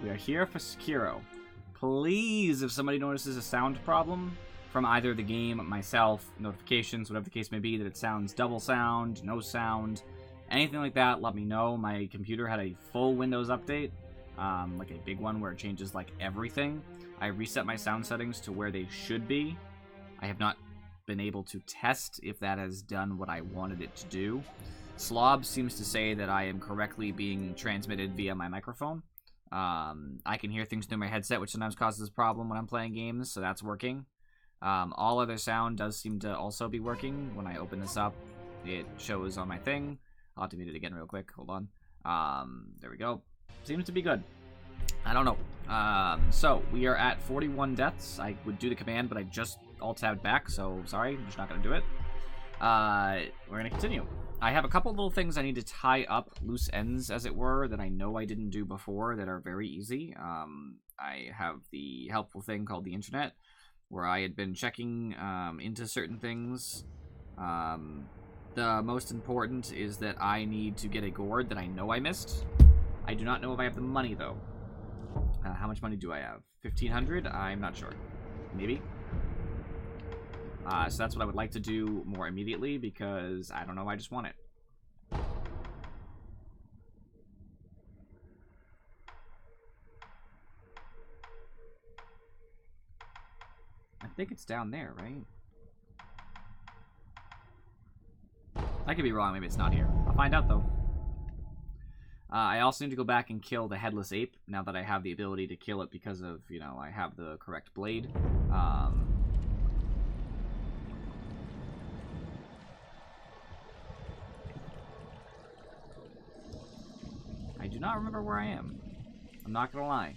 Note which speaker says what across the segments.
Speaker 1: We are here for Sekiro. Please, if somebody notices a sound problem from either the game, myself, notifications, whatever the case may be, that it sounds double sound, no sound, anything like that, let me know. My computer had a full Windows update, like a big one where it changes like everything. I reset my sound settings to where they should be. I have not been able to test if that has done what I wanted it to do. Slob seems to say that I am correctly being transmitted via my microphone. I can hear things through my headset, which sometimes causes a problem when I'm playing games, so that's working. All other sound does seem to also be working. When I open this up, it shows on my thing. I'll have to mute it again real quick. Hold on. There we go. Seems to be good. I don't know. So, we are at 41 deaths. I would do the command, but I just alt-tabbed back, so sorry. I'm just not going to do it. We're going to continue. I have a couple little things I need to tie up, loose ends, as it were, that I know I didn't do before that are very easy. I have the helpful thing called the internet, where I had been checking into certain things. The most important is that I need to get a gourd that I know I missed. I do not know if I have the money, though. How much money do I have? 1,500? I'm not sure. Maybe? So that's what I would like to do more immediately, because, I don't know, I just want it. I think it's down there, right? I could be wrong, maybe it's not here. I'll find out, though. I also need to go back and kill the headless ape, now that I have the ability to kill it because of, you know, I have the correct blade. I do not remember where I am. I'm not gonna lie.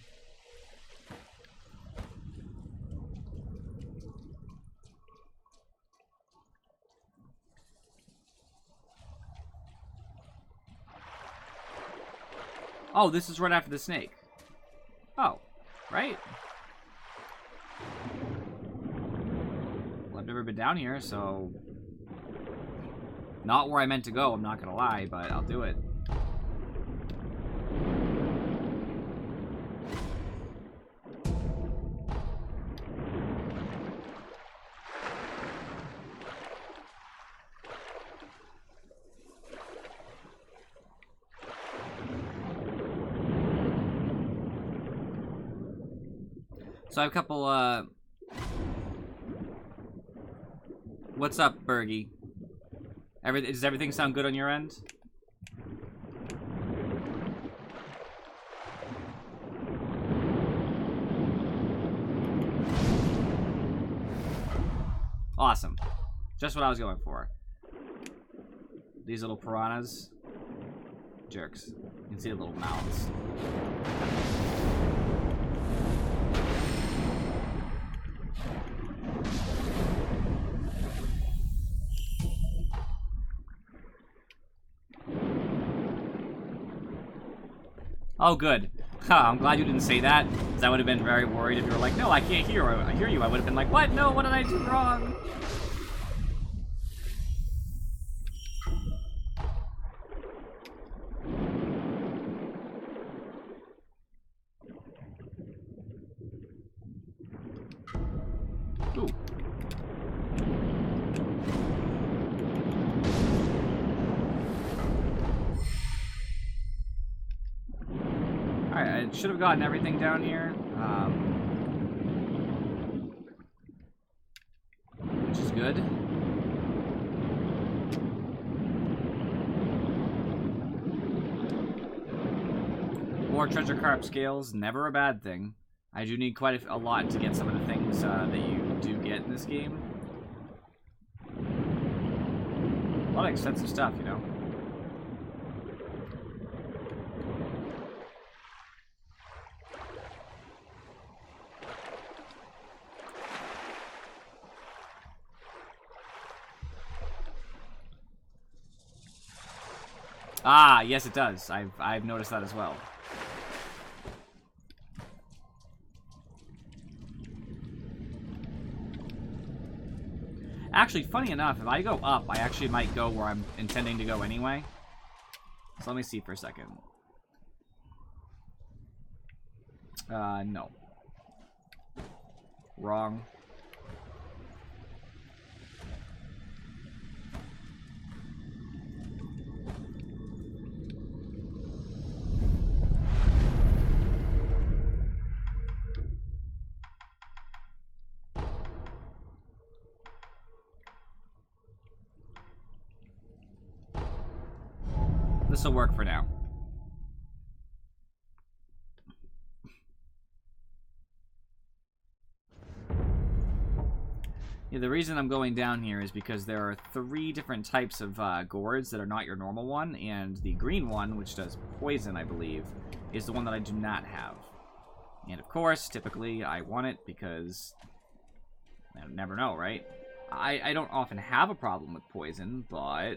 Speaker 1: Oh, this is right after the snake. Oh, right? Well, I've never been down here, so... Not where I meant to go, I'm not gonna lie, but I'll do it. So I have a couple, What's up, Bergie? Does everything sound good on your end? Awesome. Just what I was going for. These little piranhas. Jerks. You can see the little mouths. Oh, good. I'm glad you didn't say that, because I would have been very worried if you were like, no, I can't hear you. I would have been like, what? No, what did I do wrong? Ooh. Alright, I should have gotten everything down here. Which is good. More treasure carp scales, never a bad thing. I do need quite a lot to get some of the things that you do get in this game. A lot of expensive stuff, you know. Ah, yes it does. I've noticed that as well. Actually, funny enough, if I go up, I actually might go where I'm intending to go anyway. So let me see for a second. No. Wrong. This will work for now. Yeah, the reason I'm going down here is because there are 3 different types of gourds that are not your normal one, and the green one, which does poison, I believe, is the one that I do not have. And of course, typically, I want it because I never know, right? I don't often have a problem with poison, but...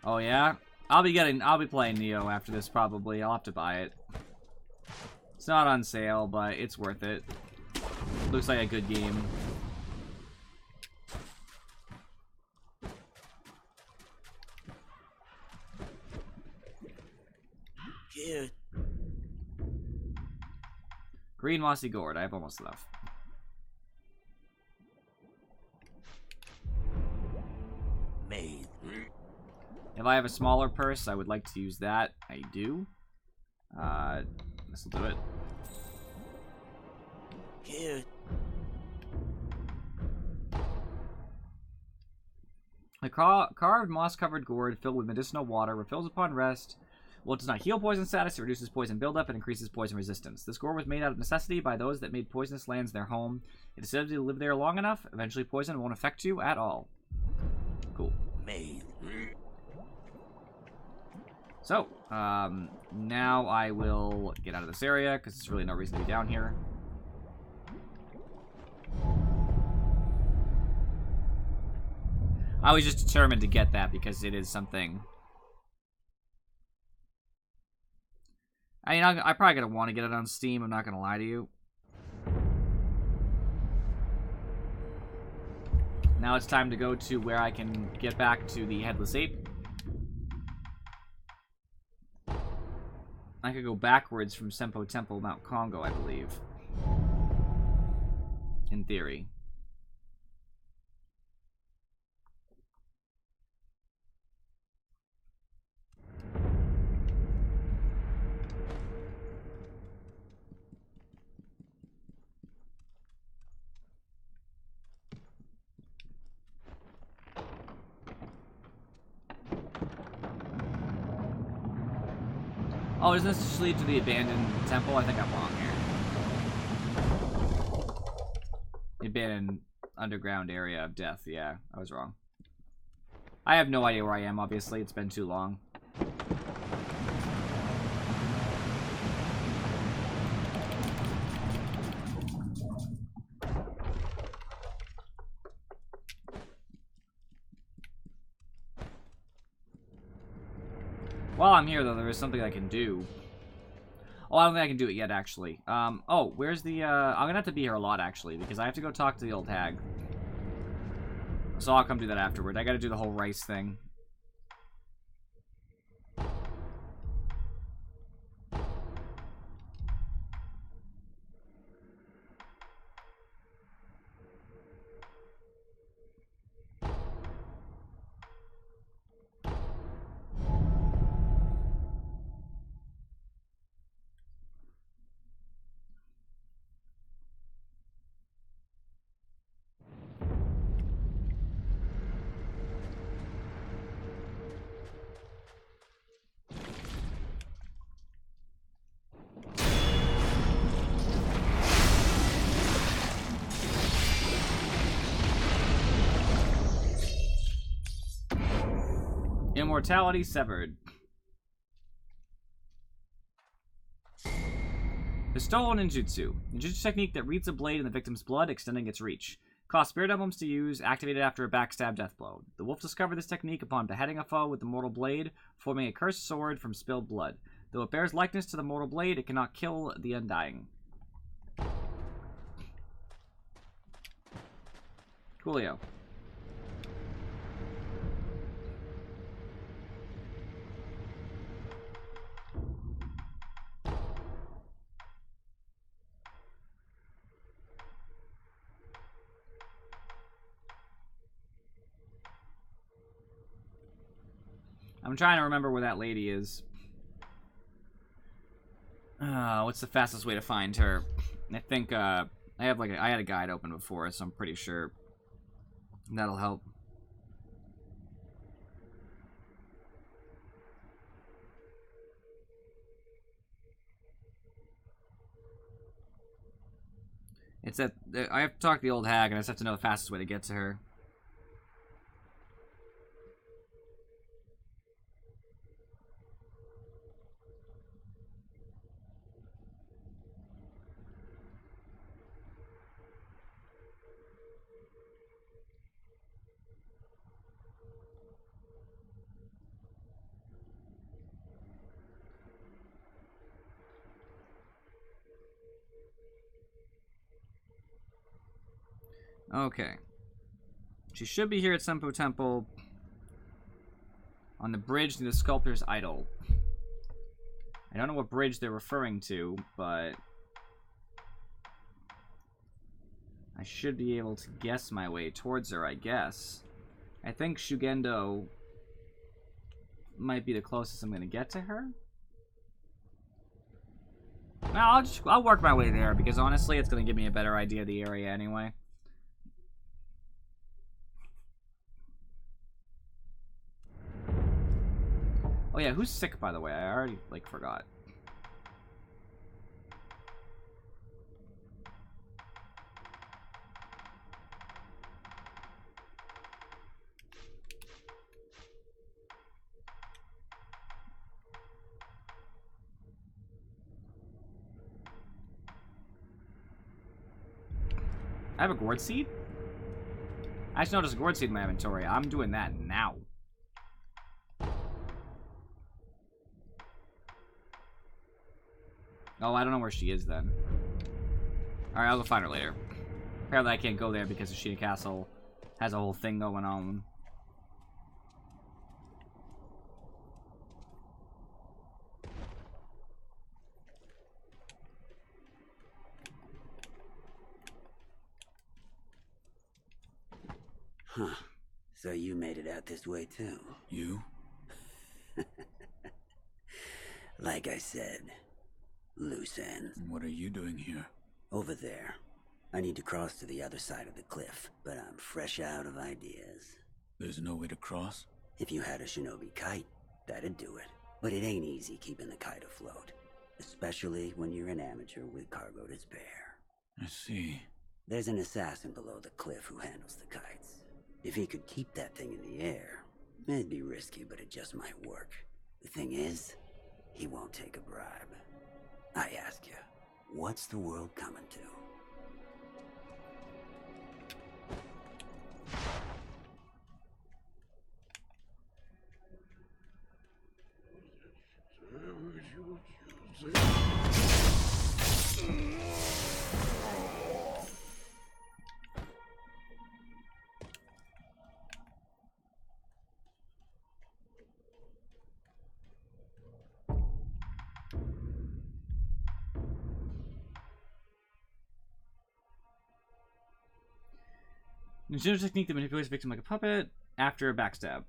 Speaker 1: Oh yeah? I'll be playing Neo after this probably. I'll have to buy it. It's not on sale, but it's worth it. Looks like a good game.
Speaker 2: Cute.
Speaker 1: Green mossy gourd. I have almost enough.
Speaker 2: Made.
Speaker 1: If I have a smaller purse, I would like to use that. I do. This will do it.
Speaker 2: Cute.
Speaker 1: A carved moss-covered gourd filled with medicinal water refills upon rest. Well, it does not heal poison status, it reduces poison buildup, and increases poison resistance. This gourd was made out of necessity by those that made poisonous lands their home. It is said to live there long enough, eventually poison won't affect you at all. Cool.
Speaker 2: Made.
Speaker 1: So, now I will get out of this area, because there's really no reason to be down here. I was just determined to get that, because it is something... I probably gonna want to get it on Steam, I'm not gonna lie to you. Now it's time to go to where I can get back to the Headless Ape. I could go backwards from Sempo Temple, Mount Congo, I believe. In theory. Oh, doesn't this just lead to the abandoned temple? I think I'm wrong here. The abandoned underground area of death. Yeah, I was wrong. I have no idea where I am, obviously. It's been too long. While I'm here, though, there is something I can do. Oh, I don't think I can do it yet, actually. Oh, where's the, I'm gonna have to be here a lot, actually, because I have to go talk to the old hag. So I'll come do that afterward. I gotta do the whole rice thing. Immortality severed. The stolen ninjutsu. Ninjutsu technique that reads a blade in the victim's blood, extending its reach. Costs spirit emblems to use, activated after a backstab death blow. The wolf discovered this technique upon beheading a foe with the mortal blade, forming a cursed sword from spilled blood. Though it bears likeness to the mortal blade, it cannot kill the undying. Coolio. I'm trying to remember where that lady is. What's the fastest way to find her? I think I had a guide open before, so I'm pretty sure that'll help. It's that I have to talk to the old hag, and I just have to know the fastest way to get to her. Okay. She should be here at Senpo Temple on the bridge near the Sculptor's Idol. I don't know what bridge they're referring to, but I should be able to guess my way towards her, I guess. I think Shugendo might be the closest I'm going to get to her. No, I'll work my way there, because honestly, it's going to give me a better idea of the area anyway. Oh yeah, who's sick, by the way? I already, like, forgot. I have a gourd seed? I just noticed a gourd seed in my inventory. I'm doing that now. Oh, I don't know where she is then. Alright, I'll go find her later. Apparently I can't go there because the Sheena Castle has a whole thing going on.
Speaker 2: Huh. So you made it out this way too?
Speaker 3: You?
Speaker 2: Like I said, loose ends.
Speaker 3: What are you doing here?
Speaker 2: Over there. I need to cross to the other side of the cliff, but I'm fresh out of ideas.
Speaker 3: There's no way to cross?
Speaker 2: If you had a shinobi kite, that'd do it. But it ain't easy keeping the kite afloat, especially when you're an amateur with cargo to spare.
Speaker 3: I see.
Speaker 2: There's an assassin below the cliff who handles the kites. If he could keep that thing in the air, it'd be risky, but it just might work. The thing is, he won't take a bribe. I ask you, what's the world coming to?
Speaker 1: Ninja's technique that manipulates victim like a puppet after a backstab.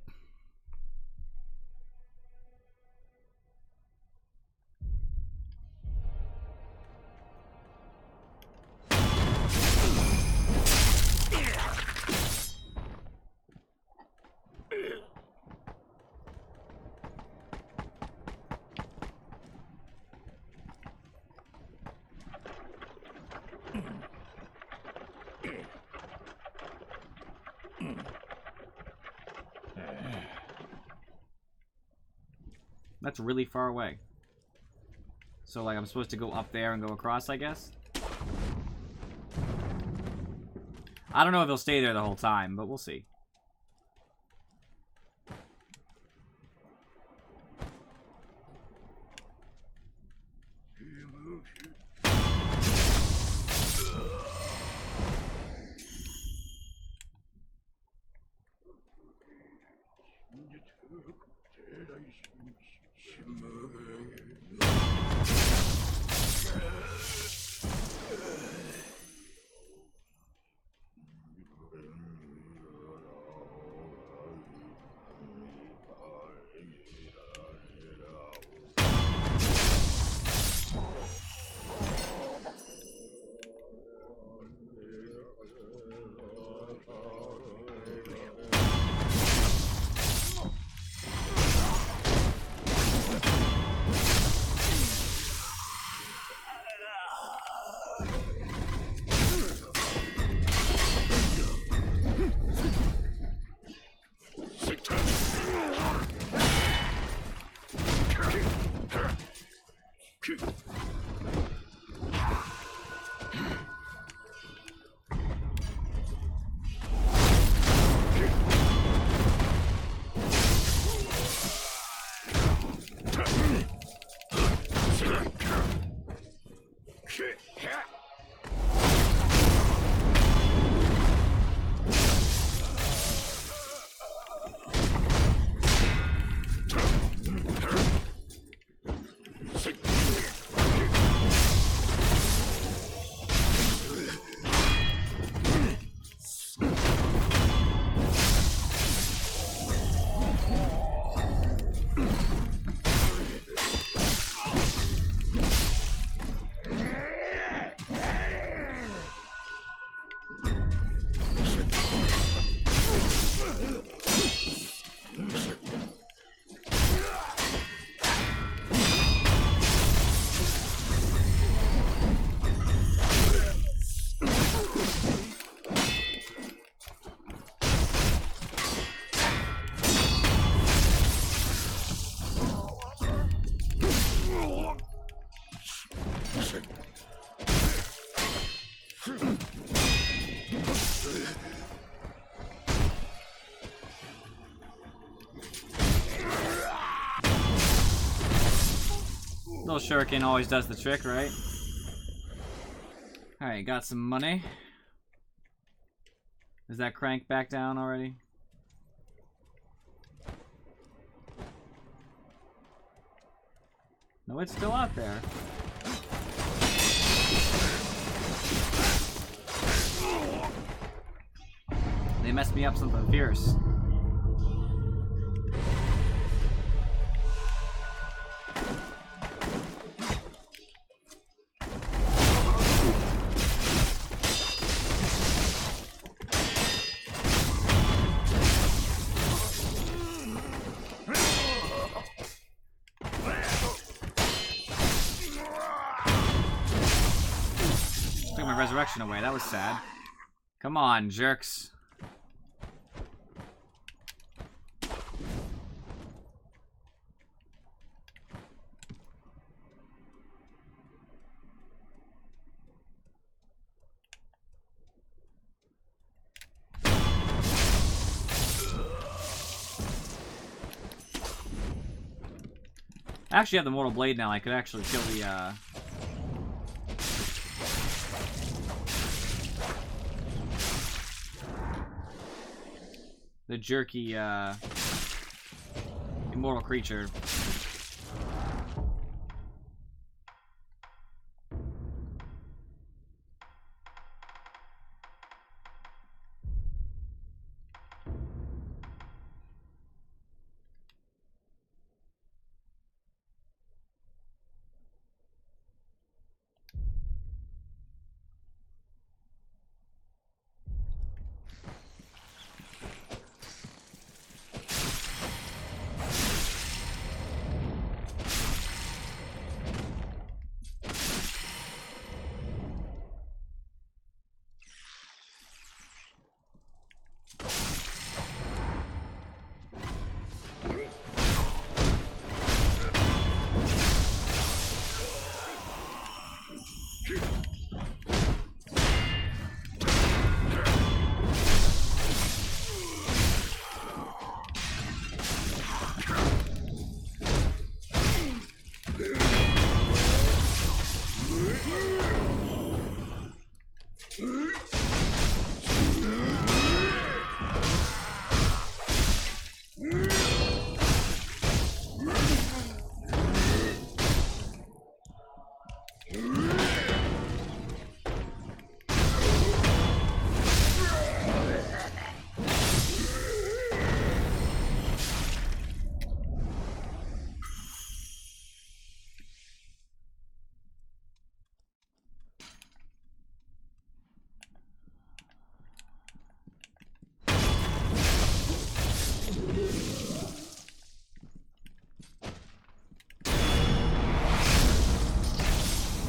Speaker 1: That's really far away. So, like, I'm supposed to go up there and go across, I guess? I don't know if he'll stay there the whole time, but we'll see. Little shuriken always does the trick, right? Alright, got some money. Is that crank back down already? No, it's still out there. They messed me up something fierce. Took my resurrection away. That was sad. Come on, jerks. I actually have the Mortal Blade now. I could actually kill the jerky, immortal creature.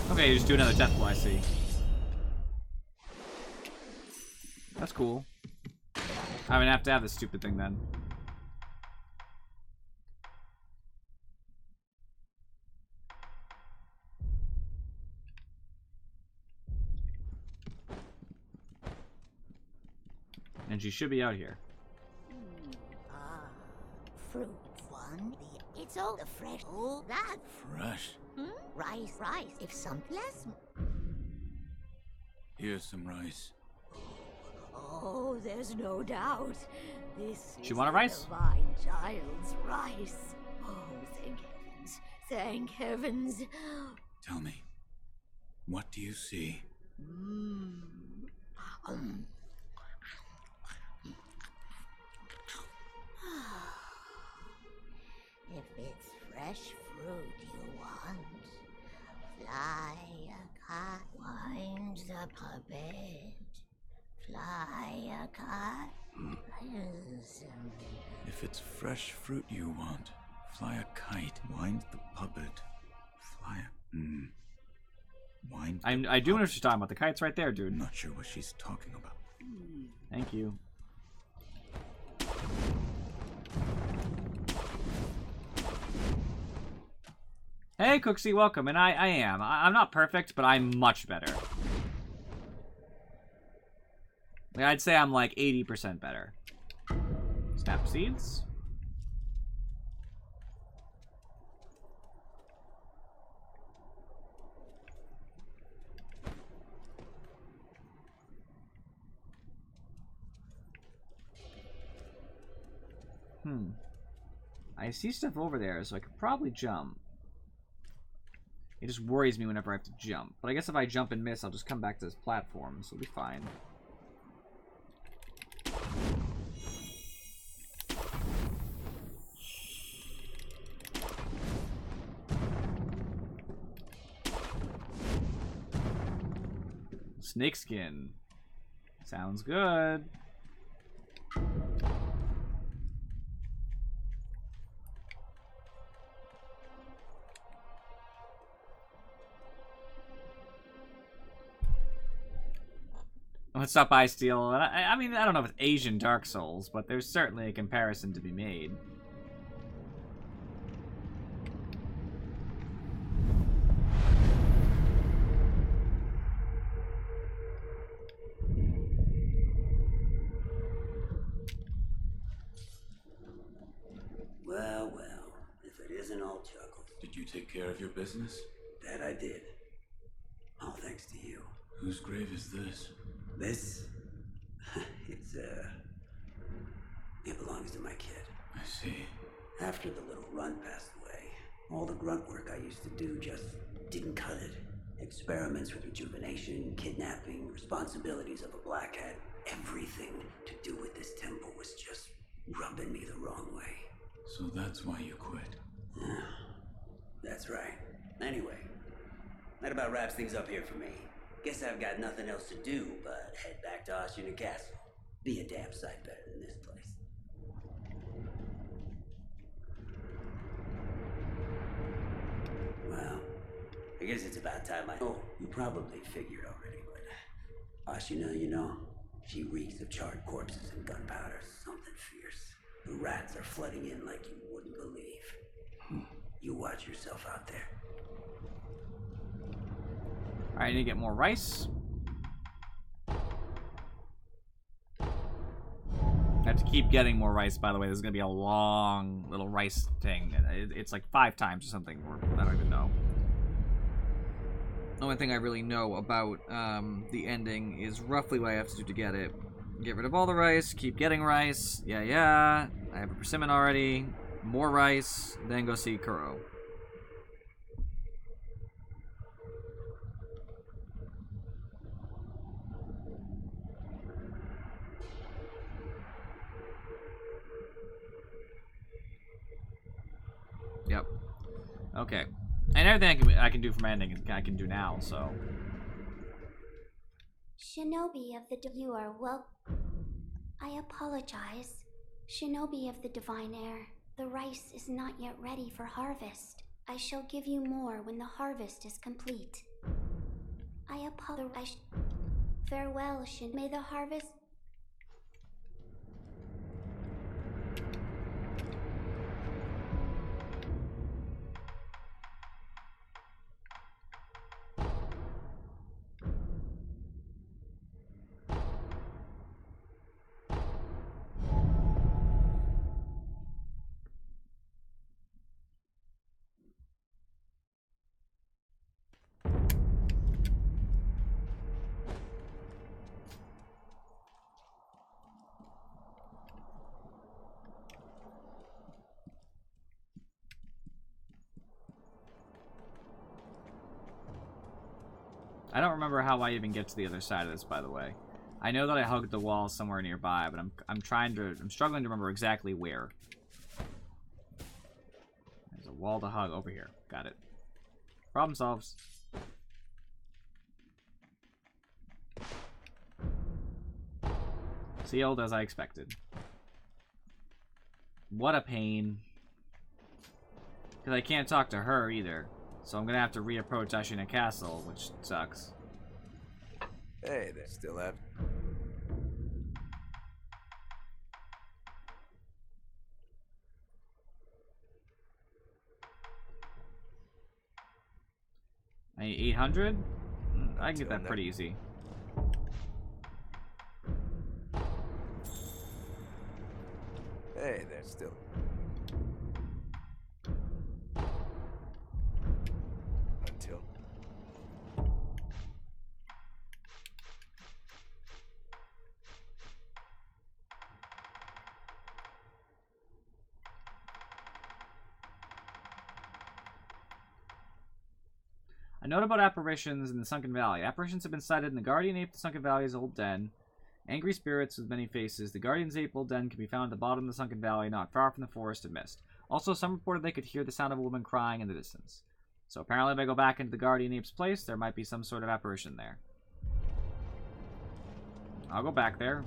Speaker 1: Okay, you just do another death blow, I see. That's cool. I mean, I have to have this stupid thing then. And she should be out here.
Speaker 4: Fruit one. It's all the fresh. Oh, that.
Speaker 3: Fresh.
Speaker 4: Rice. If some less.
Speaker 3: Here's some rice.
Speaker 4: Oh, there's no doubt. This
Speaker 1: She
Speaker 4: is
Speaker 1: want a
Speaker 4: the
Speaker 1: rice?
Speaker 4: divine child's rice. Oh, thank heavens. Thank heavens.
Speaker 3: Tell me, what do you see?
Speaker 4: If it's fresh fruit you want, fly a kite, wind the puppet, fly a kite.
Speaker 3: If it's fresh fruit you want, fly a kite, wind the puppet, fly a... Wind the
Speaker 1: I do know
Speaker 3: puppet.
Speaker 1: what she's talking about. The kite's right there, dude.
Speaker 3: I'm not sure what she's talking about.
Speaker 1: Thank you. Hey, Cooksy, welcome. And I'm not perfect, but I'm much better. Like, I'd say I'm like 80% better. Snap seeds. I see stuff over there, so I could probably jump. It just worries me whenever I have to jump. But I guess if I jump and miss, I'll just come back to this platform, so it'll be fine. Snakeskin. Sounds good. Let's stop by Steel. I mean, I don't know if it's Asian Dark Souls, but there's certainly a comparison to be made.
Speaker 2: Well, well, if it isn't all chuckles.
Speaker 3: Did you take care of your business?
Speaker 2: That I did. All thanks to you.
Speaker 3: Whose grave is this?
Speaker 2: This? It belongs to my kid.
Speaker 3: I see.
Speaker 2: After the little runt passed away, all the grunt work I used to do just didn't cut it. Experiments with rejuvenation, kidnapping, responsibilities of a black hat, everything to do with this temple was just rubbing me the wrong way.
Speaker 3: So that's why you quit.
Speaker 2: That's right. Anyway, that about wraps things up here for me. Guess I've got nothing else to do but head back to Ashina Castle. Be a damn sight better than this place. Well, I guess it's about time I... Oh, you probably figured already, but... Ashina, you know, she reeks of charred corpses and gunpowder. Something fierce. The rats are flooding in like you wouldn't believe. You watch yourself out there.
Speaker 1: Alright, I need to get more rice. I have to keep getting more rice, by the way. This is going to be a long little rice thing. It's like 5 times or something, or I don't even know. The only thing I really know about the ending is roughly what I have to do to get it. Get rid of all the rice, keep getting rice. Yeah. I have a persimmon already. More rice, then go see Kuro. Yep. Okay. And everything I can do for my ending, I can do now, so.
Speaker 5: Shinobi of the you are well. I apologize. Shinobi of the Divine Air, the rice is not yet ready for harvest. I shall give you more when the harvest is complete. I apologize. Farewell, May the harvest.
Speaker 1: I don't remember how I even get to the other side of this, by the way. I know that I hugged the wall somewhere nearby, but I'm struggling to remember exactly where. There's a wall to hug over here. Got it. Problem solved. Sealed as I expected. What a pain. Because I can't talk to her either. So I'm going to have to reapproach Ashina Castle, which sucks.
Speaker 6: Hey, they still have...
Speaker 1: I need 800? I can get that pretty easy.
Speaker 6: Hey, they're still. Until.
Speaker 1: A note about apparitions in the Sunken Valley. Apparitions have been sighted in the Guardian Ape, the Sunken Valley's old den. Angry spirits with many faces. The Guardian's Ape old den can be found at the bottom of the Sunken Valley, not far from the Forest of Mist. Also, some reported they could hear the sound of a woman crying in the distance. So apparently if I go back into the Guardian Ape's place, there might be some sort of apparition there. I'll go back there.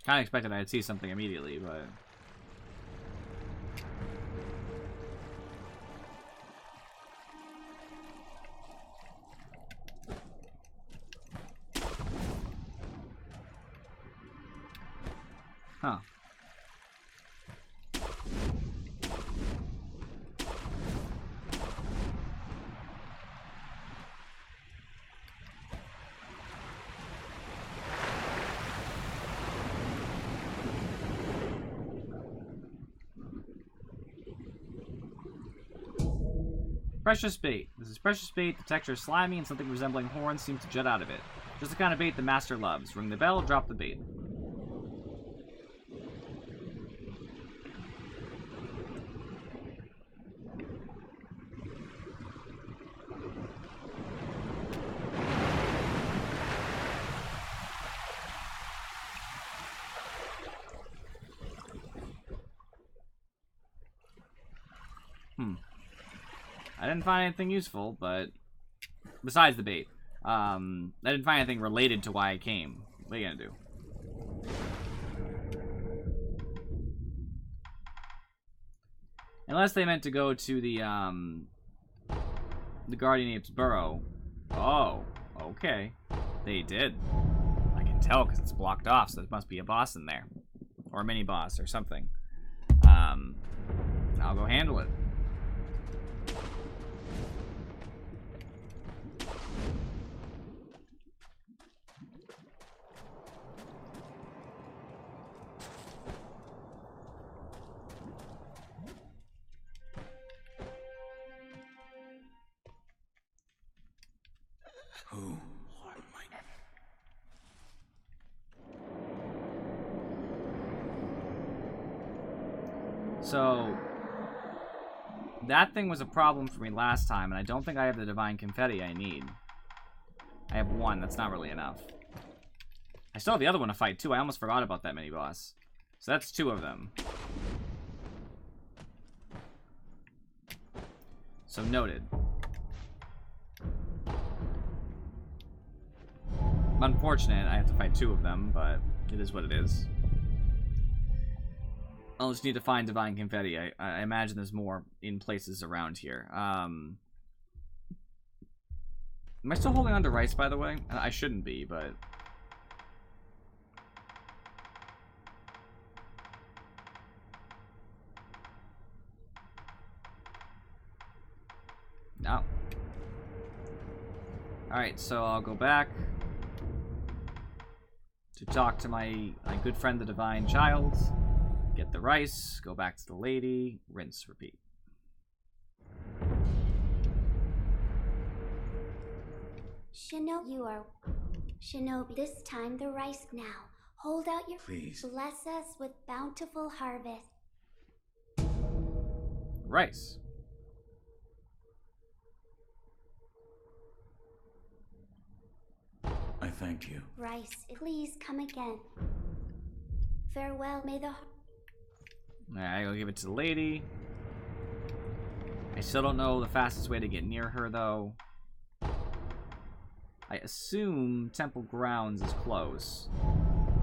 Speaker 1: Kind of expected I'd see something immediately, but... Huh. Precious bait. This is precious bait. The texture is slimy and something resembling horns seems to jut out of it. Just the kind of bait the master loves. Ring the bell, drop the bait. I didn't find anything useful, but besides the bait, I didn't find anything related to why I came. What are you gonna do? Unless they meant to go to the Guardian Ape's burrow. Oh, okay. They did. I can tell because it's blocked off, so there must be a boss in there. Or a mini-boss or something. I'll go handle it.
Speaker 3: Who?
Speaker 1: So, that thing was a problem for me last time, and I don't think I have the divine confetti I need. I have one, that's not really enough. I still have the other one to fight, too. I almost forgot about that mini-boss. So that's two of them. So, noted. Unfortunate, I have to fight two of them, but it is what it is. I'll just need to find divine confetti. I imagine there's more in places around here. Am I still holding on to rice, by the way? I shouldn't be, but... No. Alright, so I'll go back to talk to my good friend, the Divine Child. Get the rice, go back to the lady, rinse, repeat.
Speaker 5: Shinobi, you are... Shinobi, this time the rice now. Hold out your...
Speaker 3: Please.
Speaker 5: Bless us with bountiful harvest.
Speaker 1: Rice.
Speaker 3: I thank you.
Speaker 5: Rice, please come again. Farewell, may the...
Speaker 1: Alright, I'll give it to the lady. I still don't know the fastest way to get near her, though. I assume Temple Grounds is close.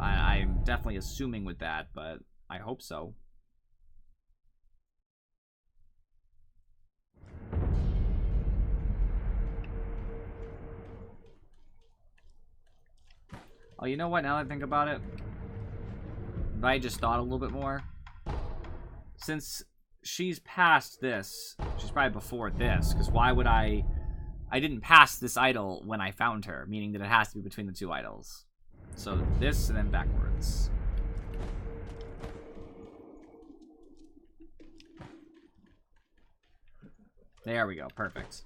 Speaker 1: I'm definitely assuming with that, but I hope so. Oh, you know what? Now that I think about it, if I just thought a little bit more, since she's past this, she's probably before this, because why would I didn't pass this idol when I found her, meaning that it has to be between the two idols. So this and then backwards. There we go, perfect.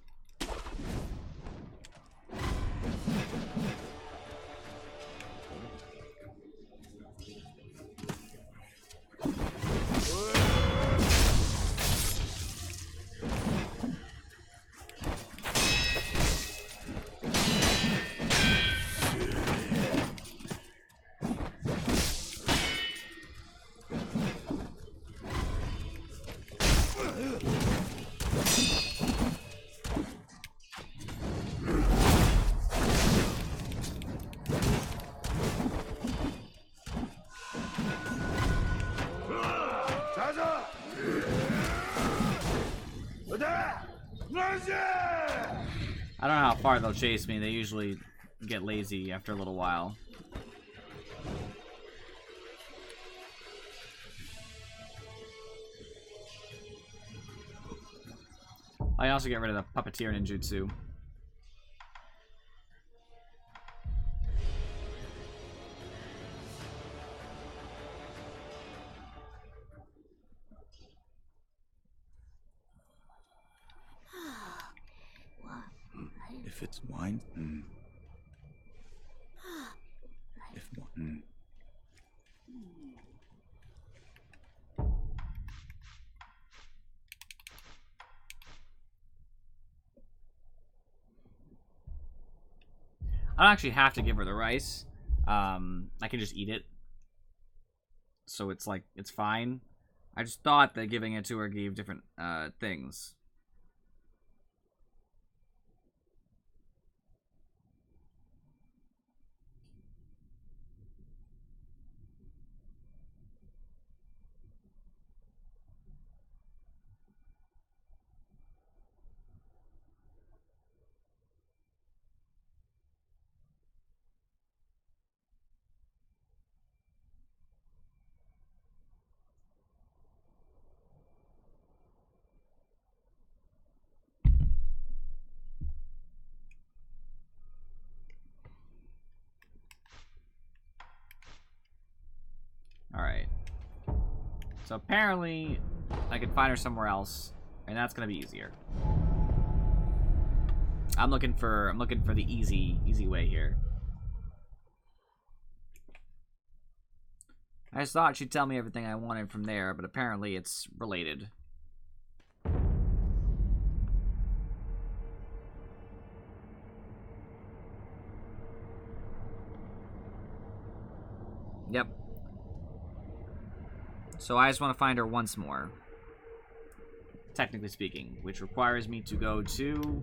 Speaker 1: I don't know how far they'll chase me. They usually get lazy after a little while. I also get rid of the puppeteer ninjutsu.
Speaker 3: If it's wine, if
Speaker 1: I don't actually have to give her the rice. I can just eat it. So it's like, it's fine. I just thought that giving it to her gave different things. Alright. So apparently, I can find her somewhere else, and that's gonna be easier. I'm looking for the easy way here. I just thought she'd tell me everything I wanted from there, but apparently it's related. Yep. So I just want to find her once more. Technically speaking, which requires me to go to...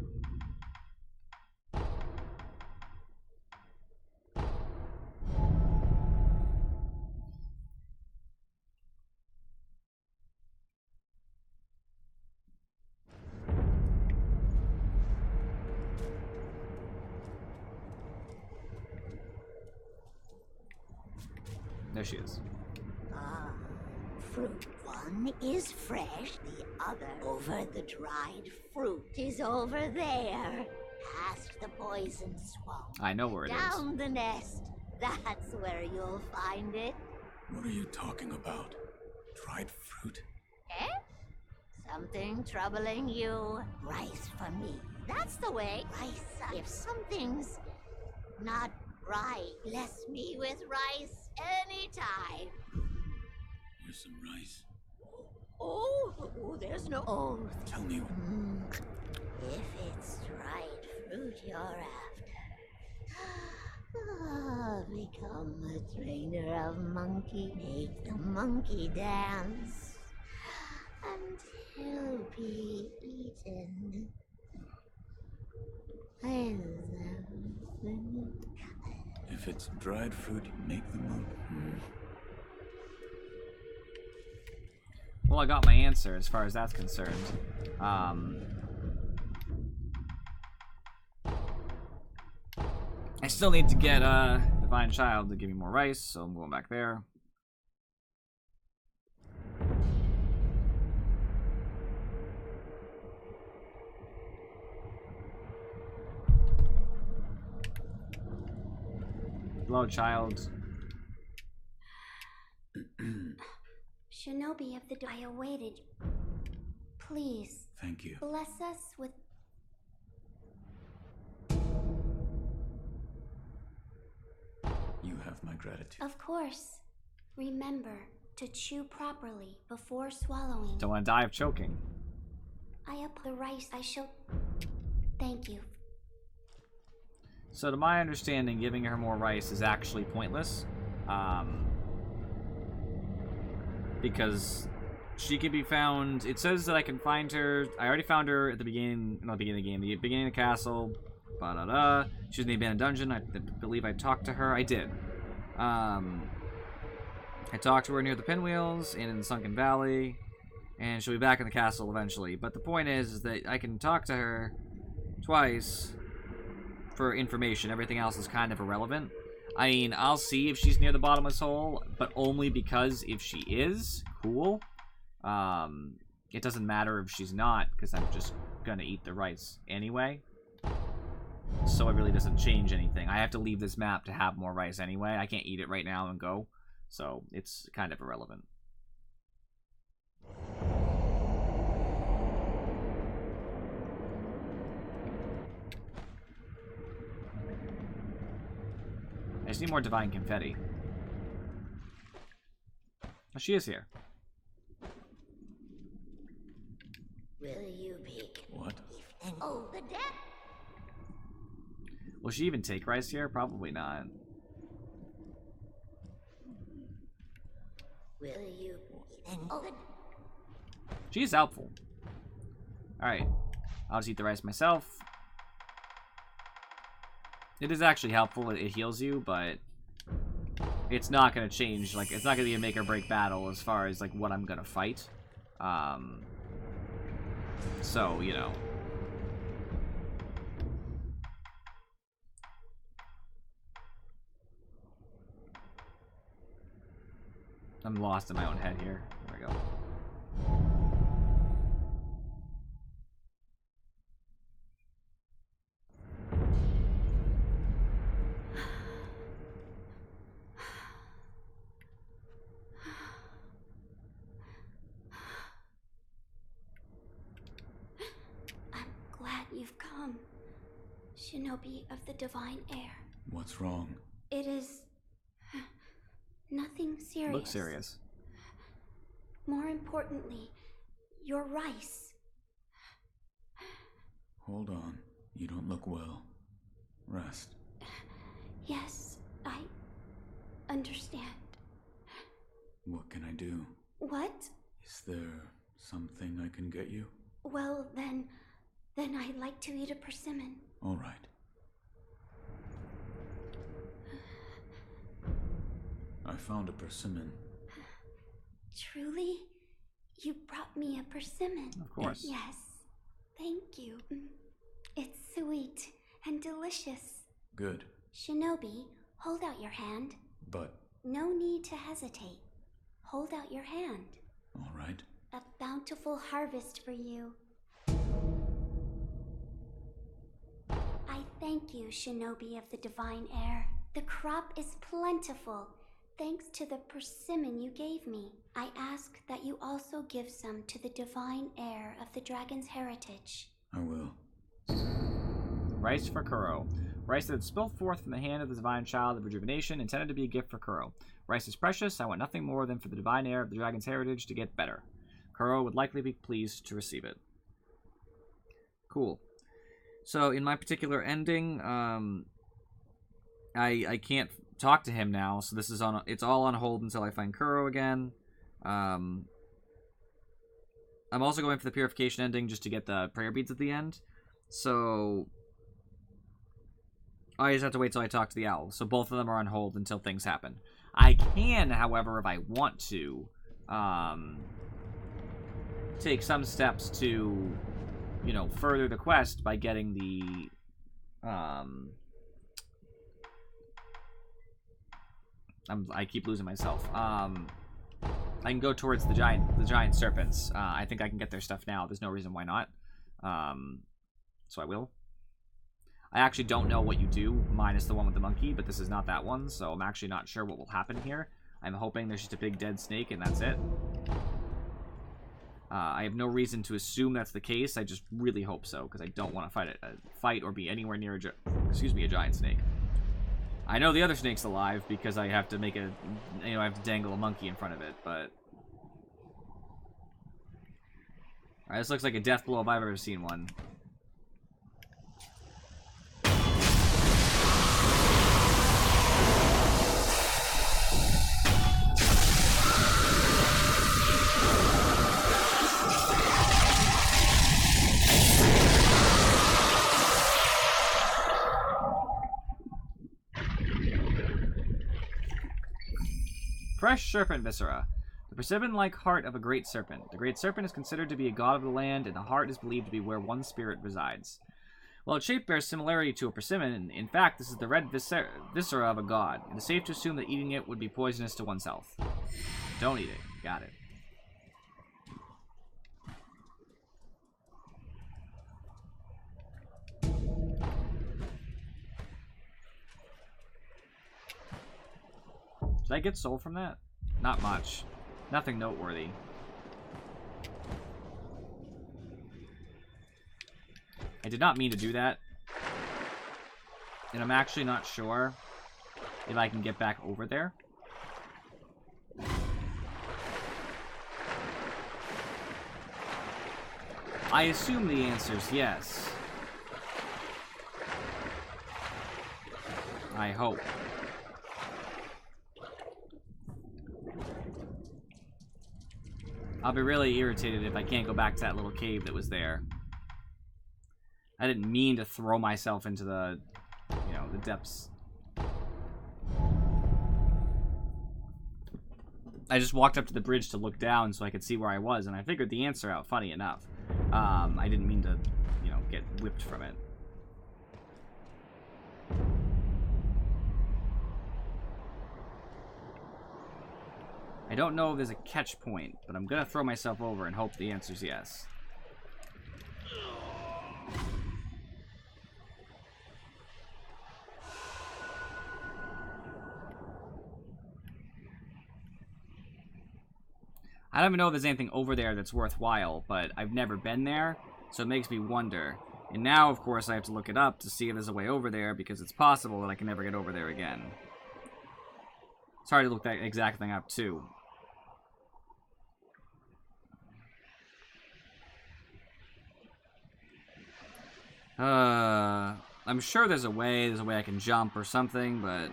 Speaker 1: There she is.
Speaker 4: Fruit one is fresh, the other over the dried fruit is over there. Past the poison swamp.
Speaker 1: I know where it is.
Speaker 4: Down the nest. That's where you'll find it.
Speaker 3: What are you talking about? Dried fruit?
Speaker 4: Eh? Something troubling you? Rice for me. That's the way. Rice. If something's not right, bless me with rice anytime.
Speaker 3: Here's some rice.
Speaker 4: Oh, there's no... Oh,
Speaker 3: Tell me.
Speaker 4: if it's dried fruit you're after. Become a trainer of monkey. Make the monkey dance. until be eaten. I love them.
Speaker 3: If it's dried fruit, you make them up.
Speaker 1: Well, I got my answer as far as that's concerned. I still need to get Divine Child to give me more rice, so I'm going back there. Hello, child.
Speaker 5: Shinobi of the I awaited. Please,
Speaker 3: Thank you.
Speaker 5: bless us with...
Speaker 3: You have my gratitude.
Speaker 5: Of course. Remember to chew properly before swallowing.
Speaker 1: Don't want to die of choking.
Speaker 5: I up the rice I shall... Thank you.
Speaker 1: So to my understanding, giving her more rice is actually pointless. Because she can be found... It says that I can find her... I already found her at the beginning... Not the beginning of the game. The beginning of the castle. Ba-da-da. She's in the abandoned dungeon. I believe I talked to her. I did. I talked to her near the pinwheels and in the Sunken Valley. And she'll be back in the castle eventually. But the point is that I can talk to her twice for information. Everything else is kind of irrelevant. I mean, I'll see if she's near the bottomless hole, but only because if she is, cool. It doesn't matter if she's not, because I'm just gonna eat the rice anyway. So it really doesn't change anything. I have to leave this map to have more rice anyway. I can't eat it right now and go. So it's kind of irrelevant. I just need more divine confetti. Oh, she is here.
Speaker 4: Will you pick?
Speaker 3: What?
Speaker 4: Oh, the death.
Speaker 1: Will she even take rice here? Probably not.
Speaker 4: Will you? Oh, the...
Speaker 1: She is helpful. Alright. I'll just eat the rice myself. It is actually helpful. It heals you, but it's not going to change. Like, it's not going to be a make or break battle as far as, like, what I'm going to fight. So, you know. I'm lost in my own head here. There we go.
Speaker 5: I'm glad you've come. Shinobi of the Divine Air.
Speaker 3: What's wrong?
Speaker 5: It is... nothing serious.
Speaker 1: Look serious.
Speaker 5: More importantly, your rice.
Speaker 3: Hold on. You don't look well. Rest.
Speaker 5: Yes, I understand.
Speaker 3: What can I do?
Speaker 5: What?
Speaker 3: Is there something I can get you?
Speaker 5: Well, then I'd like to eat a persimmon.
Speaker 3: All right. I found a persimmon.
Speaker 5: Truly? You brought me a persimmon.
Speaker 1: Of course.
Speaker 5: Yes. Thank you. It's sweet and delicious.
Speaker 3: Good.
Speaker 5: Shinobi, hold out your hand.
Speaker 3: But,
Speaker 5: No need to hesitate. Hold out your hand.
Speaker 3: all right.
Speaker 5: A bountiful harvest for you. I thank you, Shinobi of the Divine Air. The crop is plentiful, thanks to the persimmon you gave me. I ask that you also give some to the Divine Heir of the Dragon's heritage.
Speaker 3: I will.
Speaker 1: Rice for Kuro. Rice that had spilled forth from the hand of the Divine Child of Rejuvenation, intended to be a gift for Kuro. Rice is precious. I want nothing more than for the Divine Heir of the Dragon's heritage to get better. Kuro would likely be pleased to receive it. Cool. So in my particular ending, I can't talk to him now, so this is on. It's all on hold until I find Kuro again. I'm also going for the purification ending just to get the prayer beads at the end. So I just have to wait till I talk to the owl. So both of them are on hold until things happen. I can, however, if I want to, take some steps to, you know, further the quest by getting the, I keep losing myself. I can go towards the giant serpents. I think I can get their stuff now. There's no reason why not. So I will. I actually don't know what you do, minus the one with the monkey, but this is not that one, so I'm actually not sure what will happen here. I'm hoping there's just a big dead snake and that's it. I have no reason to assume that's the case. I just really hope so, because I don't want to fight or be anywhere near a giant snake. I know the other snake's alive because I have to make a, you know, I have to dangle a monkey in front of it, but... Alright, this looks like a death blow if I've ever seen one. Fresh serpent viscera. The persimmon-like heart of a great serpent. The great serpent is considered to be a god of the land, and the heart is believed to be where one spirit resides. While its shape bears similarity to a persimmon, in fact, this is the red viscera of a god. It is safe to assume that eating it would be poisonous to oneself. Don't eat it. Got it. Did I get soul from that? Not much. Nothing noteworthy. I did not mean to do that. And I'm actually not sure if I can get back over there. I assume the answer is yes. I hope. I'll be really irritated if I can't go back to that little cave that was there. I didn't mean to throw myself into the, you know, the depths. I just walked up to the bridge to look down so I could see where I was, and I figured the answer out, funny enough. I didn't mean to, you know, get whipped from it. I don't know if there's a catch point, but I'm gonna throw myself over and hope the answer's yes. I don't even know if there's anything over there that's worthwhile, but I've never been there, so it makes me wonder. And now, of course, I have to look it up to see if there's a way over there, because it's possible that I can never get over there again. It's hard to look that exact thing up, too. I'm sure there's a way I can jump or something, but...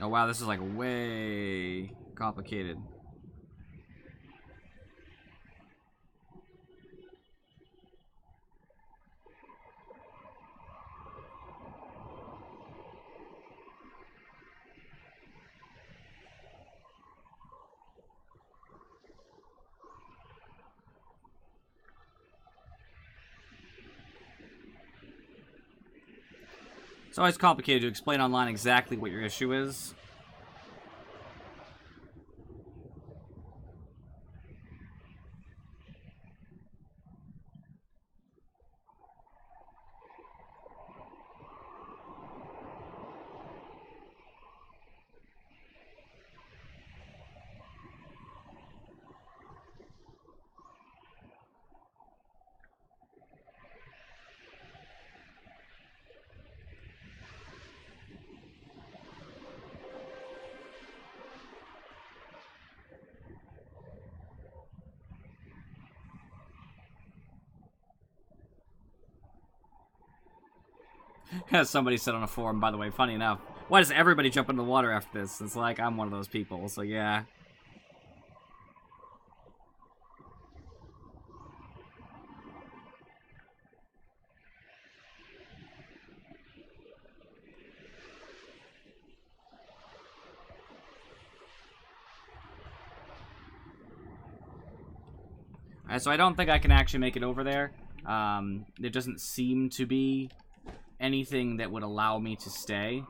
Speaker 1: Oh wow, this is like way complicated. It's always complicated to explain online exactly what your issue is. As somebody said on a forum, by the way, funny enough. Why does everybody jump into the water after this? It's like, I'm one of those people, so yeah. Alright, so I don't think I can actually make it over there. There doesn't seem to be anything that would allow me to stay.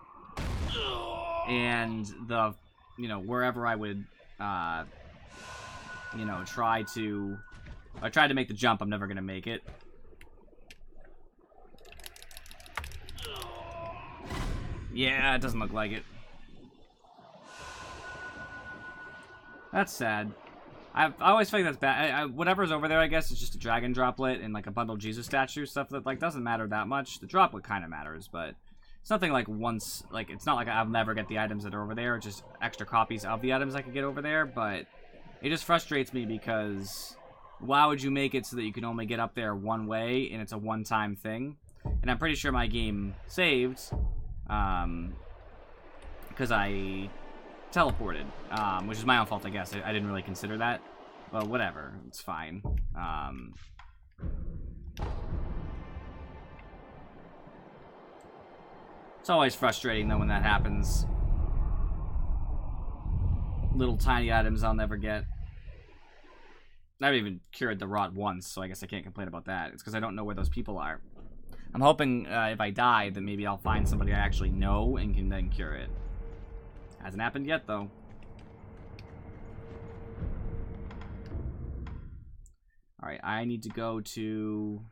Speaker 1: And the, you know, wherever I would, you know, try to make the jump, I'm never gonna make it. Yeah, it doesn't look like it. That's sad. I always think that's bad. Whatever's over there, I guess, is just a dragon droplet and like a bundled Jesus statue, stuff that like doesn't matter that much. The droplet kind of matters, but it's nothing like once. Like it's not like I'll never get the items that are over there. Just extra copies of the items I could get over there. But it just frustrates me because why would you make it so that you can only get up there one way and it's a one-time thing? And I'm pretty sure my game saved because I teleported, which is my own fault, I guess. I didn't really consider that, but whatever, it's fine. It's always frustrating though when that happens. Little tiny items I'll never get. I haven't even cured the rot once, so I guess I can't complain about that. It's because I don't know where those people are. I'm hoping if I die, then maybe I'll find somebody I actually know and can then cure it. Hasn't happened yet, though. Alright, I need to go to...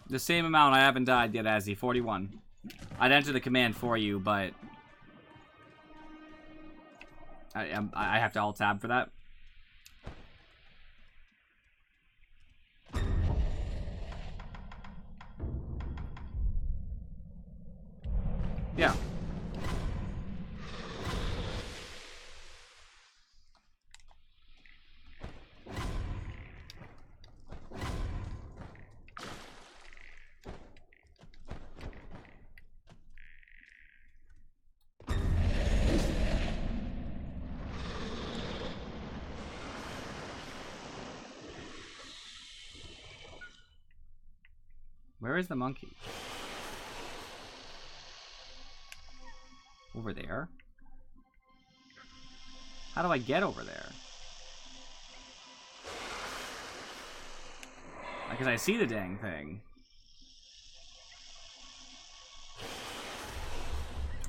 Speaker 1: The same amount. I haven't died yet, Azzy. 41. I'd enter the command for you, but I have to alt-tab for that. Yeah. Where is the monkey? Over there? How do I get over there? Because I see the dang thing.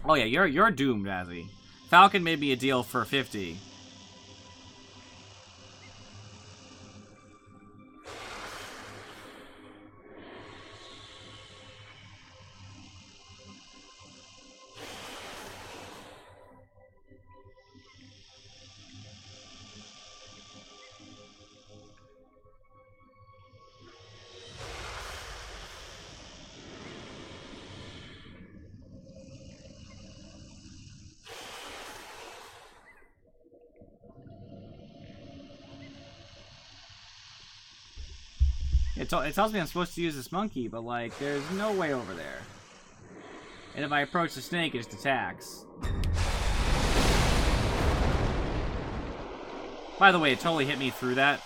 Speaker 1: Oh yeah, you're doomed, Azzy. Falcon made me a deal for 50. It tells me I'm supposed to use this monkey, but like, there's no way over there. And if I approach the snake, it just attacks. By the way, it totally hit me through that.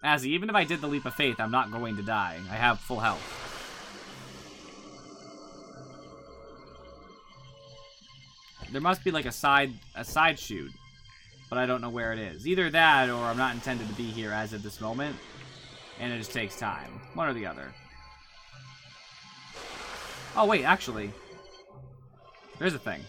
Speaker 1: Azzy, even if I did the leap of faith, I'm not going to die. I have full health. There must be like a side shoot, but I don't know where it is. Either that, or I'm not intended to be here as of this moment. and it just takes time. One or the other. Oh, wait, actually. There's a thing.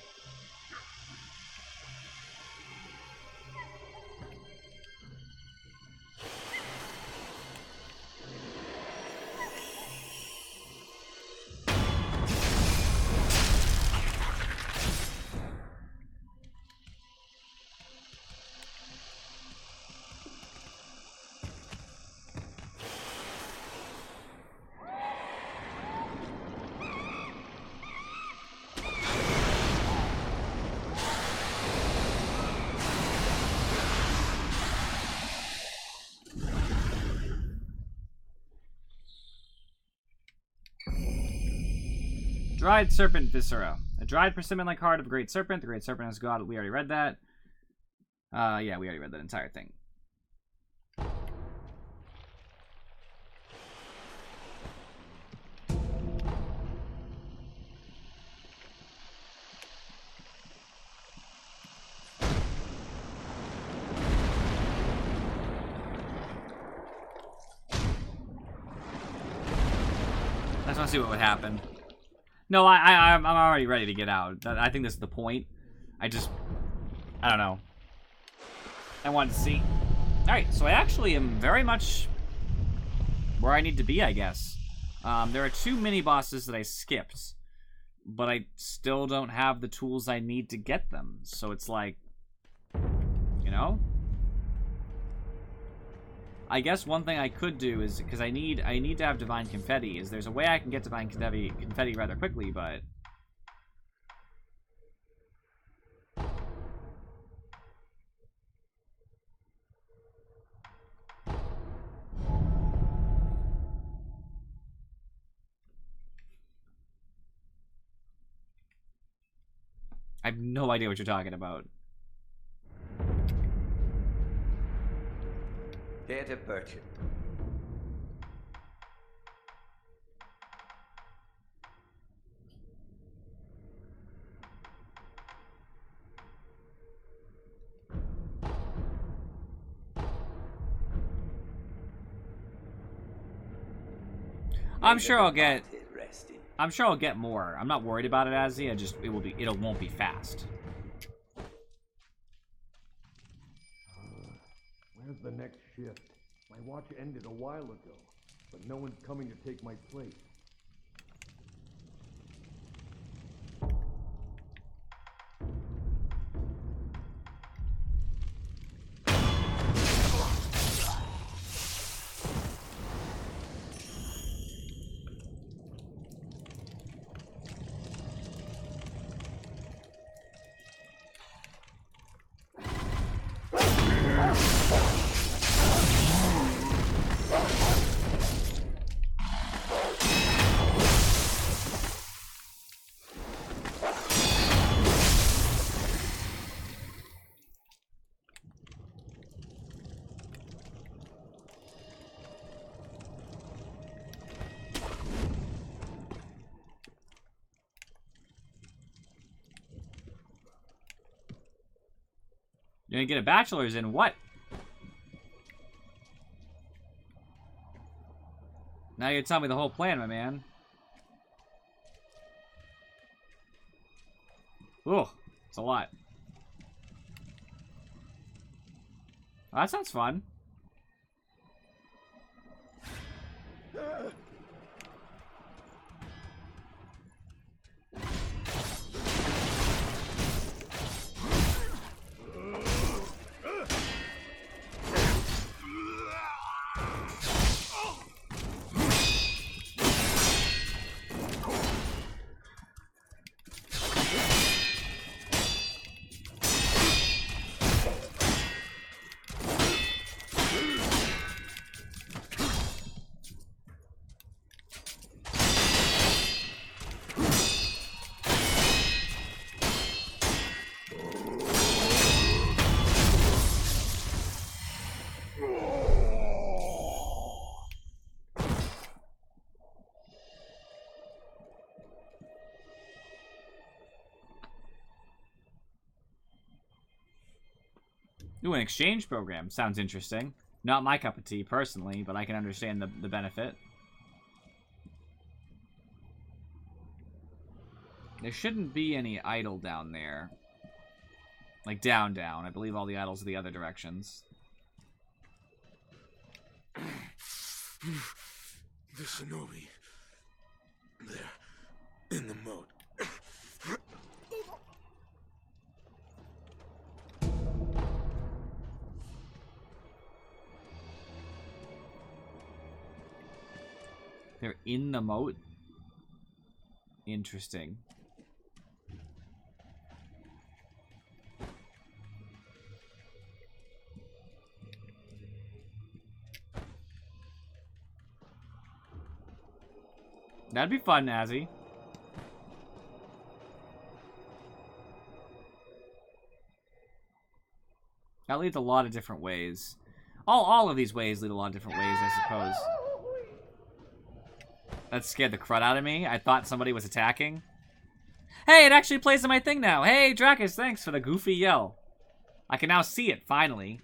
Speaker 1: Dried Serpent Viscera. A dried persimmon-like heart of a great serpent. The great serpent is God. We already read that. Yeah, we already read that entire thing. I just want to see what would happen. No, I'm already ready to get out. I think this is the point. I don't know. I wanted to see. Alright, so I actually am very much where I need to be, I guess. There are 2 mini-bosses that I skipped, but I still don't have the tools I need to get them. So it's like, you know? I guess one thing I could do is, because I need to have Divine Confetti, is there's a way I can get Divine Confetti rather quickly, but... I have no idea what you're talking about.
Speaker 6: Here to purchase.
Speaker 1: I'm sure I'll get more. I'm not worried about it, Azzy. It won't be fast.
Speaker 7: Where's the next shift? My watch ended a while ago, but no one's coming to take my place.
Speaker 1: You're gonna get a bachelor's in what? Now you're telling me the whole plan, my man. Ooh, it's a lot. Oh, that sounds fun. Ooh, an exchange program. Sounds interesting. Not my cup of tea, personally, but I can understand the benefit. There shouldn't be any idol down there. Like, down. I believe all the idols are the other directions.
Speaker 6: The shinobi. There. In the moat.
Speaker 1: They're in the moat? Interesting. That'd be fun, Nazi. That leads a lot of different ways. All of these ways lead a lot of different ways, I suppose. That scared the crud out of me. I thought somebody was attacking. Hey, it actually plays on my thing now. Hey, Dracus, thanks for the goofy yell. I can now see it, finally.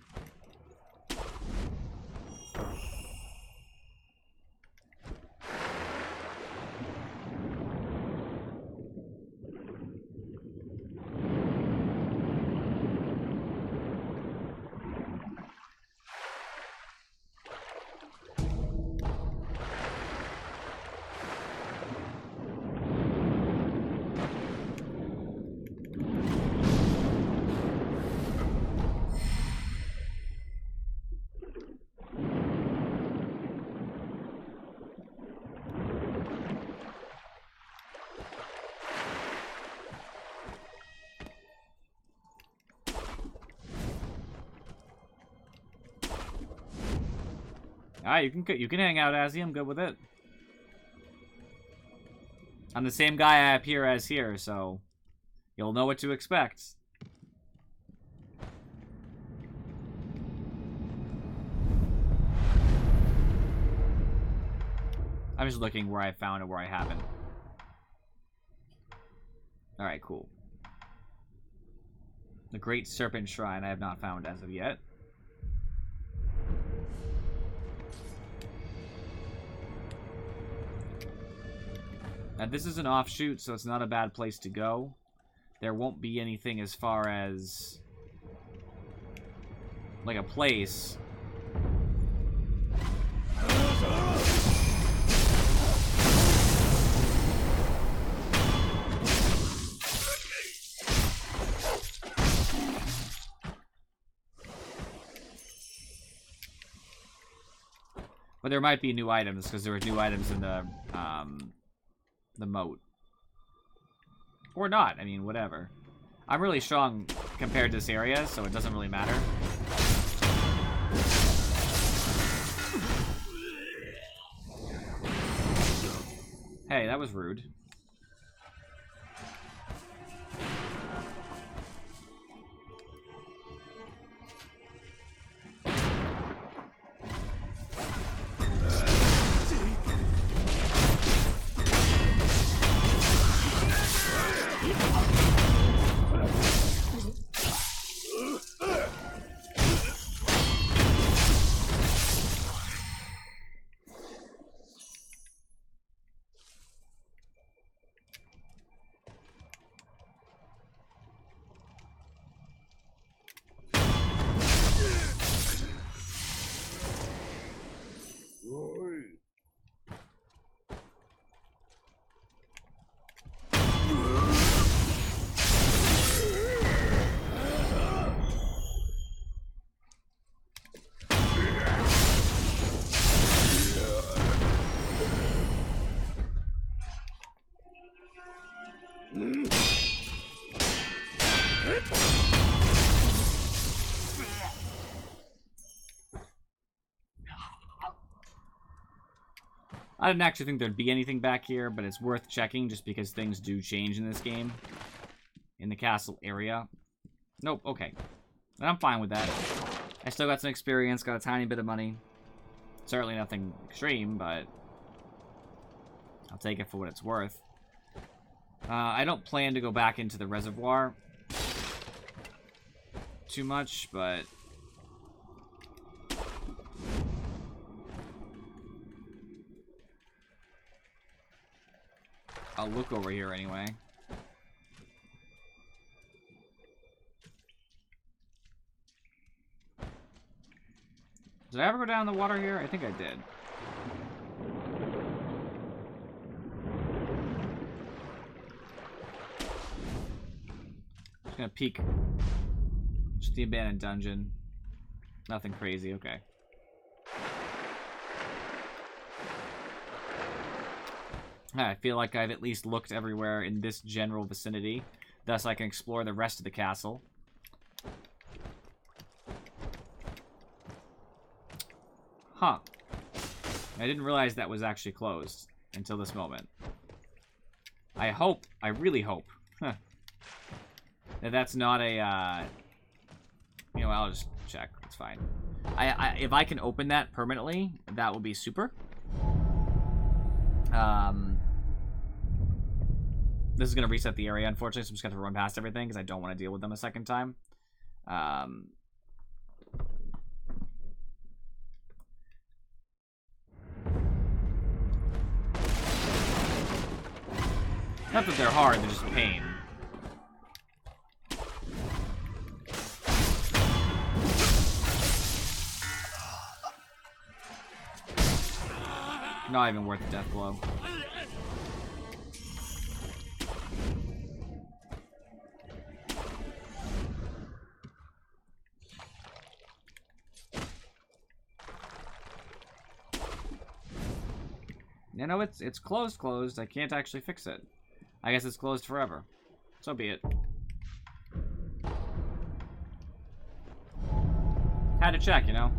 Speaker 1: Alright, you can hang out as you. I'm good with it. I'm the same guy I appear as here, so you'll know what to expect. I'm just looking where I found and where I haven't. Alright, cool. The Great Serpent Shrine I have not found as of yet. Now, this is an offshoot, so it's not a bad place to go. There won't be anything as far as like a place. But there might be new items, because there were new items in the moat. Or not, I mean, whatever. I'm really strong compared to this area, so it doesn't really matter. Hey, that was rude. I didn't actually think there'd be anything back here, but it's worth checking just because things do change in this game. In the castle area. Nope, okay. And I'm fine with that. I still got some experience, got a tiny bit of money. Certainly nothing extreme, but I'll take it for what it's worth. I don't plan to go back into the reservoir too much, but I'll look over here anyway. Did I ever go down the water here? I think I did. Just gonna peek. Just the abandoned dungeon. Nothing crazy, okay. I feel like I've at least looked everywhere in this general vicinity. Thus I can explore the rest of the castle. Huh. I didn't realize that was actually closed until this moment. I really hope, that that's not a, you know, I'll just check. It's fine. If I can open that permanently, that would be super. This is going to reset the area, unfortunately, so I'm just going to run past everything because I don't want to deal with them a second time. Not that they're hard, they're just pain. Not even worth the death blow. You know, it's closed. I can't actually fix it. I guess it's closed forever. So be it. Had to check, you know?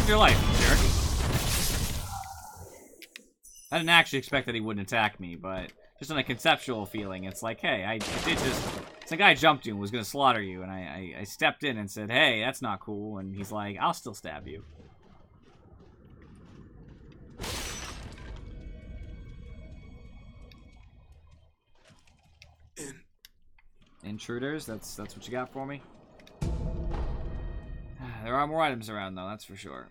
Speaker 1: Your life, jerk. I didn't actually expect that he wouldn't attack me, but just on a conceptual feeling, it's like, hey, I did just... It's like I jumped you and was going to slaughter you, and I stepped in and said, hey, that's not cool, and he's like, I'll still stab you. Intruders, that's what you got for me? There are more items around, though, that's for sure.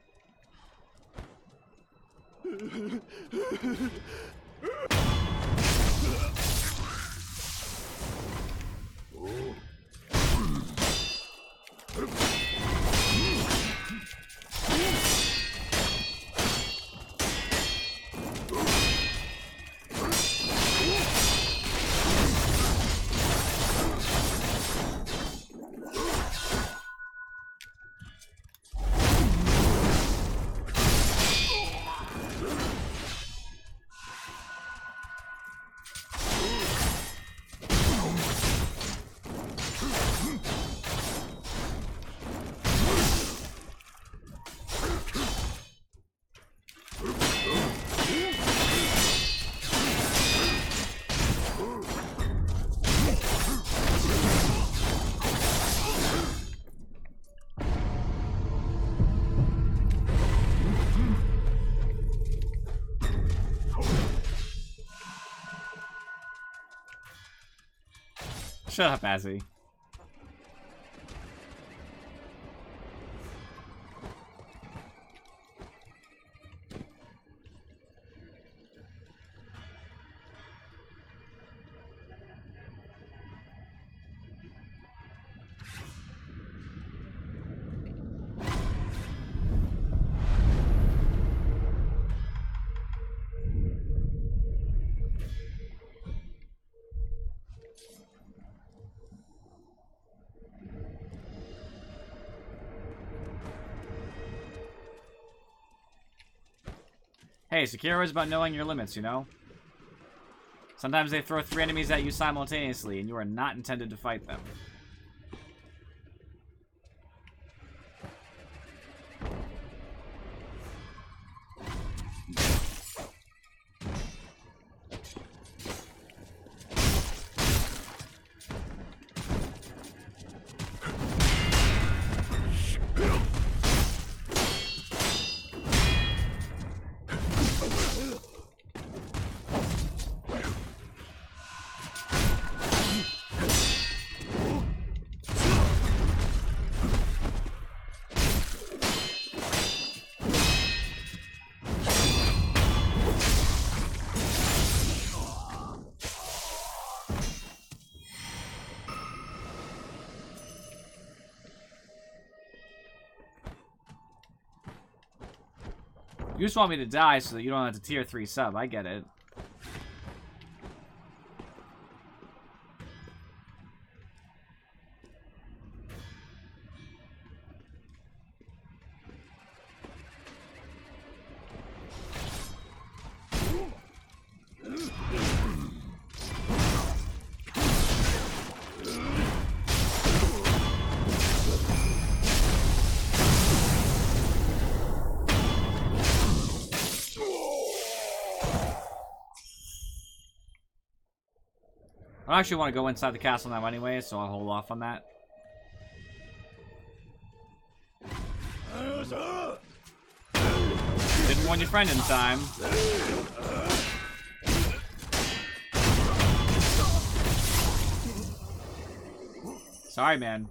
Speaker 1: Shut up, Azzy. Hey, Sekiro is about knowing your limits, you know? Sometimes they throw 3 enemies at you simultaneously, and you are not intended to fight them. You just want me to die so that you don't have to tier 3 sub. I get it. I actually want to go inside the castle now anyway, so I'll hold off on that. Didn't warn your friend in time. Sorry, man.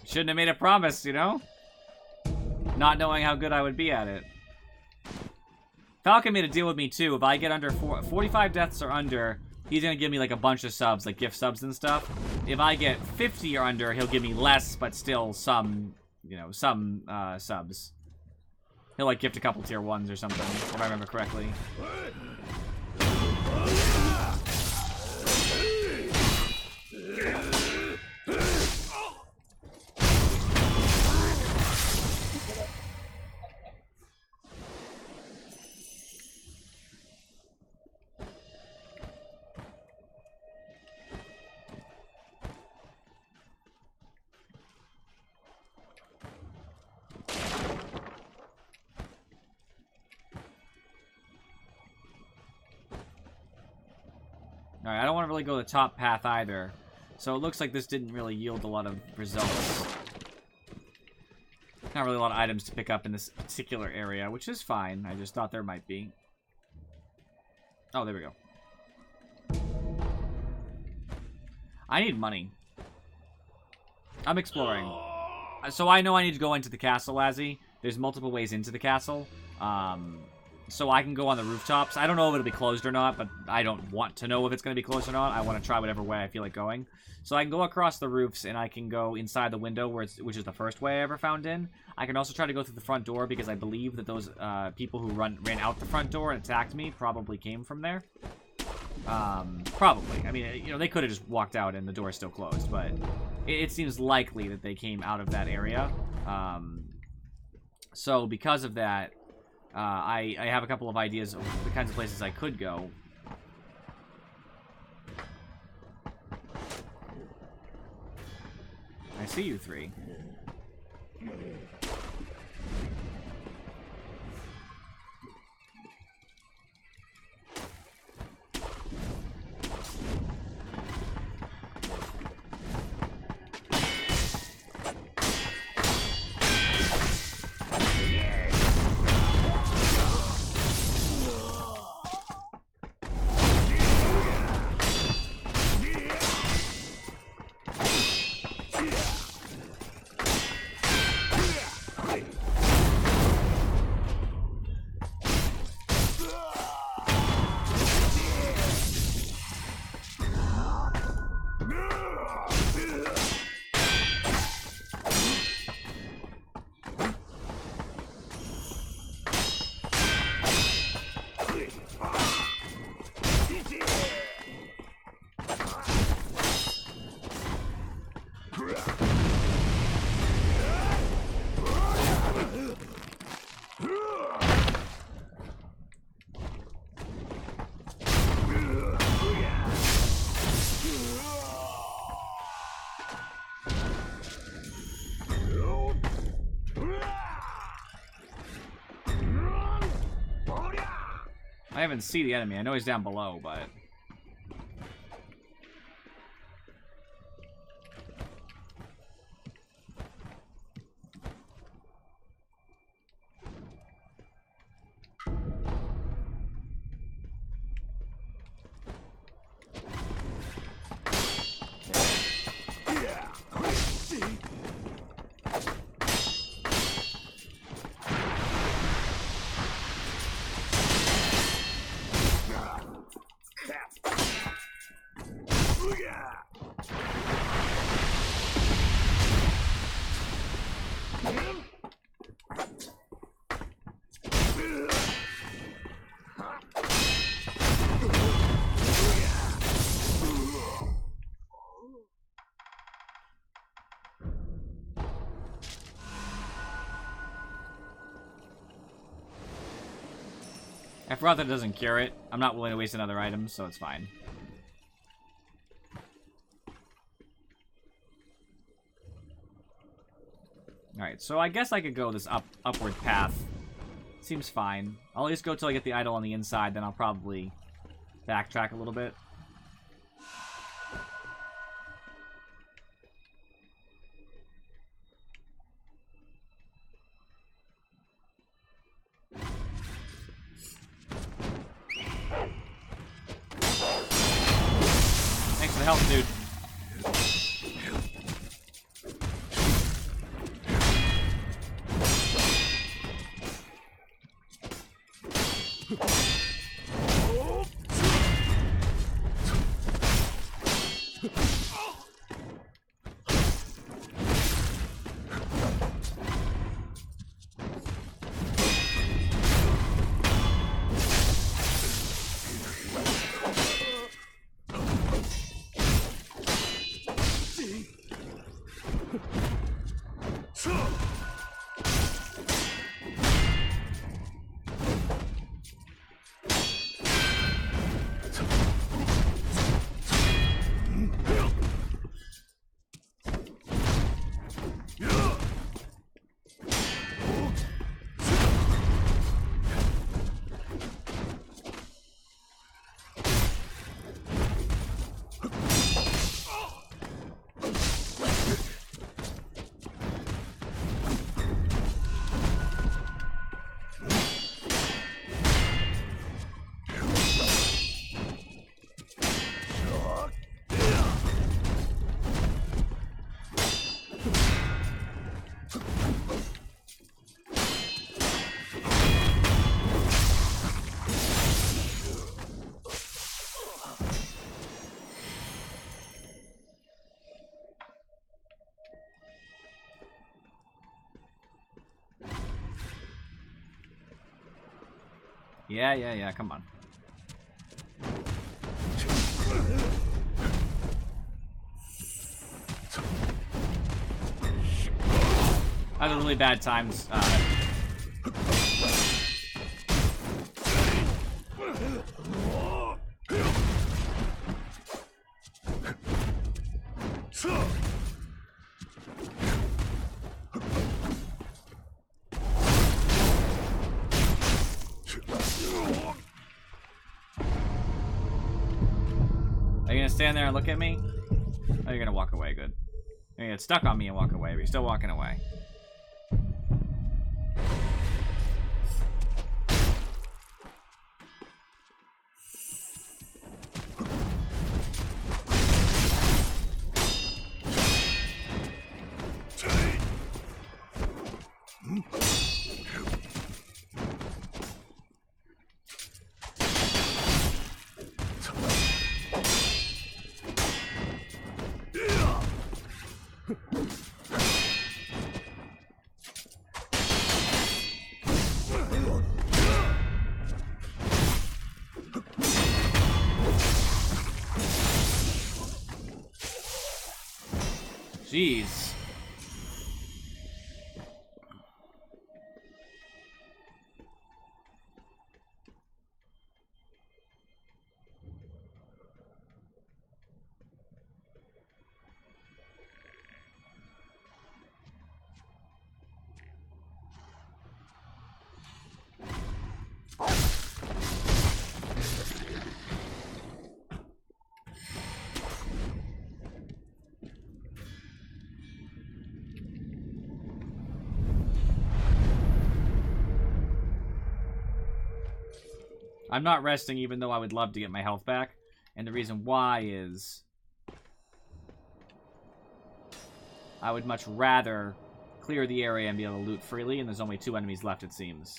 Speaker 1: Shouldn't have made a promise, you know? Not knowing how good I would be at it. Falcon made a deal with me, too. If I get under 45 deaths or under, he's going to give me, like, a bunch of subs, like gift subs and stuff. If I get 50 or under, he'll give me less, but still some, you know, some subs. He'll, like, gift a couple tier 1s or something, if I remember correctly. Alright, I don't want to really go the top path either. So it looks like this didn't really yield a lot of results. Not really a lot of items to pick up in this particular area, which is fine. I just thought there might be. Oh, there we go. I need money. I'm exploring. So I know I need to go into the castle, Lazzy. There's multiple ways into the castle. So I can go on the rooftops. I don't know if it'll be closed or not, but I don't want to know if it's going to be closed or not. I want to try whatever way I feel like going. So I can go across the roofs, and I can go inside the window, which is the first way I ever found in. I can also try to go through the front door, because I believe that those people who ran out the front door and attacked me probably came from there. Probably. I mean, you know, they could have just walked out and the door is still closed, but it seems likely that they came out of that area. So because of that, I have a couple of ideas of the kinds of places I could go. I see you three. I haven't seen the enemy. I know he's down below, but... I forgot that it doesn't cure it. I'm not willing to waste another item, so it's fine. Alright, so I guess I could go this upward path. Seems fine. I'll at least go till I get the idol on the inside, then I'll probably backtrack a little bit. Thanks for the help, dude. Yeah, come on. I had a really bad times. Are you gonna stand there and look at me? Oh, you're gonna walk away, good. You're gonna get stuck on me and walk away, but you're still walking away. Jeez. I'm not resting even though I would love to get my health back. And the reason why is I would much rather clear the area and be able to loot freely, and there's only 2 enemies left, it seems.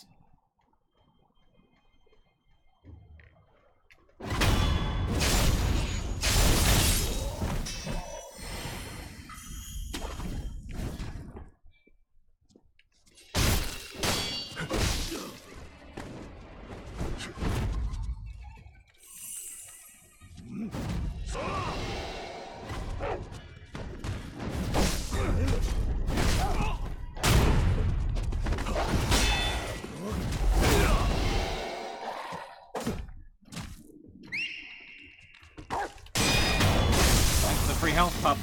Speaker 1: free health, pup.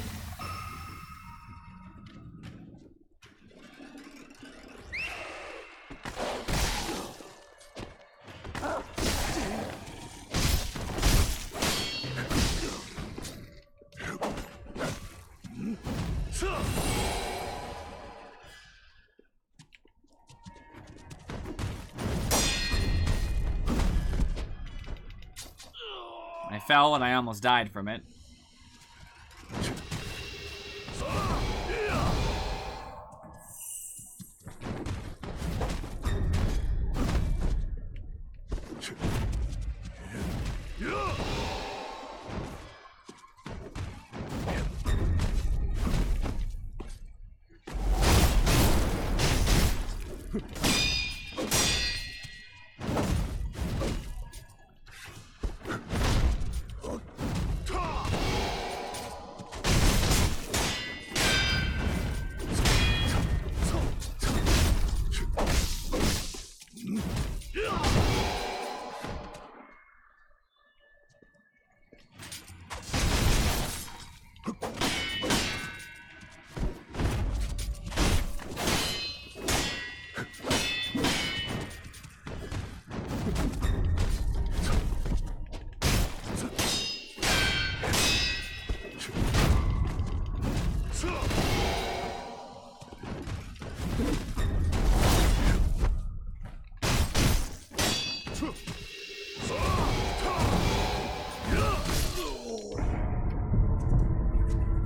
Speaker 1: I fell and I almost died from it.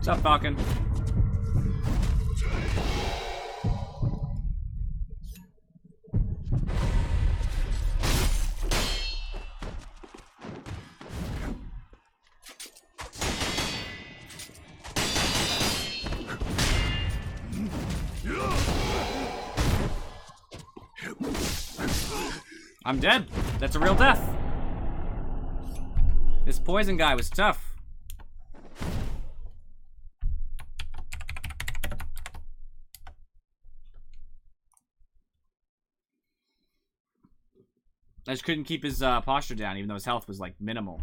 Speaker 1: What's up, Falcon? I'm dead. That's a real death. This poison guy was tough. I just couldn't keep his posture down, even though his health was, like, minimal.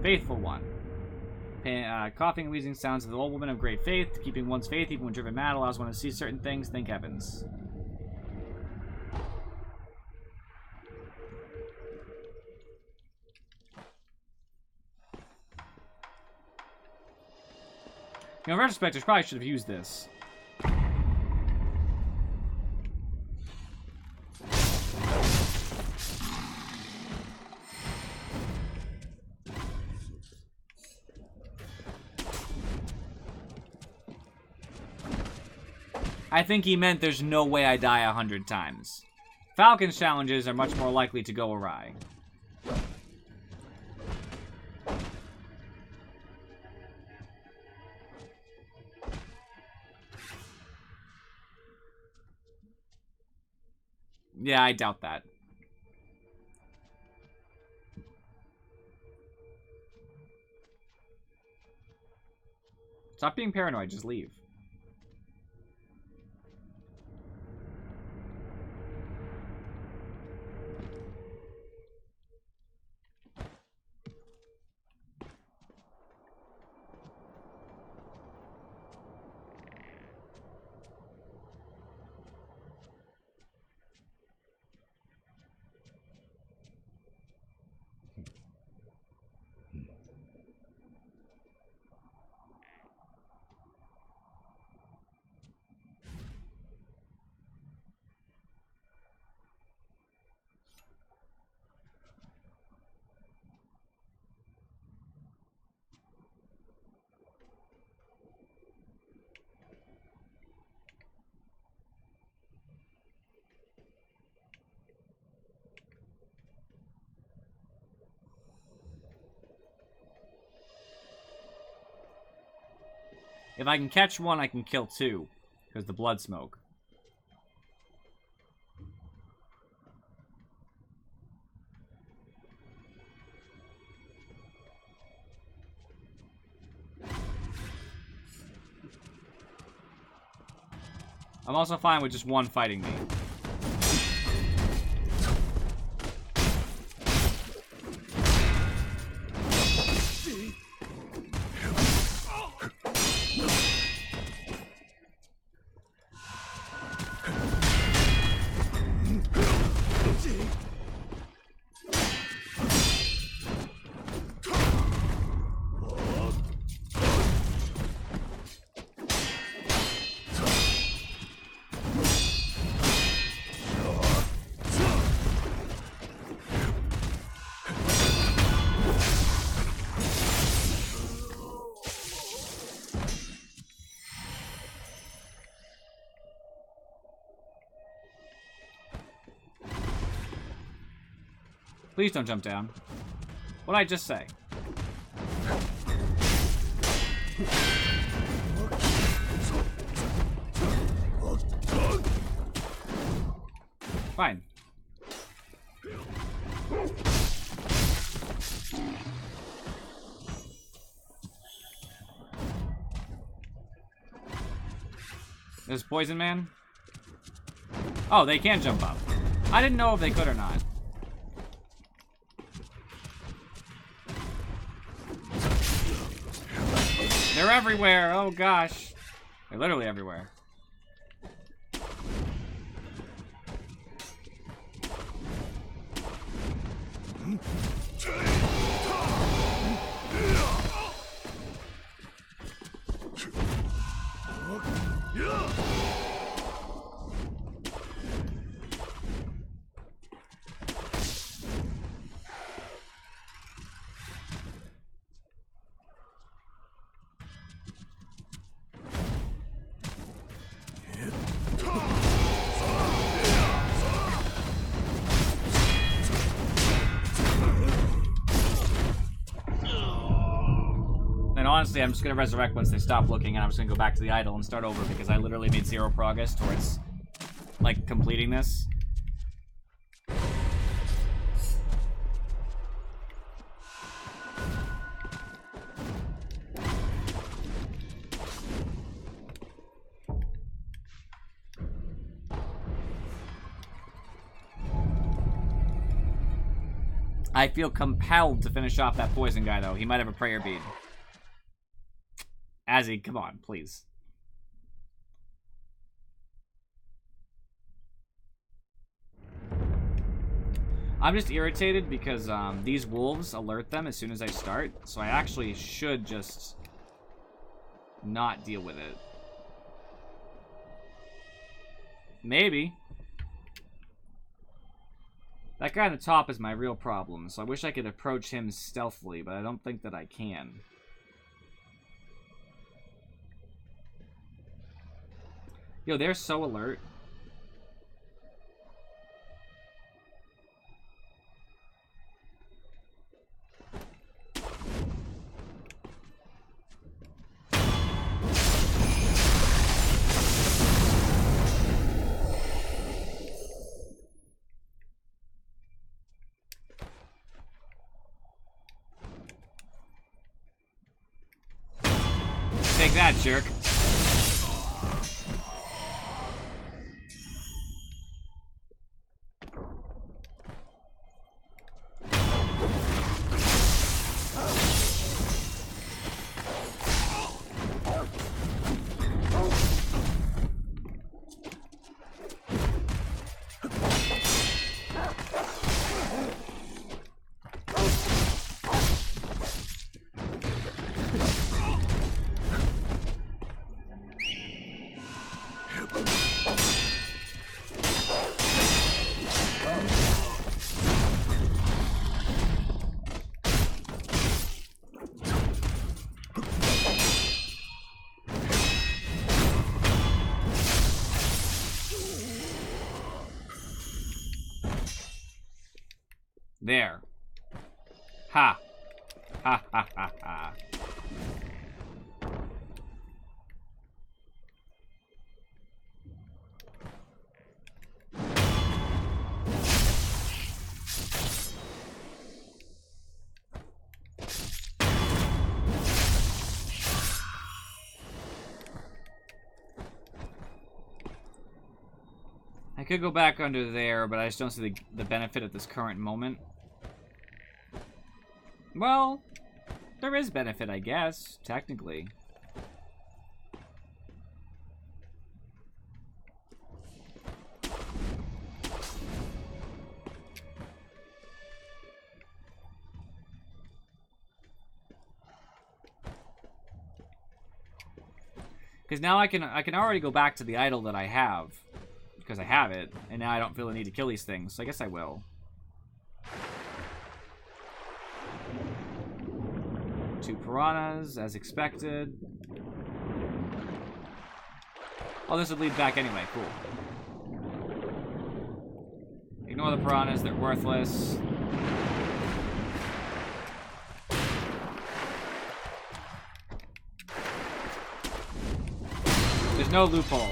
Speaker 1: Faithful one. Coughing and wheezing sounds of the old woman of great faith. Keeping one's faith, even when driven mad, allows one to see certain things. Thank heavens. You know, in retrospect, I probably should have used this. I think he meant there's no way I die 100 times. Falcon's challenges are much more likely to go awry. Yeah, I doubt that. Stop being paranoid, just leave. If I can catch one, I can kill two. Because the blood smoke. I'm also fine with just one fighting me. Please don't jump down. What'd I just say? Fine. There's Poison Man. Oh, they can jump up. I didn't know if they could or not. They're everywhere. Oh gosh. They're literally everywhere. Honestly, I'm just gonna resurrect once they stop looking, and I'm just gonna go back to the idol and start over because I literally made 0 progress towards, like, completing this. I feel compelled to finish off that poison guy, though. He might have a prayer bead. Azzy, come on, please. I'm just irritated because these wolves alert them as soon as I start, so I actually should just not deal with it. Maybe. That guy on the top is my real problem, so I wish I could approach him stealthily, but I don't think that I can. Yo, they're so alert. Take that, jerk. There. Ha. Ha ha ha ha. I could go back under there, but I just don't see the benefit at this current moment. Well, there is benefit, I guess, technically. Because now I can already go back to the idol that I have. Because I have it, and now I don't feel the need to kill these things, so I guess I will. Two piranhas, as expected. Oh, this would lead back anyway, cool. Ignore the piranhas, they're worthless. There's no loophole.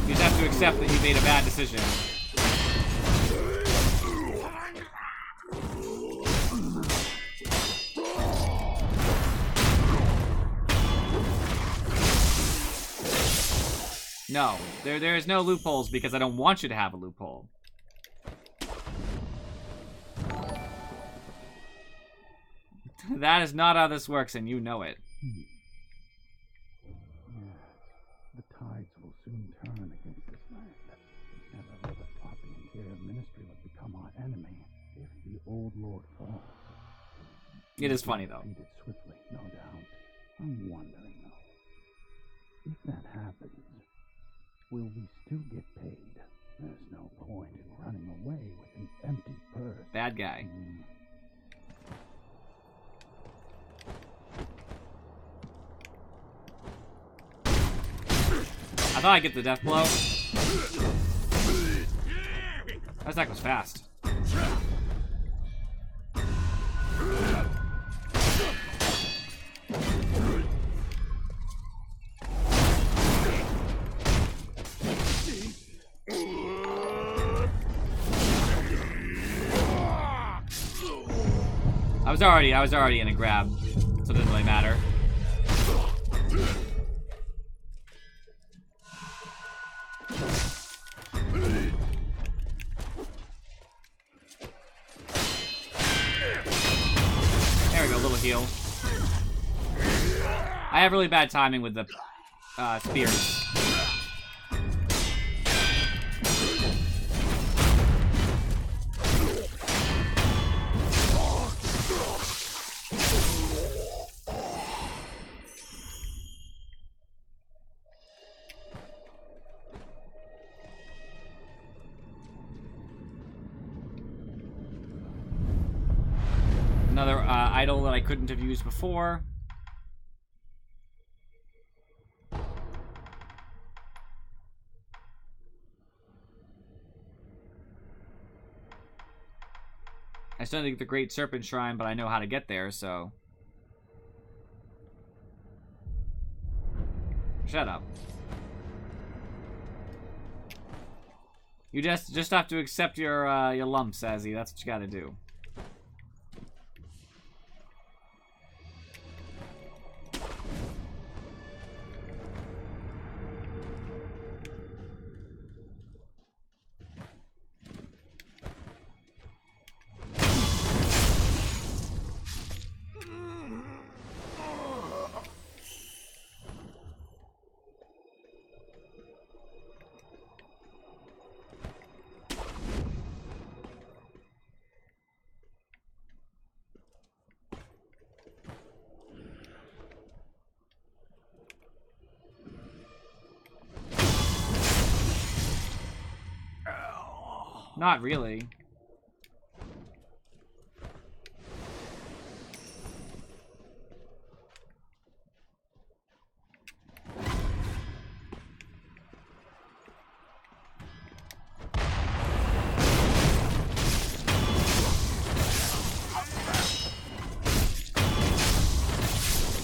Speaker 1: You just have to accept that you made a bad decision. No, there is no loopholes because I don't want you to have a loophole. That is not how this works, and you know it.
Speaker 8: The tides will soon turn against this land. Never ever thought the Interior Ministry would become our enemy if the old Lord falls.
Speaker 1: It is funny, though.
Speaker 8: Defeated swiftly, no doubt. I'm wondering, though, if that happens, will we still get paid? There's no point in running away with an empty purse.
Speaker 1: Bad guy. I thought I'd get the death blow. That attack was fast. I was already in a grab, so it doesn't really matter. There we go, a little heal. I have really bad timing with the spears. Another idol that I couldn't have used before. I still think the Great Serpent Shrine, but I know how to get there, so... Shut up. You just have to accept your lumps, Azzy. That's what you gotta do. Not really.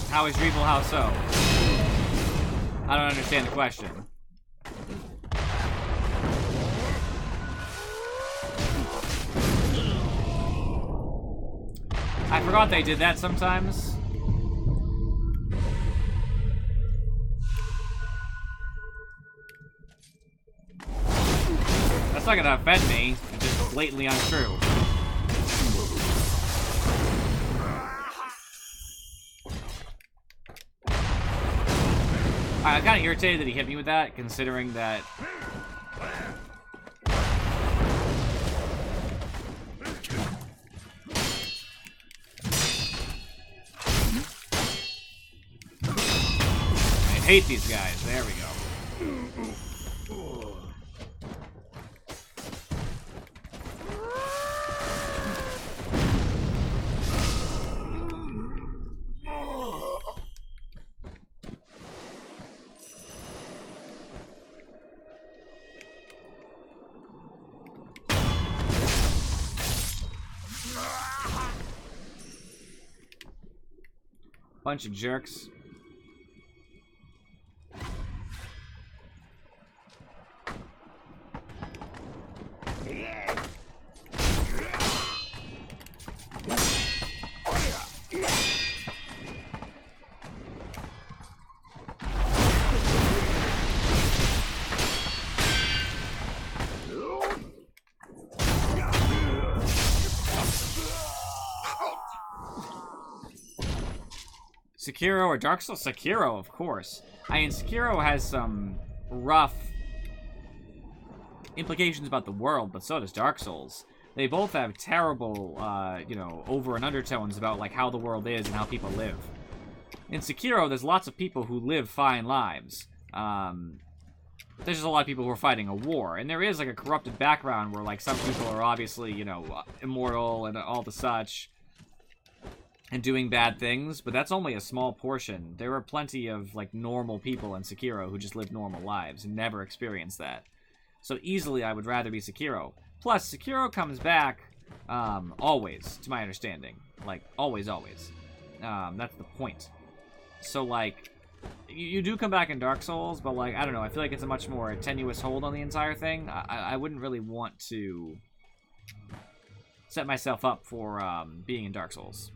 Speaker 1: How is Reeble? How so? I don't understand the question. I forgot they did that sometimes. That's not gonna offend me. It's just blatantly untrue. I'm kind of irritated that he hit me with that, considering that... I hate these guys. There we go. Bunch of jerks. Sekiro or Dark Souls? Sekiro, of course. I mean, Sekiro has some rough implications about the world, but so does Dark Souls. They both have terrible, you know, over and undertones about, like, how the world is and how people live. In Sekiro, there's lots of people who live fine lives. There's just a lot of people who are fighting a war, and there is, like, a corrupted background where, like, some people are obviously, you know, immortal and all the such, and doing bad things, but that's only a small portion. There are plenty of, like, normal people in Sekiro who just live normal lives and never experience that. So easily, I would rather be Sekiro. Plus, Sekiro comes back, always, to my understanding. Like, always, always. That's the point. So, like, you do come back in Dark Souls, but, like, I don't know, I feel like it's a much more tenuous hold on the entire thing. I wouldn't really want to set myself up for, being in Dark Souls.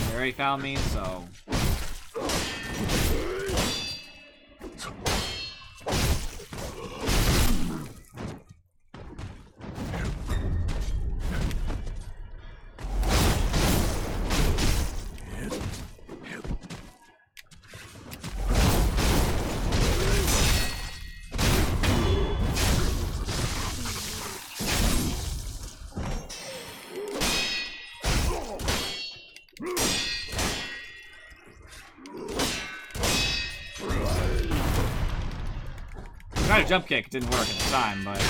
Speaker 1: They already found me, so... I tried a jump kick, it didn't work at the time, but...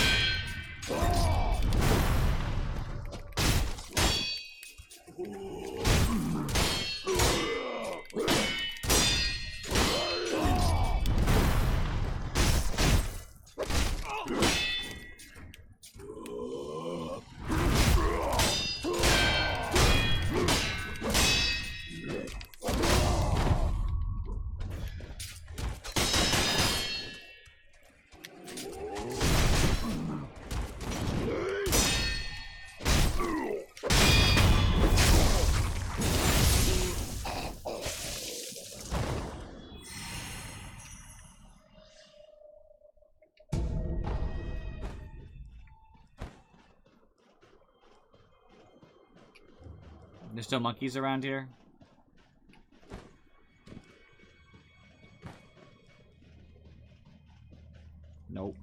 Speaker 1: There's still monkeys around here? Nope.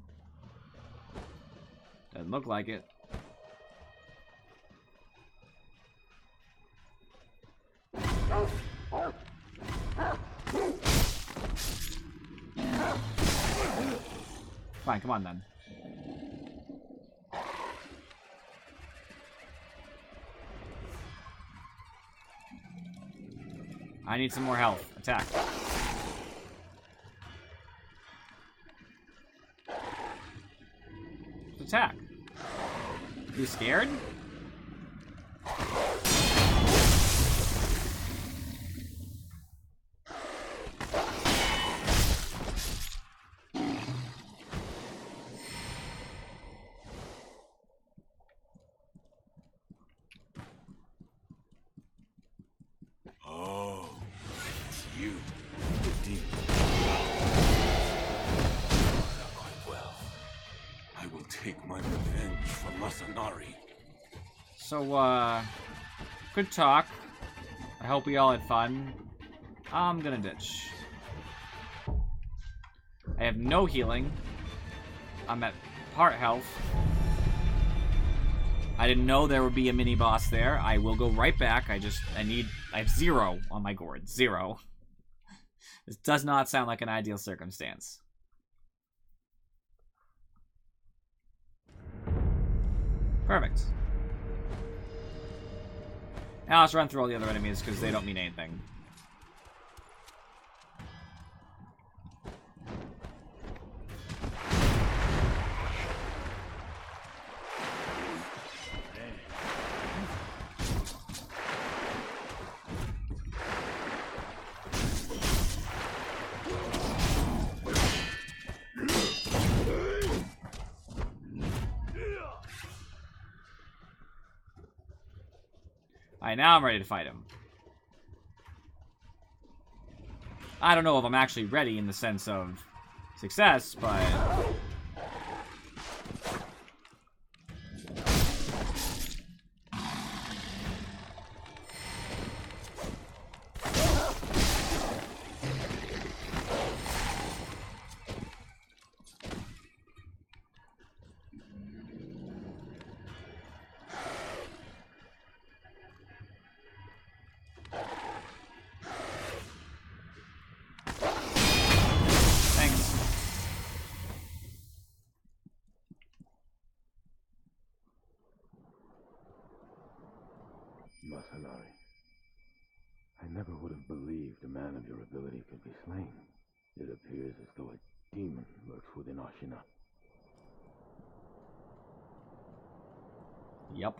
Speaker 1: Doesn't look like it. Fine, come on then. I need some more health. Attack. Attack. You scared? So, good talk. I hope we all had fun. I'm gonna ditch. I have no healing. I'm at part health. I didn't know there would be a mini-boss there. I will go right back. I have 0 on my gourd. 0. This does not sound like an ideal circumstance. Perfect. Now let's run through all the other enemies because they don't mean anything. Alright, now I'm ready to fight him. I don't know if I'm actually ready in the sense of success, but...
Speaker 7: Masanari, I never would have believed a man of your ability could be slain. It appears as though a demon lurks within Ashina.
Speaker 1: Yep.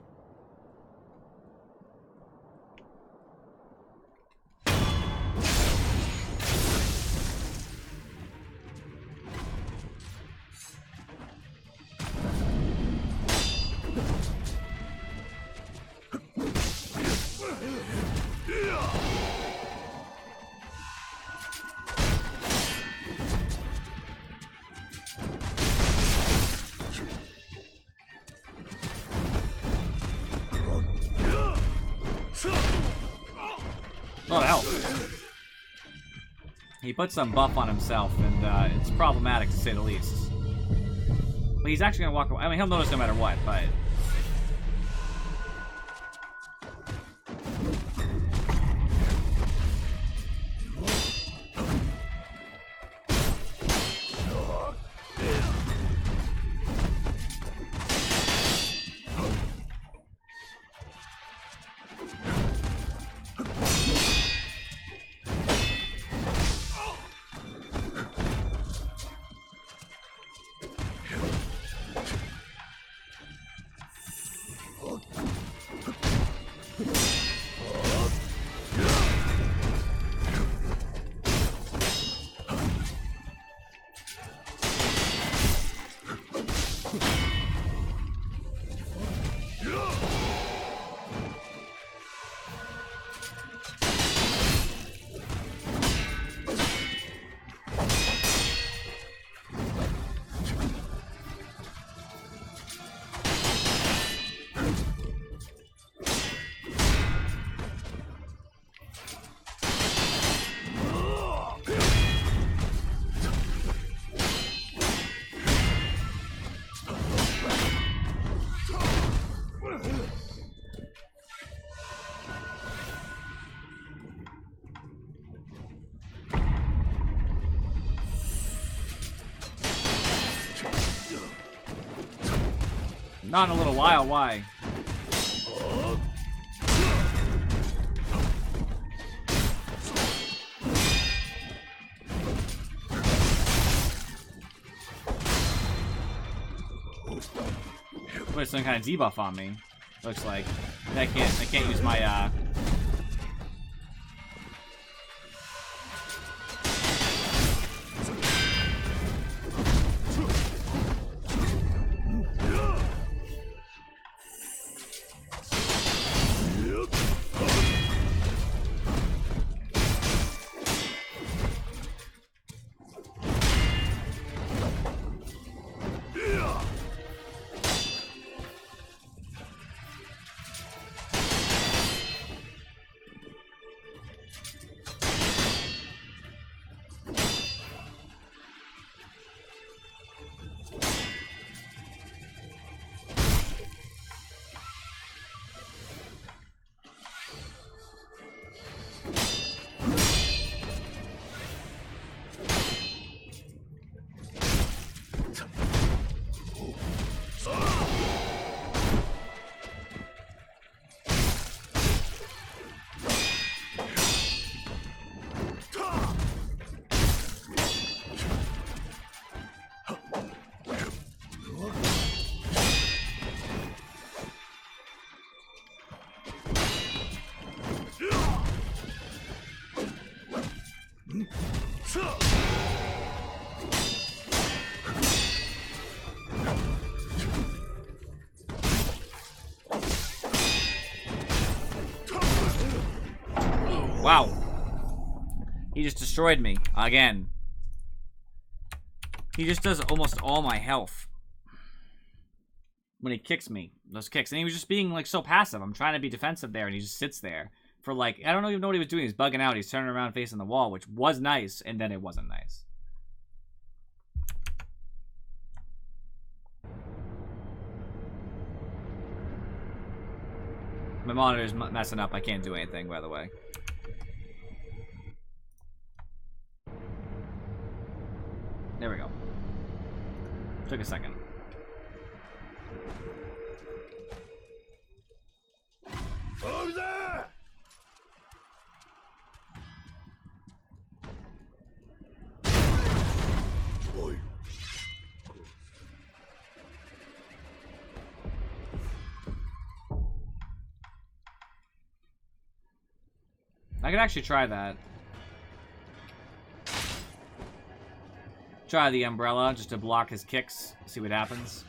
Speaker 1: Oh, hell. He put some buff on himself, and it's problematic to say the least. But he's actually gonna walk away. I mean, he'll notice no matter what, but... Not in a little while, why? Put some kind of debuff on me. Looks like. I can't use my Wow. He just destroyed me. Again. He just does almost all my health when he kicks me. Those kicks. And he was just being, like, so passive. I'm trying to be defensive there, and he just sits there for, like, I don't even know what he was doing. He's bugging out. He's turning around facing the wall, which was nice, and then it wasn't nice. My monitor's messing up. I can't do anything, by the way. There we go. Took a second.
Speaker 6: Over there! Boy.
Speaker 1: I could actually try that. Try the umbrella just to block his kicks. See what happens.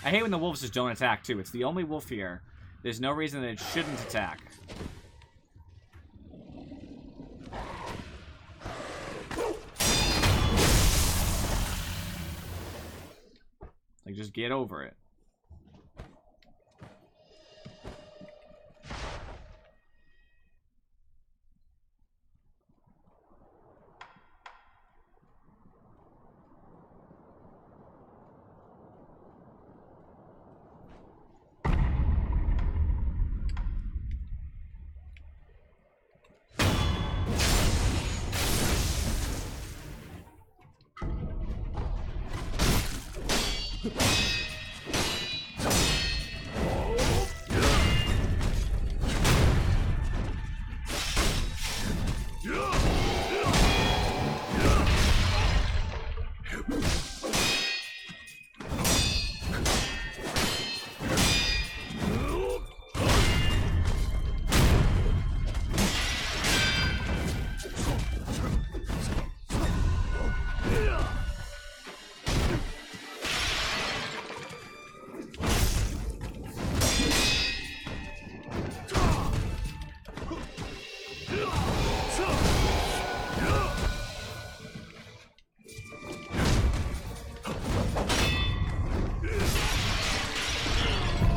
Speaker 1: I hate when the wolves just don't attack, too. It's the only wolf here. There's no reason that it shouldn't attack. Like, just get over it.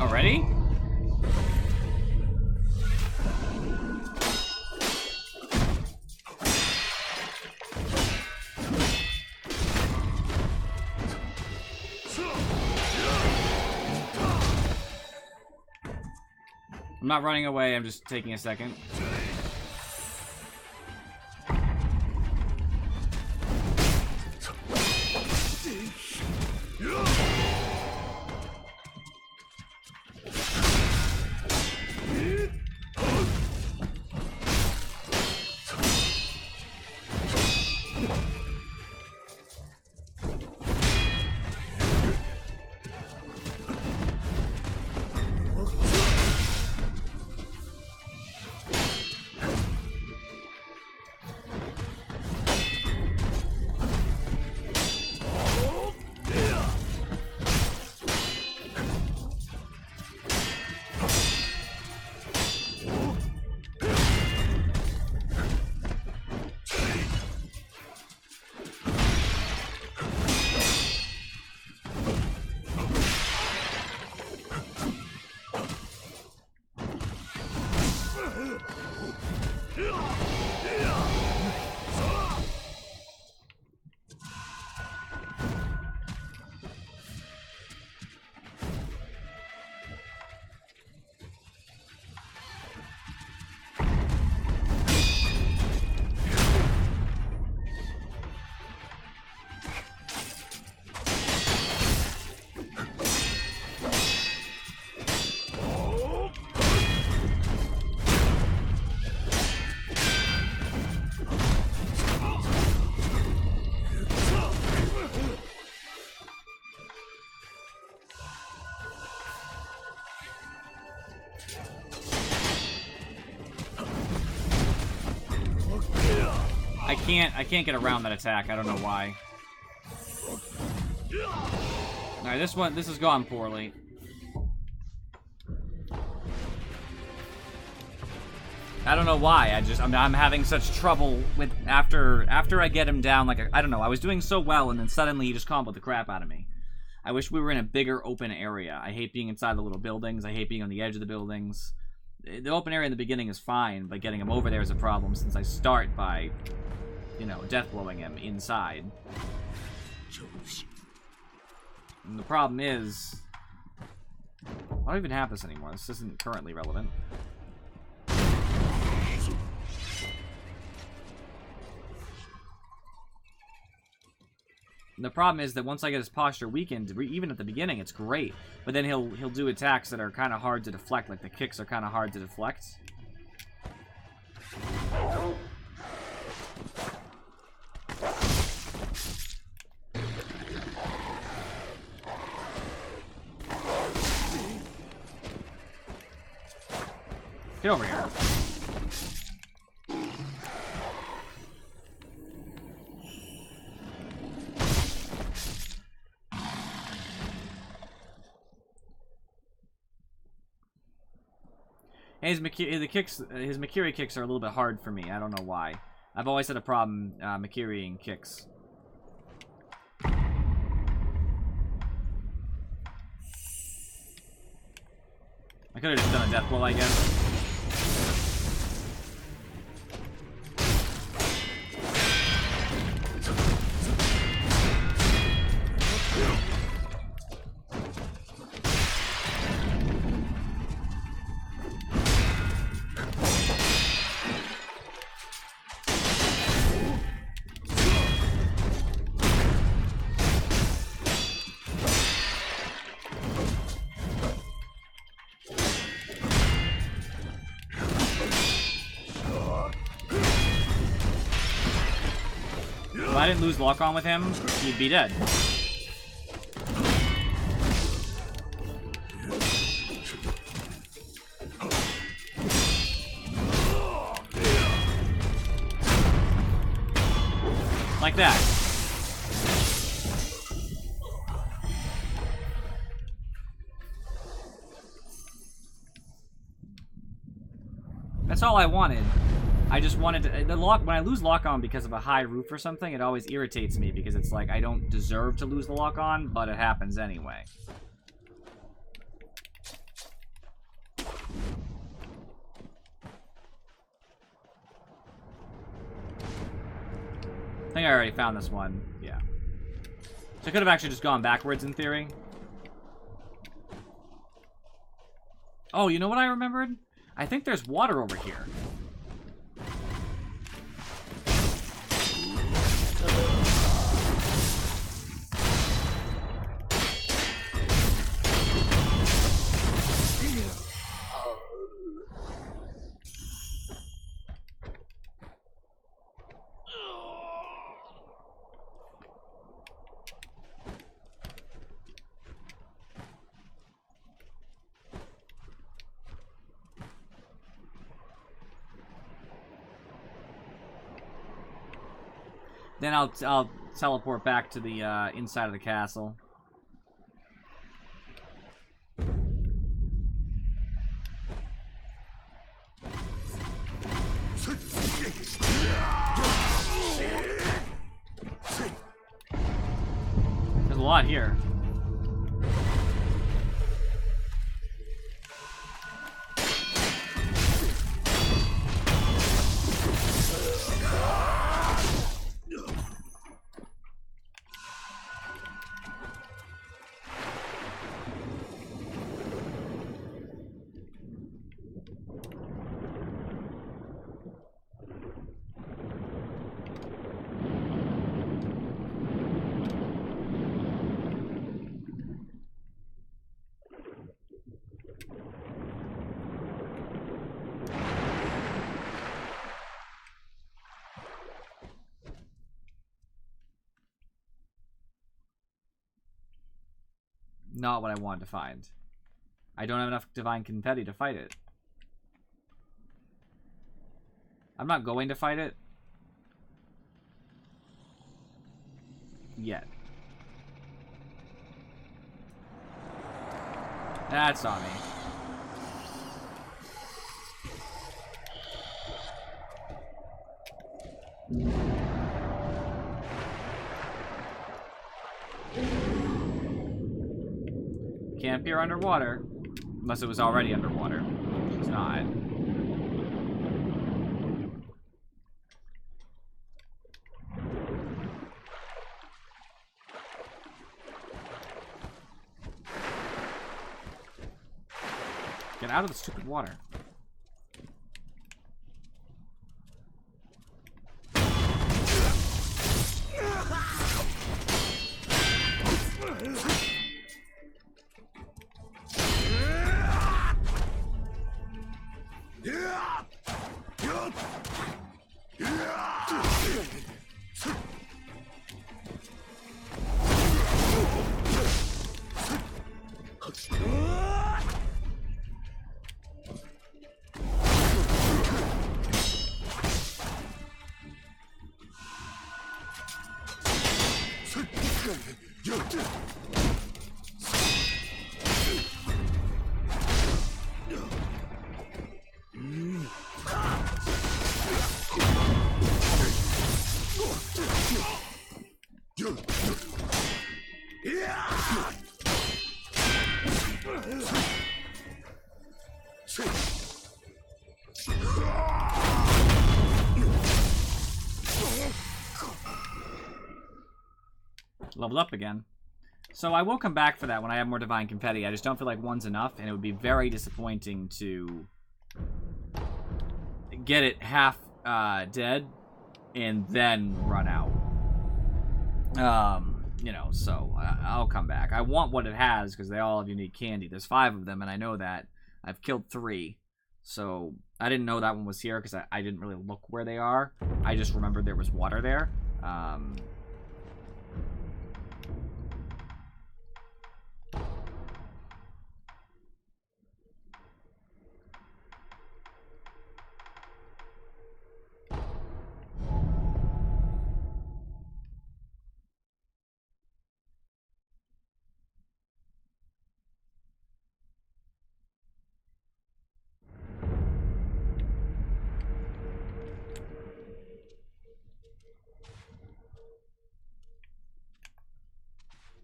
Speaker 1: Already? I'm not running away, I'm just taking a second. I can't get around that attack. I don't know why. Alright, this has gone poorly. I don't know why. I'm having such trouble with after I get him down. Like I don't know. I was doing so well, and then suddenly he just comboed the crap out of me. I wish we were in a bigger open area. I hate being inside the little buildings. I hate being on the edge of the buildings. The open area in the beginning is fine, but getting him over there is a problem since I start by, you know, death blowing him inside. And the problem is, I don't even have this anymore. This isn't currently relevant. And the problem is that once I get his posture weakened, even at the beginning, it's great. But then he'll do attacks that are kind of hard to deflect, like the kicks are kind of hard to deflect. Get over here. His Makiri kicks are a little bit hard for me. I don't know why. I've always had a problem Makiriing kicks. I could have just done a death blow, I guess. If I didn't lose lock on with him, he'd be dead. Like that. That's all I wanted. I just wanted to, when I lose lock on because of a high roof or something, it always irritates me because it's like I don't deserve to lose the lock on, but it happens anyway. I think I already found this one. Yeah. So I could have actually just gone backwards in theory. Oh, you know what I remembered? I think there's water over here. Then I'll teleport back to the inside of the castle. There's a lot here. Not what I wanted to find. I don't have enough divine confetti to fight it. I'm not going to fight it. yet. That's on me. Can't appear underwater. Unless it was already underwater. It's not. Get out of the stupid water. Leveled up again. So I will come back for that when I have more Divine Confetti. I just don't feel like one's enough, and it would be very disappointing to get it half dead and then run out. You know, so I'll come back. I want what it has because they all have unique candy. There's 5 of them, and I know that. I've killed 3. So I didn't know that one was here because I didn't really look where they are. I just remembered there was water there.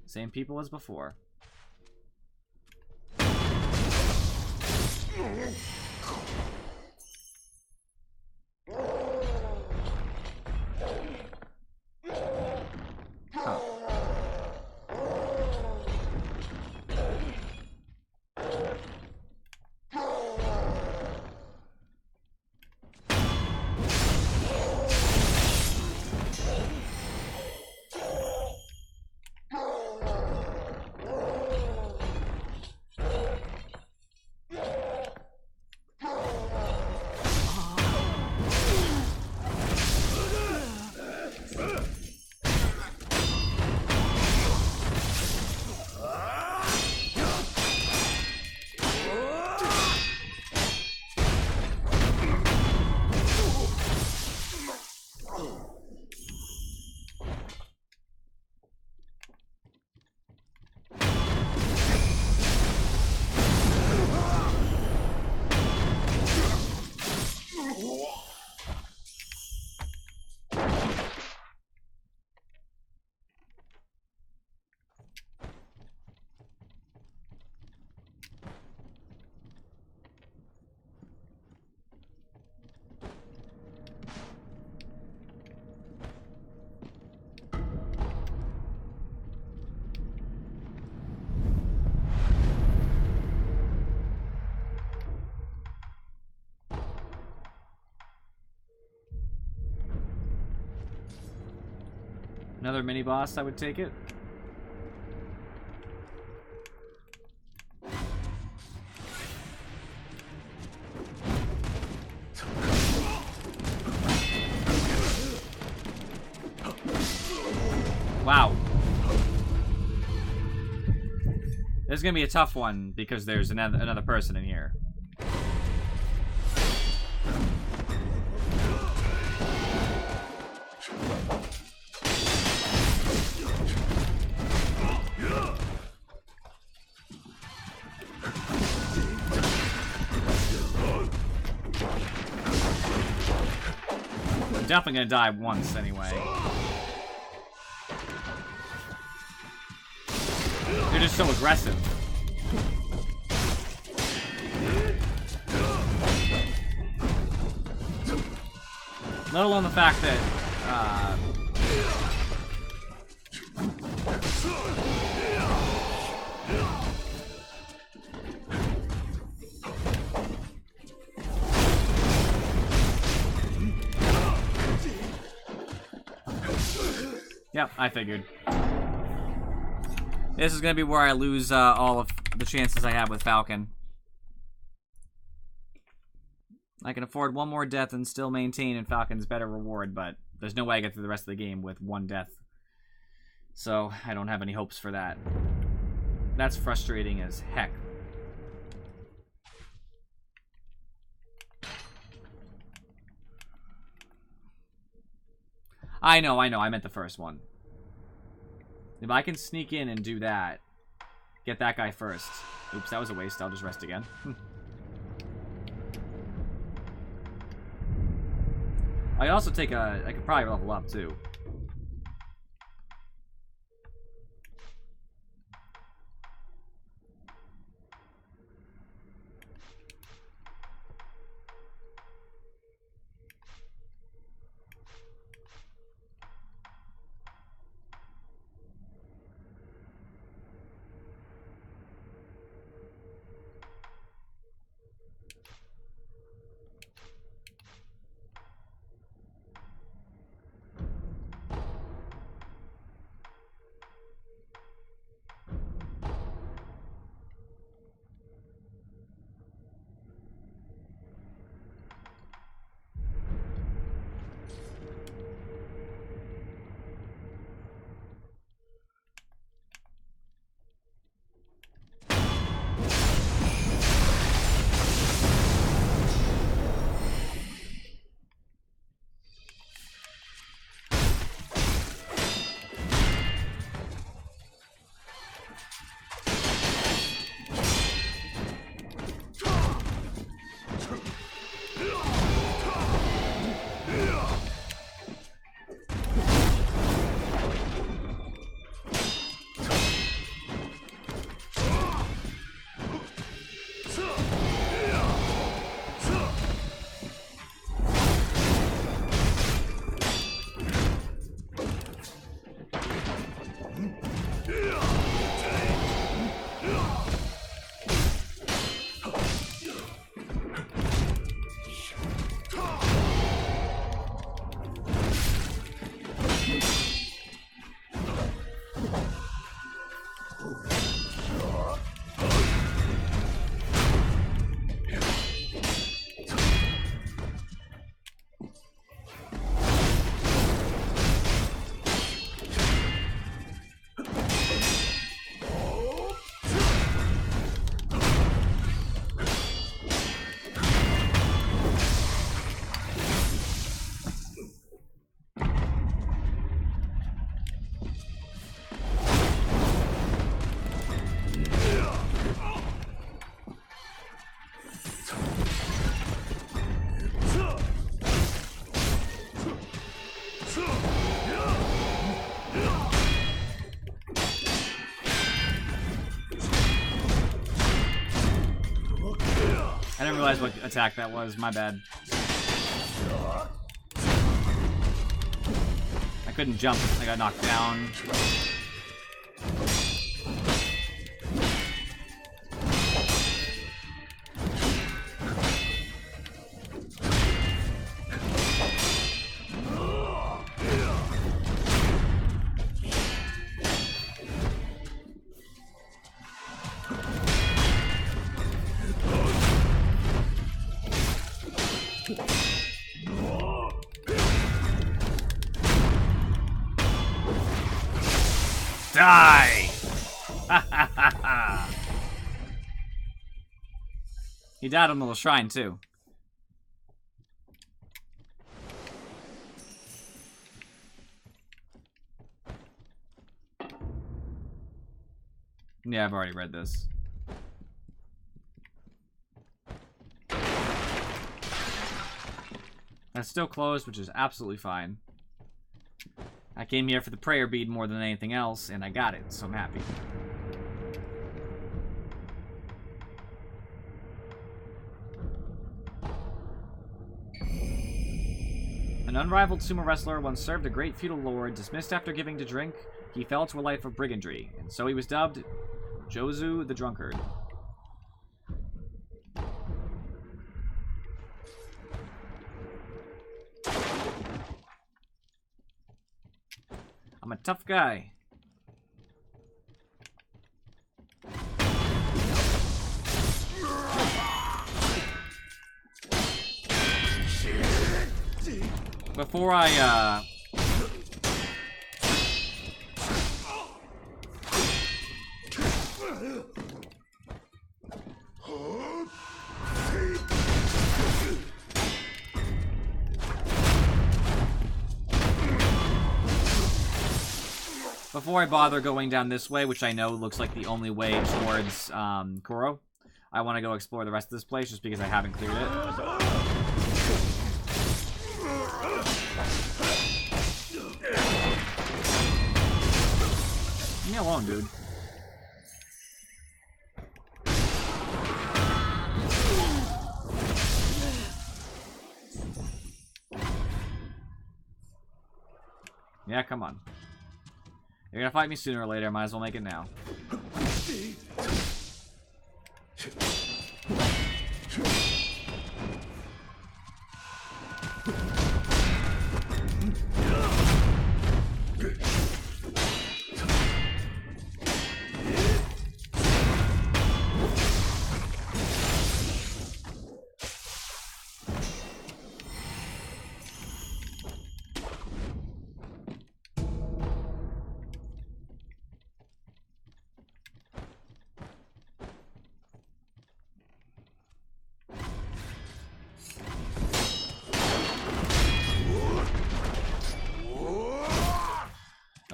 Speaker 1: Same people as before. Another mini boss, I would take it. Wow. This is gonna be a tough one because there's another person in here. definitely gonna die once anyway. They're just so aggressive. Let alone the fact that, Yep, I figured. This is gonna be where I lose all of the chances I have with Falcon. I can afford one more death and still maintain in Falcon's better reward, but there's no way I get through the rest of the game with one death. So, I don't have any hopes for that. That's frustrating as heck. I know, I meant the first one. If I can sneak in and do that, get that guy first. Oops, that was a waste. I'll just rest again. I could also take a... I could probably level up, too. I didn't realize what attack that was. My bad. I couldn't jump. I got knocked down. Die! He died on the little shrine, too. Yeah, I've already read this. That's still closed, which is absolutely fine. I came here for the prayer bead more than anything else, and I got it, so I'm happy. An unrivaled sumo wrestler once served a great feudal lord. Dismissed after giving to drink, he fell to a life of brigandry, and so he was dubbed Jozu the Drunkard. I'm a tough guy. Before I, Before I bother going down this way, which I know looks like the only way towards Koro, I want to go explore the rest of this place just because I haven't cleared it. Leave me alone, dude. Yeah, come on. You're gonna fight me sooner or later, might as well make it now.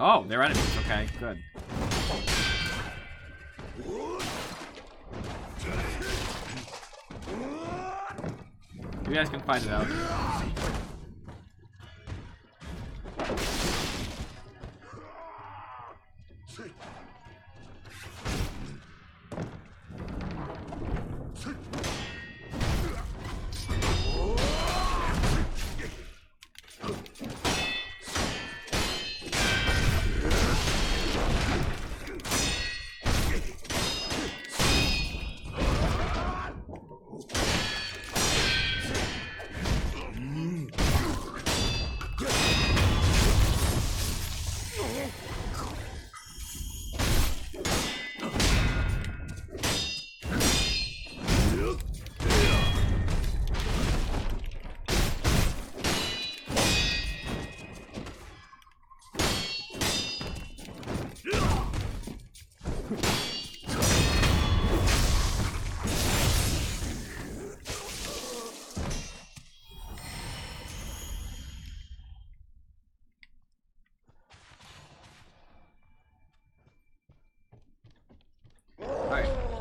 Speaker 1: Oh, they're enemies. Okay, good. You guys can fight it out.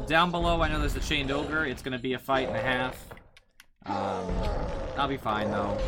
Speaker 1: Down below, I know there's a chained ogre. It's gonna be a fight and a half. I'll be fine though.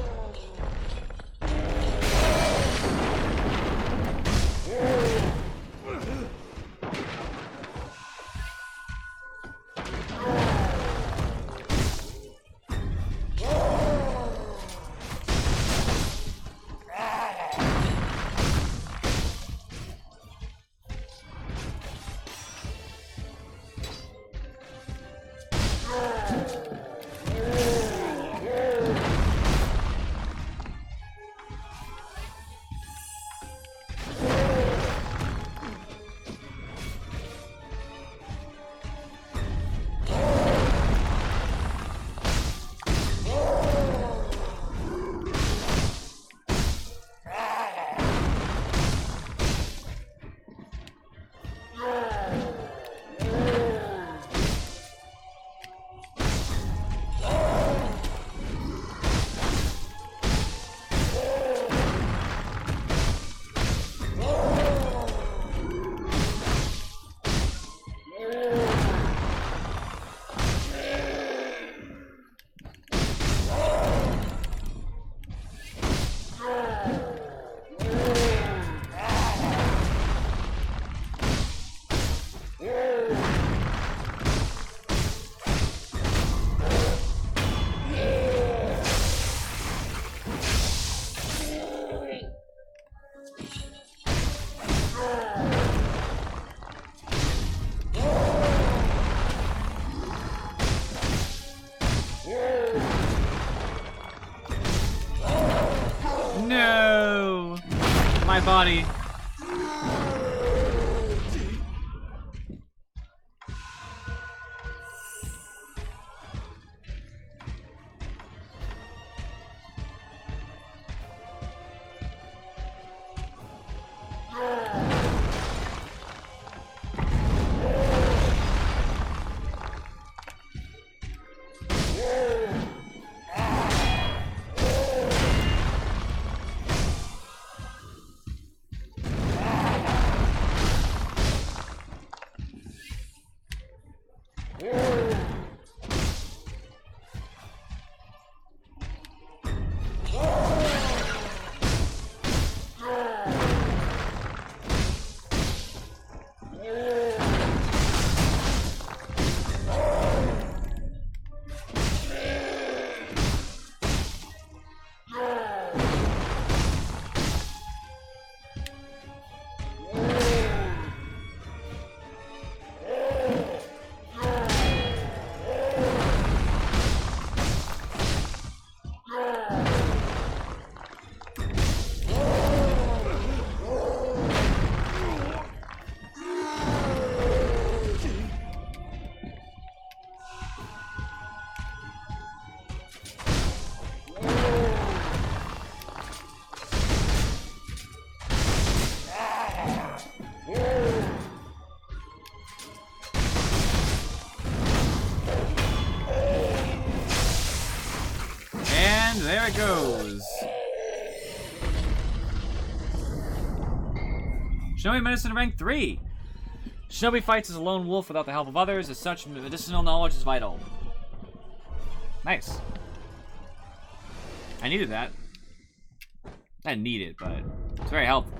Speaker 1: my body. There it goes. Shinobi Medicine rank 3. Shinobi fights as a lone wolf without the help of others. As such, medicinal knowledge is vital. Nice. I needed that. I didn't need it, but it's very helpful.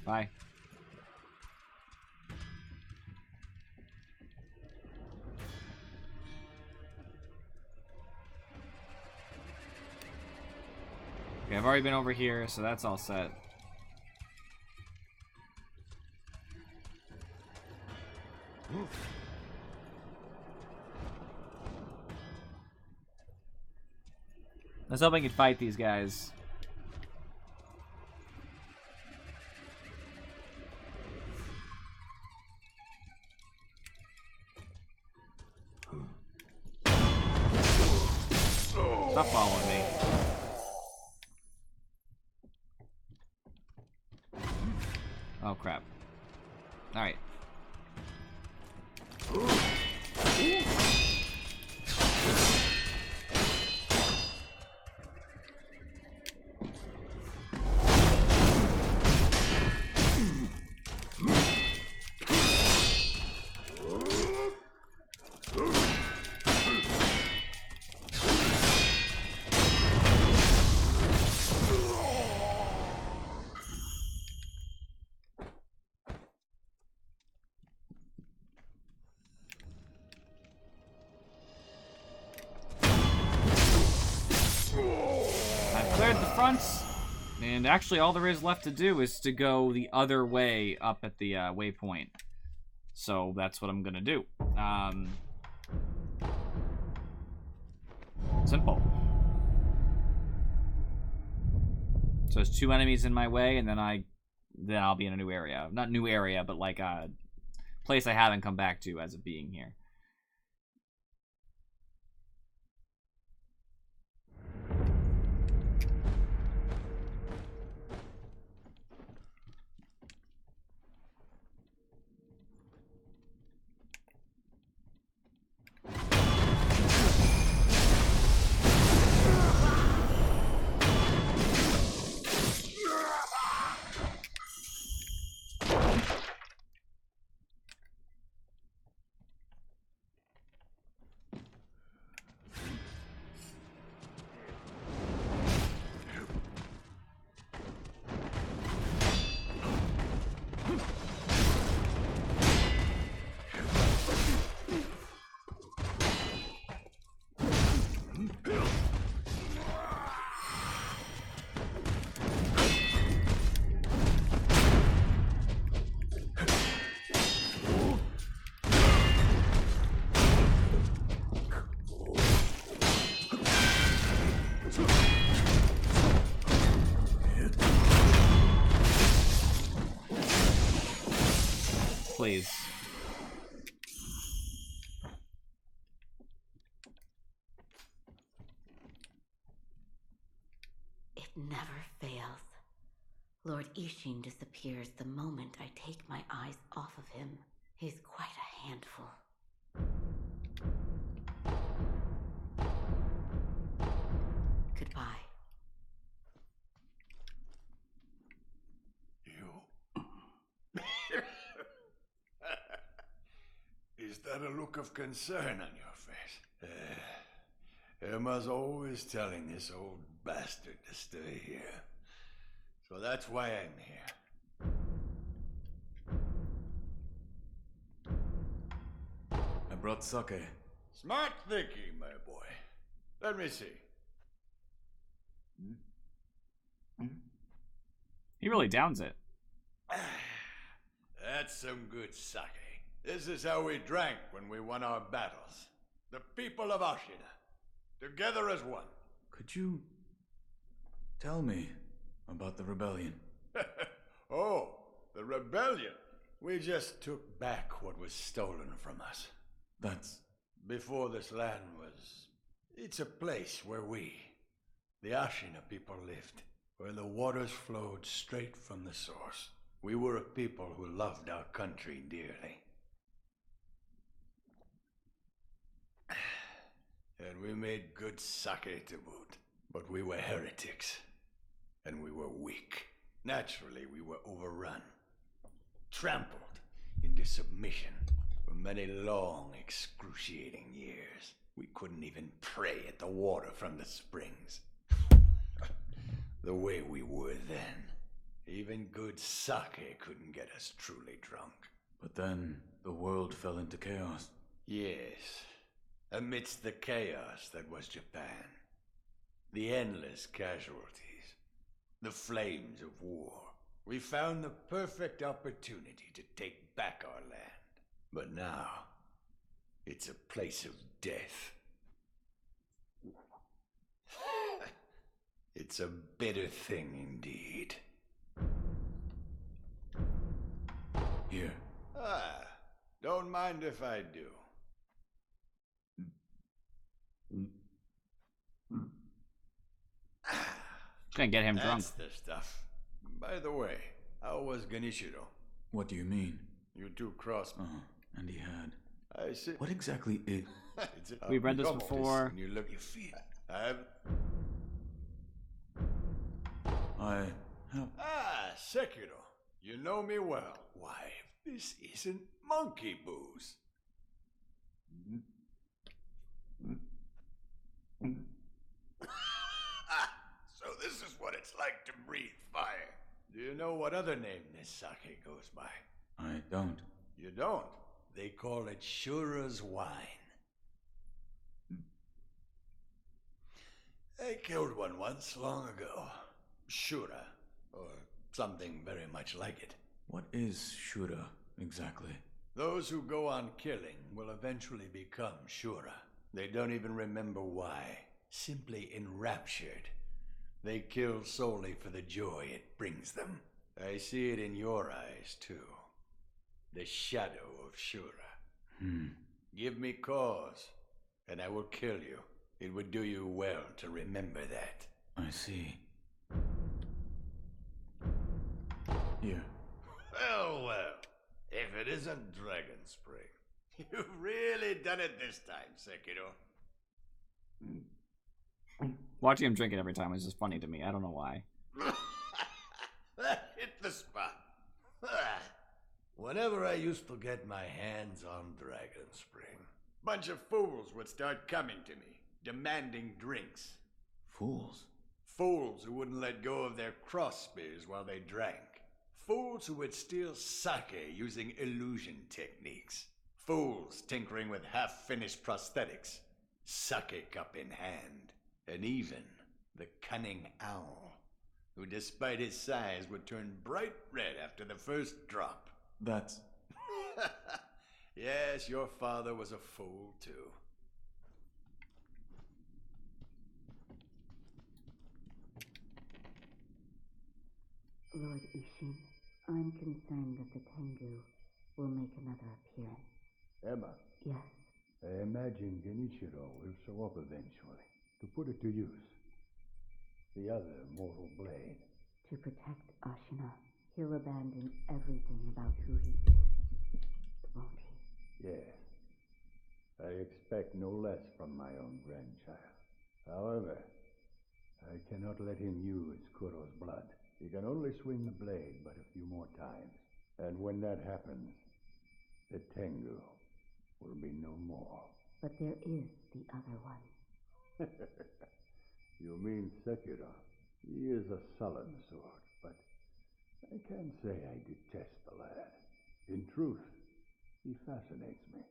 Speaker 1: Bye. Okay, I've already been over here, so that's all set. Let's hope I can fight these guys. Stop following me. Oh crap. Alright. And actually, all there is left to do is to go the other way up at the waypoint. So that's what I'm gonna do. Simple. So there's 2 enemies in my way, and then I'll be in a new area. Not new area, but like a place I haven't come back to as of being here.
Speaker 9: It never fails. Lord Ishin disappears the moment I take my eyes off of him. He's quite a handful. Goodbye.
Speaker 6: You? Is that a look of concern on your face? Emma's always telling this old bastard to stay here. So that's why I'm here.
Speaker 3: I brought sake.
Speaker 6: Smart thinking, my boy. Let me see.
Speaker 1: He really downs it.
Speaker 6: That's some good sake. This is how we drank when we won our battles. The people of Ashina. Together as one.
Speaker 3: Could you tell me about the rebellion?
Speaker 6: Oh, the rebellion. We just took back what was stolen from us.
Speaker 3: That's...
Speaker 6: Before this land was... It's a place where we, the Ashina people, lived. Where the waters flowed straight from the source. We were a people who loved our country dearly. And we made good sake to boot. But we were heretics. And we were weak. Naturally, we were overrun. Trampled into submission for many long, excruciating years. We couldn't even pray at the water from the springs. The way we were then. Even good sake couldn't get us truly drunk.
Speaker 3: But then the world fell into chaos.
Speaker 6: Yes. Amidst the chaos that was Japan. The endless casualties. The flames of war. We found the perfect opportunity to take back our land. But now, it's a place of death. It's a bitter thing indeed.
Speaker 3: Here.
Speaker 6: Ah, don't mind if I do.
Speaker 1: Gonna get him drunk.
Speaker 6: That's the stuff. By the way, how was Ganishiro?
Speaker 3: What do you mean?
Speaker 6: You two crossed me.
Speaker 3: And he had...
Speaker 6: I see.
Speaker 3: What exactly is...
Speaker 1: We've read this before.
Speaker 6: And you look, you feel. I
Speaker 3: have...
Speaker 6: Ah, Sekiro. You know me well. Why, this isn't monkey booze. So this is what it's like to breathe fire. Do you know what other name this sake goes by?
Speaker 3: I don't.
Speaker 6: You don't? They call it Shura's wine. I killed one once, long ago. Shura, or something very much like it.
Speaker 3: What is Shura, exactly?
Speaker 6: Those who go on killing will eventually become Shura. They don't even remember why. Simply enraptured. They kill solely for the joy it brings them. I see it in your eyes, too. The shadow of Shura. Give me cause, and I will kill you. It would do you well to remember that.
Speaker 3: I see. Here.
Speaker 6: Well, if it isn't Dragon Spring. You've really done it this time, Sekiro.
Speaker 1: Watching him drink it every time is just funny to me. I don't know why.
Speaker 6: That hit the spot. Whenever I used to get my hands on Dragon Spring, bunch of fools would start coming to me, demanding drinks.
Speaker 3: Fools?
Speaker 6: Fools who wouldn't let go of their cross spears while they drank. Fools who would steal sake using illusion techniques. Fools tinkering with half-finished prosthetics. Sake cup in hand. And even the cunning owl, who despite his size would turn bright red after the first drop.
Speaker 3: That's...
Speaker 6: Yes, your father was a fool, too.
Speaker 9: Lord Ishin, I'm concerned that the Tengu will make another appearance.
Speaker 7: Emma,
Speaker 9: Yes.
Speaker 7: I imagine Genichiro will show up eventually to put it to use.
Speaker 8: The other mortal blade.
Speaker 9: To protect Ashina, he'll abandon everything about who he is, won't he?
Speaker 8: Yes. I expect no less from my own grandchild. However, I cannot let him use Kuro's blood. He can only swing the blade but a few more times. And when that happens, the Tengu will be no more.
Speaker 9: But there is the other one.
Speaker 8: You mean Sekiro? He is a sullen sort, but I can't say I detest the lad. In truth, he fascinates me.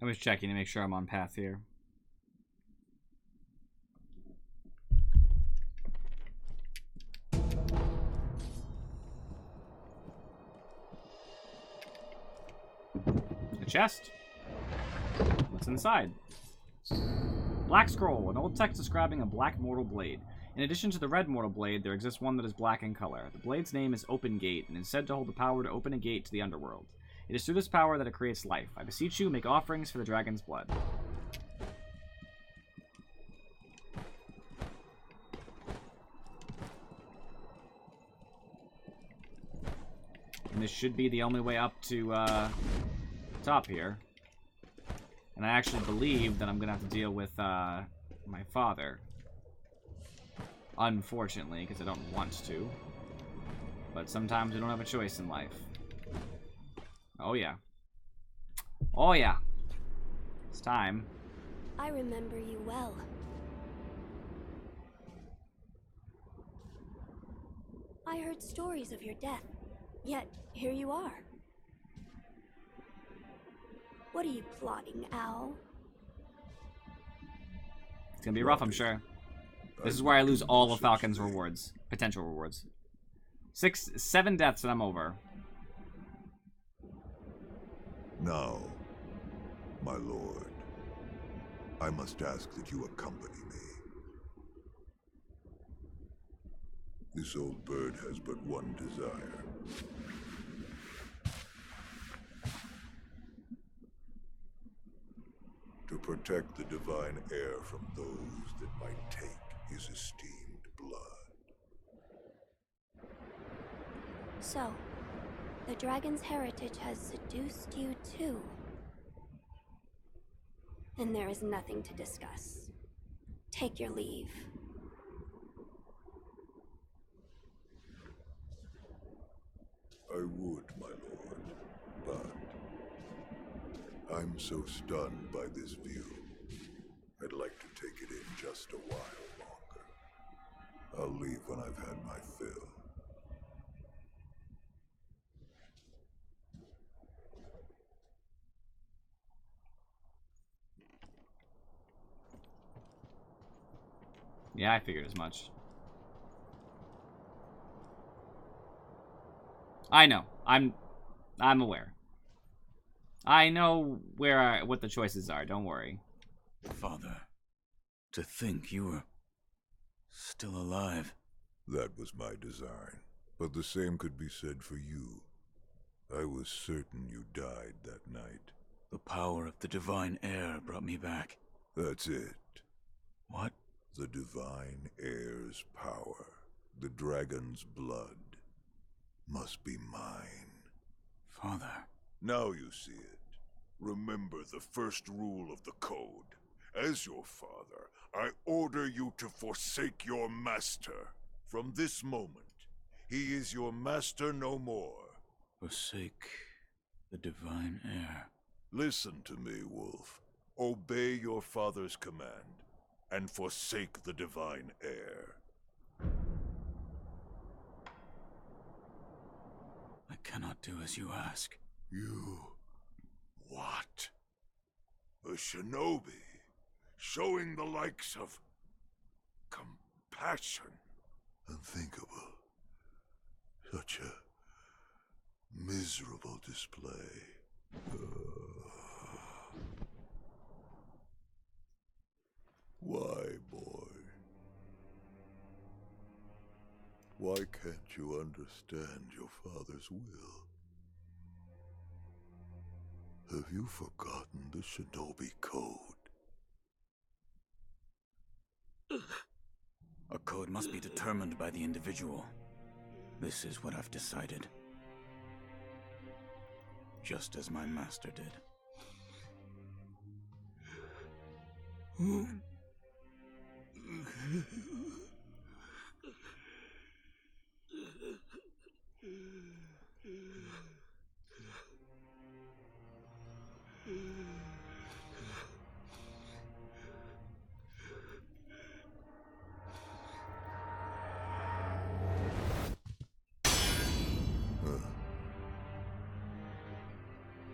Speaker 1: I was checking to make sure I'm on path here. A chest. What's inside? Black scroll, an old text describing a black mortal blade. In addition to the red mortal blade, there exists one that is black in color. The blade's name is Open Gate, and is said to hold the power to open a gate to the underworld. It is through this power that it creates life. I beseech you, make offerings for the dragon's blood. And this should be the only way up to, top here. And I actually believe that I'm gonna have to deal with, my father. Unfortunately, because I don't want to. But sometimes we don't have a choice in life. Oh yeah. Oh yeah. It's time.
Speaker 5: I remember you well. I heard stories of your death, yet here you are. What are you plotting, Al?
Speaker 1: It's gonna be rough, I'm sure. This is where I lose all of Falcon's rewards. Potential rewards. 7 deaths and I'm over.
Speaker 10: Now, my lord, I must ask that you accompany me. This old bird has but one desire. To protect the divine heir from those that might take his esteemed blood.
Speaker 5: So, the dragon's heritage has seduced you too. And there is nothing to discuss. Take your leave.
Speaker 10: I would, my lord, but I'm so stunned by this view. I'd like to take it in just a while longer. I'll leave when I've had my fill.
Speaker 1: Yeah, I figured as much. I know. I'm aware. I know what the choices are. Don't worry.
Speaker 3: Father, to think you were still alive.
Speaker 10: That was my design, but the same could be said for you. I was certain you died that night.
Speaker 3: The power of the divine heir brought me back.
Speaker 10: That's it.
Speaker 3: What?
Speaker 10: The divine heir's power, the dragon's blood, must be mine.
Speaker 3: Father.
Speaker 10: Now you see it. Remember the first rule of the code. As your father, I order you to forsake your master. From this moment, he is your master no more.
Speaker 3: Forsake the divine heir.
Speaker 10: Listen to me, Wolf. Obey your father's command, and forsake the divine heir.
Speaker 3: I cannot do as you ask.
Speaker 10: You... what? A shinobi, showing the likes of... compassion. Unthinkable. Such a miserable display. Why, boy? Why can't you understand your father's will? Have you forgotten the Shinobi Code?
Speaker 3: A code must be determined by the individual. This is what I've decided. Just as my master did.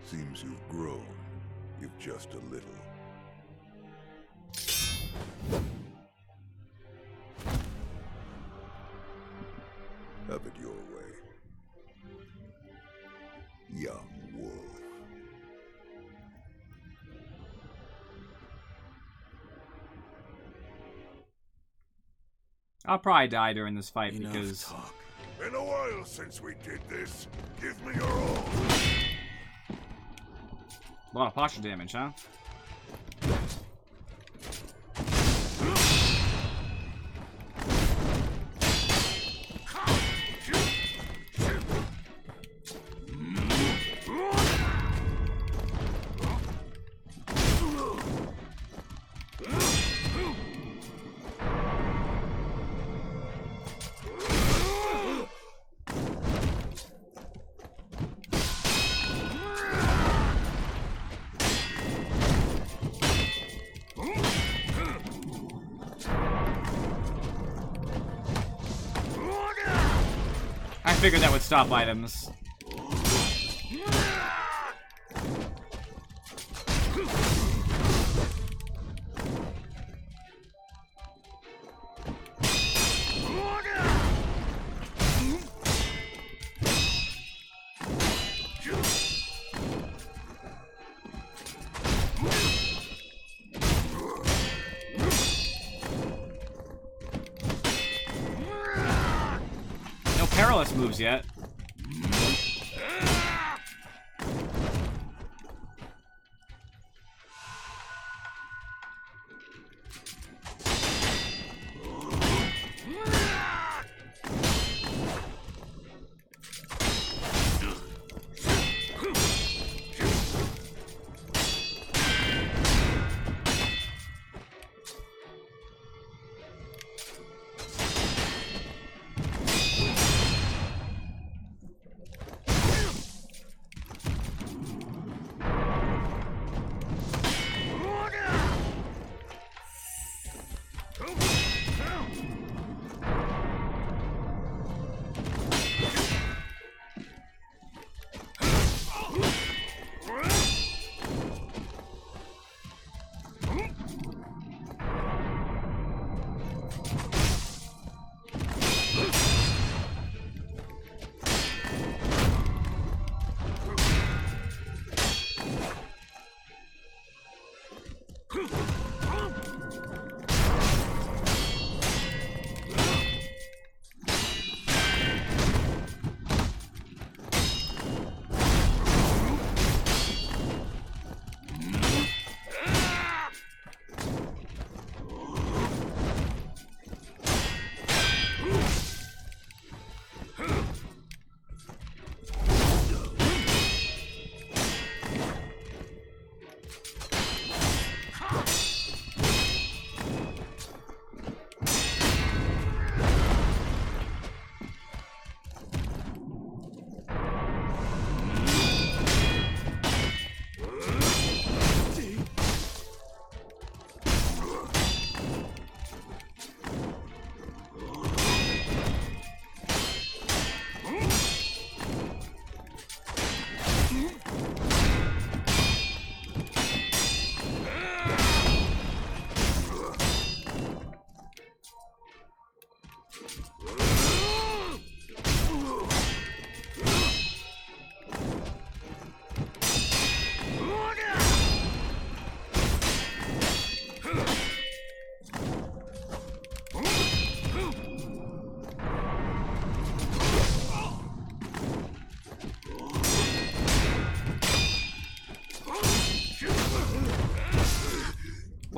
Speaker 10: Seems you've grown, if just a little. Have it your way, young wolf.
Speaker 1: I'll probably die during this fight
Speaker 3: Enough
Speaker 1: because
Speaker 3: talk.
Speaker 10: Been a while since we did this. Give me your all.
Speaker 1: a lot of posture damage, huh? I figured that would stop items. No perilous moves yet.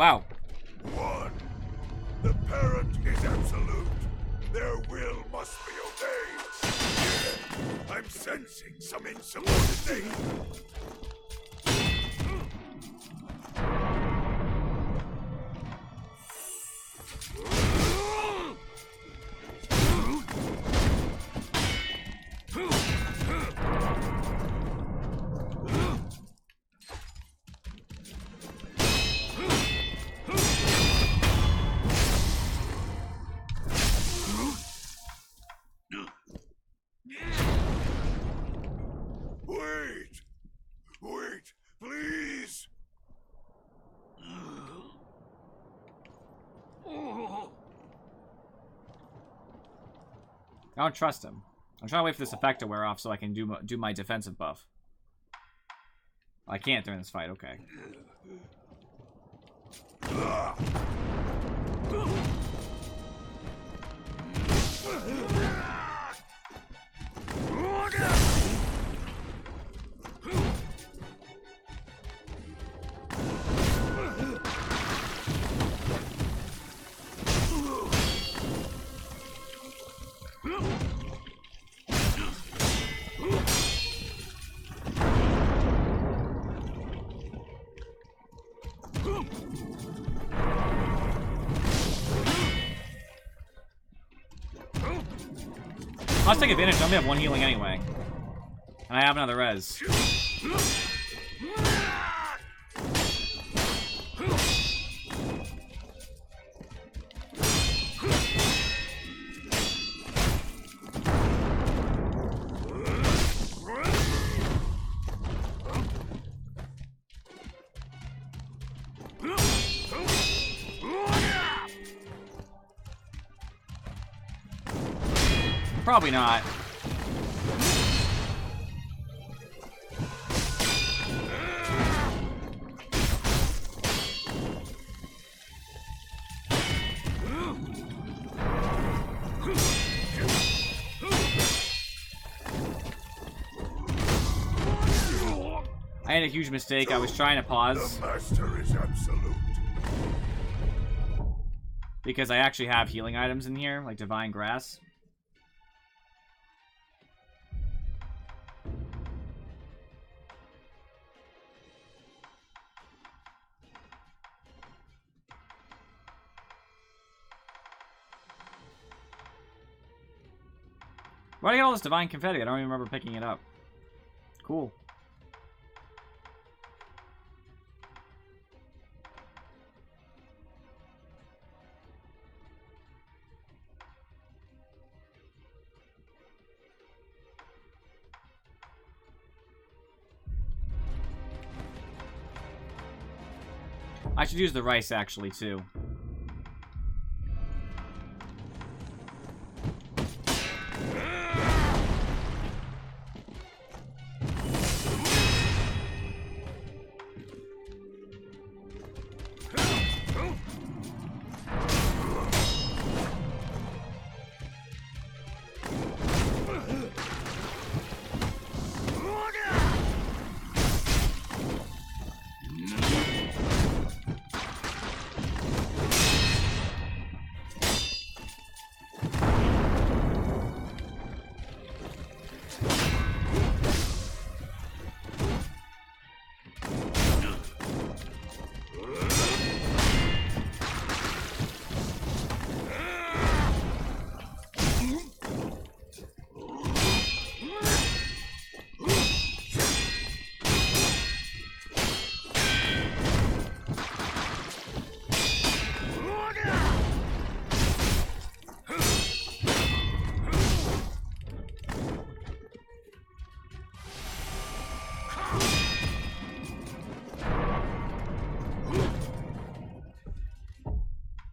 Speaker 1: Wow.
Speaker 10: 1. The parent is absolute. Their will must be obeyed. I'm sensing some insubordination. Wait, please.
Speaker 1: I don't trust him. I'm trying to wait for this effect to wear off so I can do my defensive buff. I can't during this fight, okay. Let's take advantage. I only have one healing anyway. And I have another res. Probably not. I had a huge mistake. I was trying to pause.
Speaker 10: The master is absolute.
Speaker 1: Because I actually have healing items in here, like Divine Grass. Why do I get all this divine confetti? I don't even remember picking it up. Cool. I should use the rice actually too.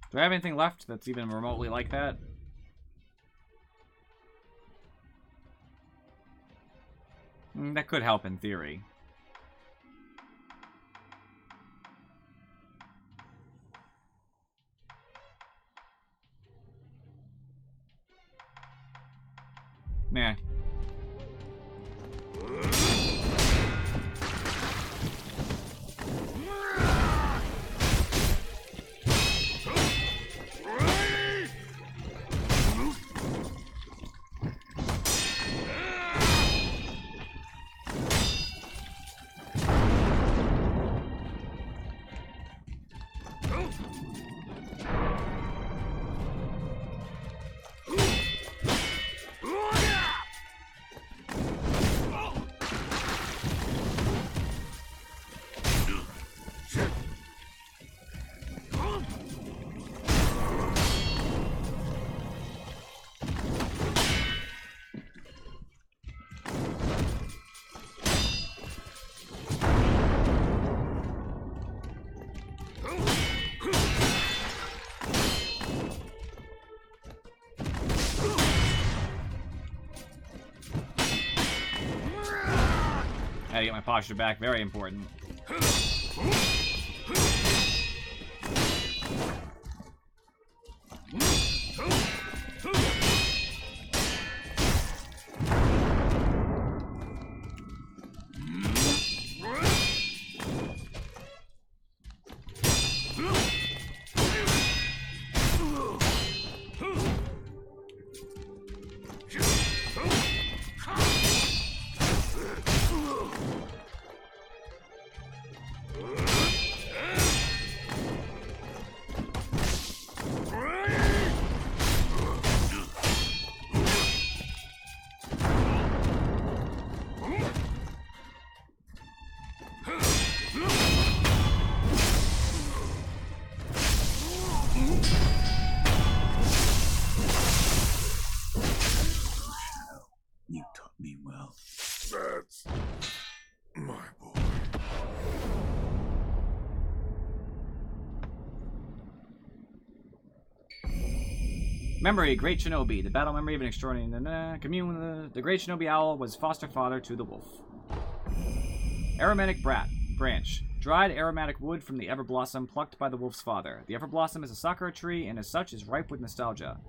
Speaker 1: Do I have anything left that's even remotely like that? That could help in theory. Meh. Gotta get my posture back, very important.
Speaker 3: You taught me well.
Speaker 10: That's my boy.
Speaker 1: Memory, Great Shinobi. The battle memory of an extraordinary commune. The Great Shinobi Owl was foster father to the wolf. Aromatic branch. Dried aromatic wood from the Everblossom plucked by the wolf's father. The Everblossom is a sakura tree and as such is ripe with nostalgia.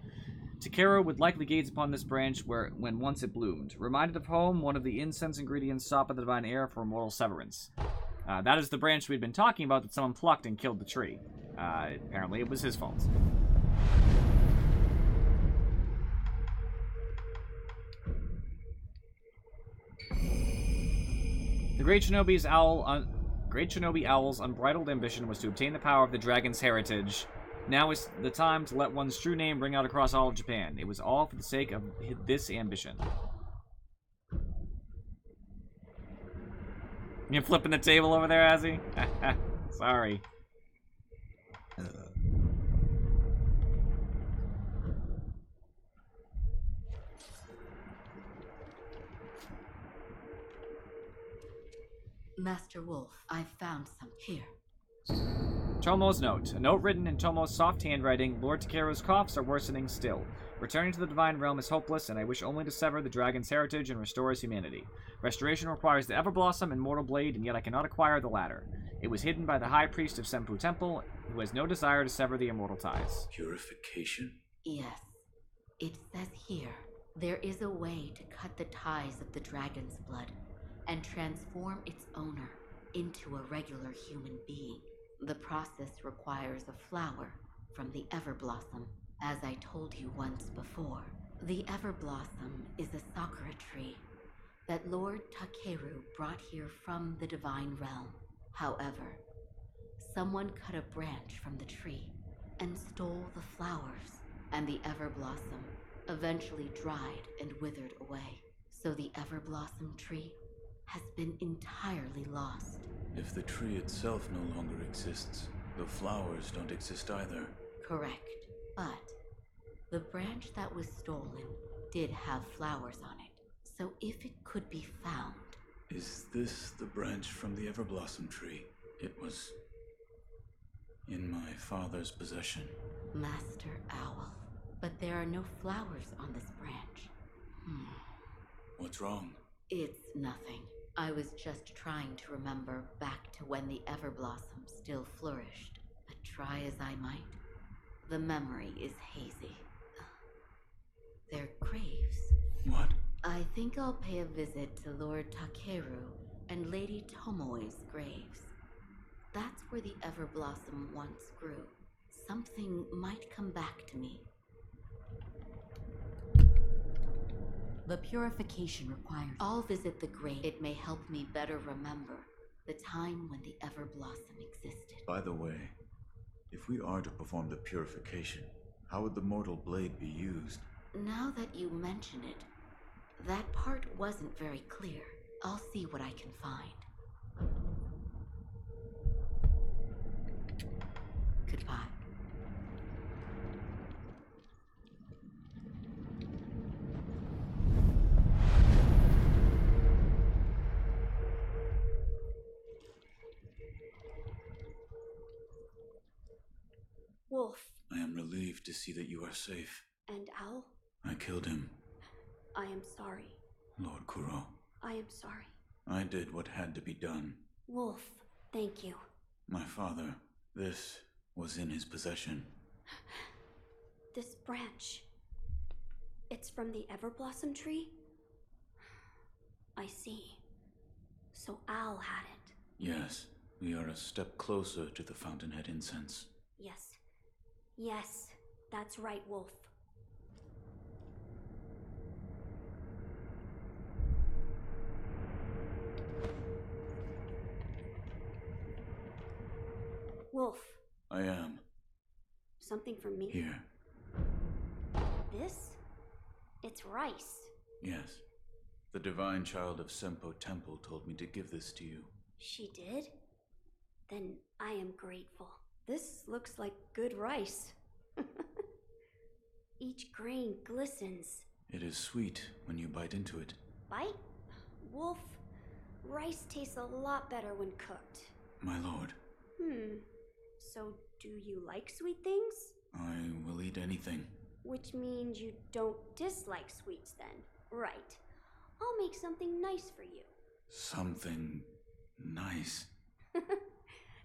Speaker 1: Sekiro would likely gaze upon this branch when once it bloomed. Reminded of home, one of the incense ingredients sought by the divine heir for immortal severance. That is the branch we'd been talking about that someone plucked and killed the tree. Apparently it was his fault. The Great Shinobi Owl's unbridled ambition was to obtain the power of the dragon's heritage. Now is the time to let one's true name ring out across all of Japan. It was all for the sake of this ambition. You flipping the table over there, Azzy? Sorry.
Speaker 9: Master Wolf, I've found some here.
Speaker 1: Tomo's note. A note written in Tomo's soft handwriting. Lord Takeru's coughs are worsening still. Returning to the divine realm is hopeless, and I wish only to sever the dragon's heritage and restore his humanity. Restoration requires the Everblossom and Mortal Blade, and yet I cannot acquire the latter. It was hidden by the High Priest of Senpu Temple, who has no desire to sever the immortal ties.
Speaker 3: Purification?
Speaker 9: Yes. It says here, there is a way to cut the ties of the dragon's blood and transform its owner into a regular human being. The process requires a flower from the Everblossom, as I told you once before. The Everblossom is a sakura tree that Lord Takeru brought here from the divine realm. However, someone cut a branch from the tree and stole the flowers, and the Everblossom eventually dried and withered away. So the Everblossom tree has been entirely lost.
Speaker 3: If the tree itself no longer exists, the flowers don't exist either.
Speaker 9: Correct. But the branch that was stolen did have flowers on it. So if it could be found...
Speaker 3: Is this the branch from the Everblossom tree? It was in my father's possession.
Speaker 9: Master Owl. But there are no flowers on this branch.
Speaker 3: What's wrong?
Speaker 9: It's nothing. I was just trying to remember back to when the Everblossom still flourished. But try as I might, the memory is hazy. They're graves.
Speaker 3: What?
Speaker 9: I think I'll pay a visit to Lord Takeru and Lady Tomoe's graves. That's where the Everblossom once grew. Something might come back to me. The purification requires. I'll visit the grave. It may help me better remember the time when the Everblossom existed.
Speaker 3: By the way, if we are to perform the purification, how would the Mortal Blade be used?
Speaker 9: Now that you mention it, that part wasn't very clear. I'll see what I can find. Goodbye.
Speaker 5: Wolf.
Speaker 3: I am relieved to see that you are safe.
Speaker 5: And Owl?
Speaker 3: I killed him.
Speaker 5: I am sorry.
Speaker 3: Lord Kuro.
Speaker 5: I am sorry.
Speaker 3: I did what had to be done.
Speaker 5: Wolf, thank you.
Speaker 3: My father, this was in his possession.
Speaker 5: This branch. It's from the Everblossom tree? I see. So Al had it.
Speaker 3: Yes, we are a step closer to the Fountainhead incense.
Speaker 5: Yes. Yes, that's right, Wolf. Wolf.
Speaker 3: I am.
Speaker 5: Something for me?
Speaker 3: Here.
Speaker 5: This? It's rice.
Speaker 3: Yes. The divine child of Sempo Temple told me to give this to you.
Speaker 5: She did? Then I am grateful. This looks like good rice. Each grain glistens.
Speaker 3: It is sweet when you bite into it.
Speaker 5: Bite? Wolf, rice tastes a lot better when cooked.
Speaker 3: My lord.
Speaker 5: So do you like sweet things?
Speaker 3: I will eat anything.
Speaker 5: Which means you don't dislike sweets then. Right. I'll make something nice for you.
Speaker 3: Something nice.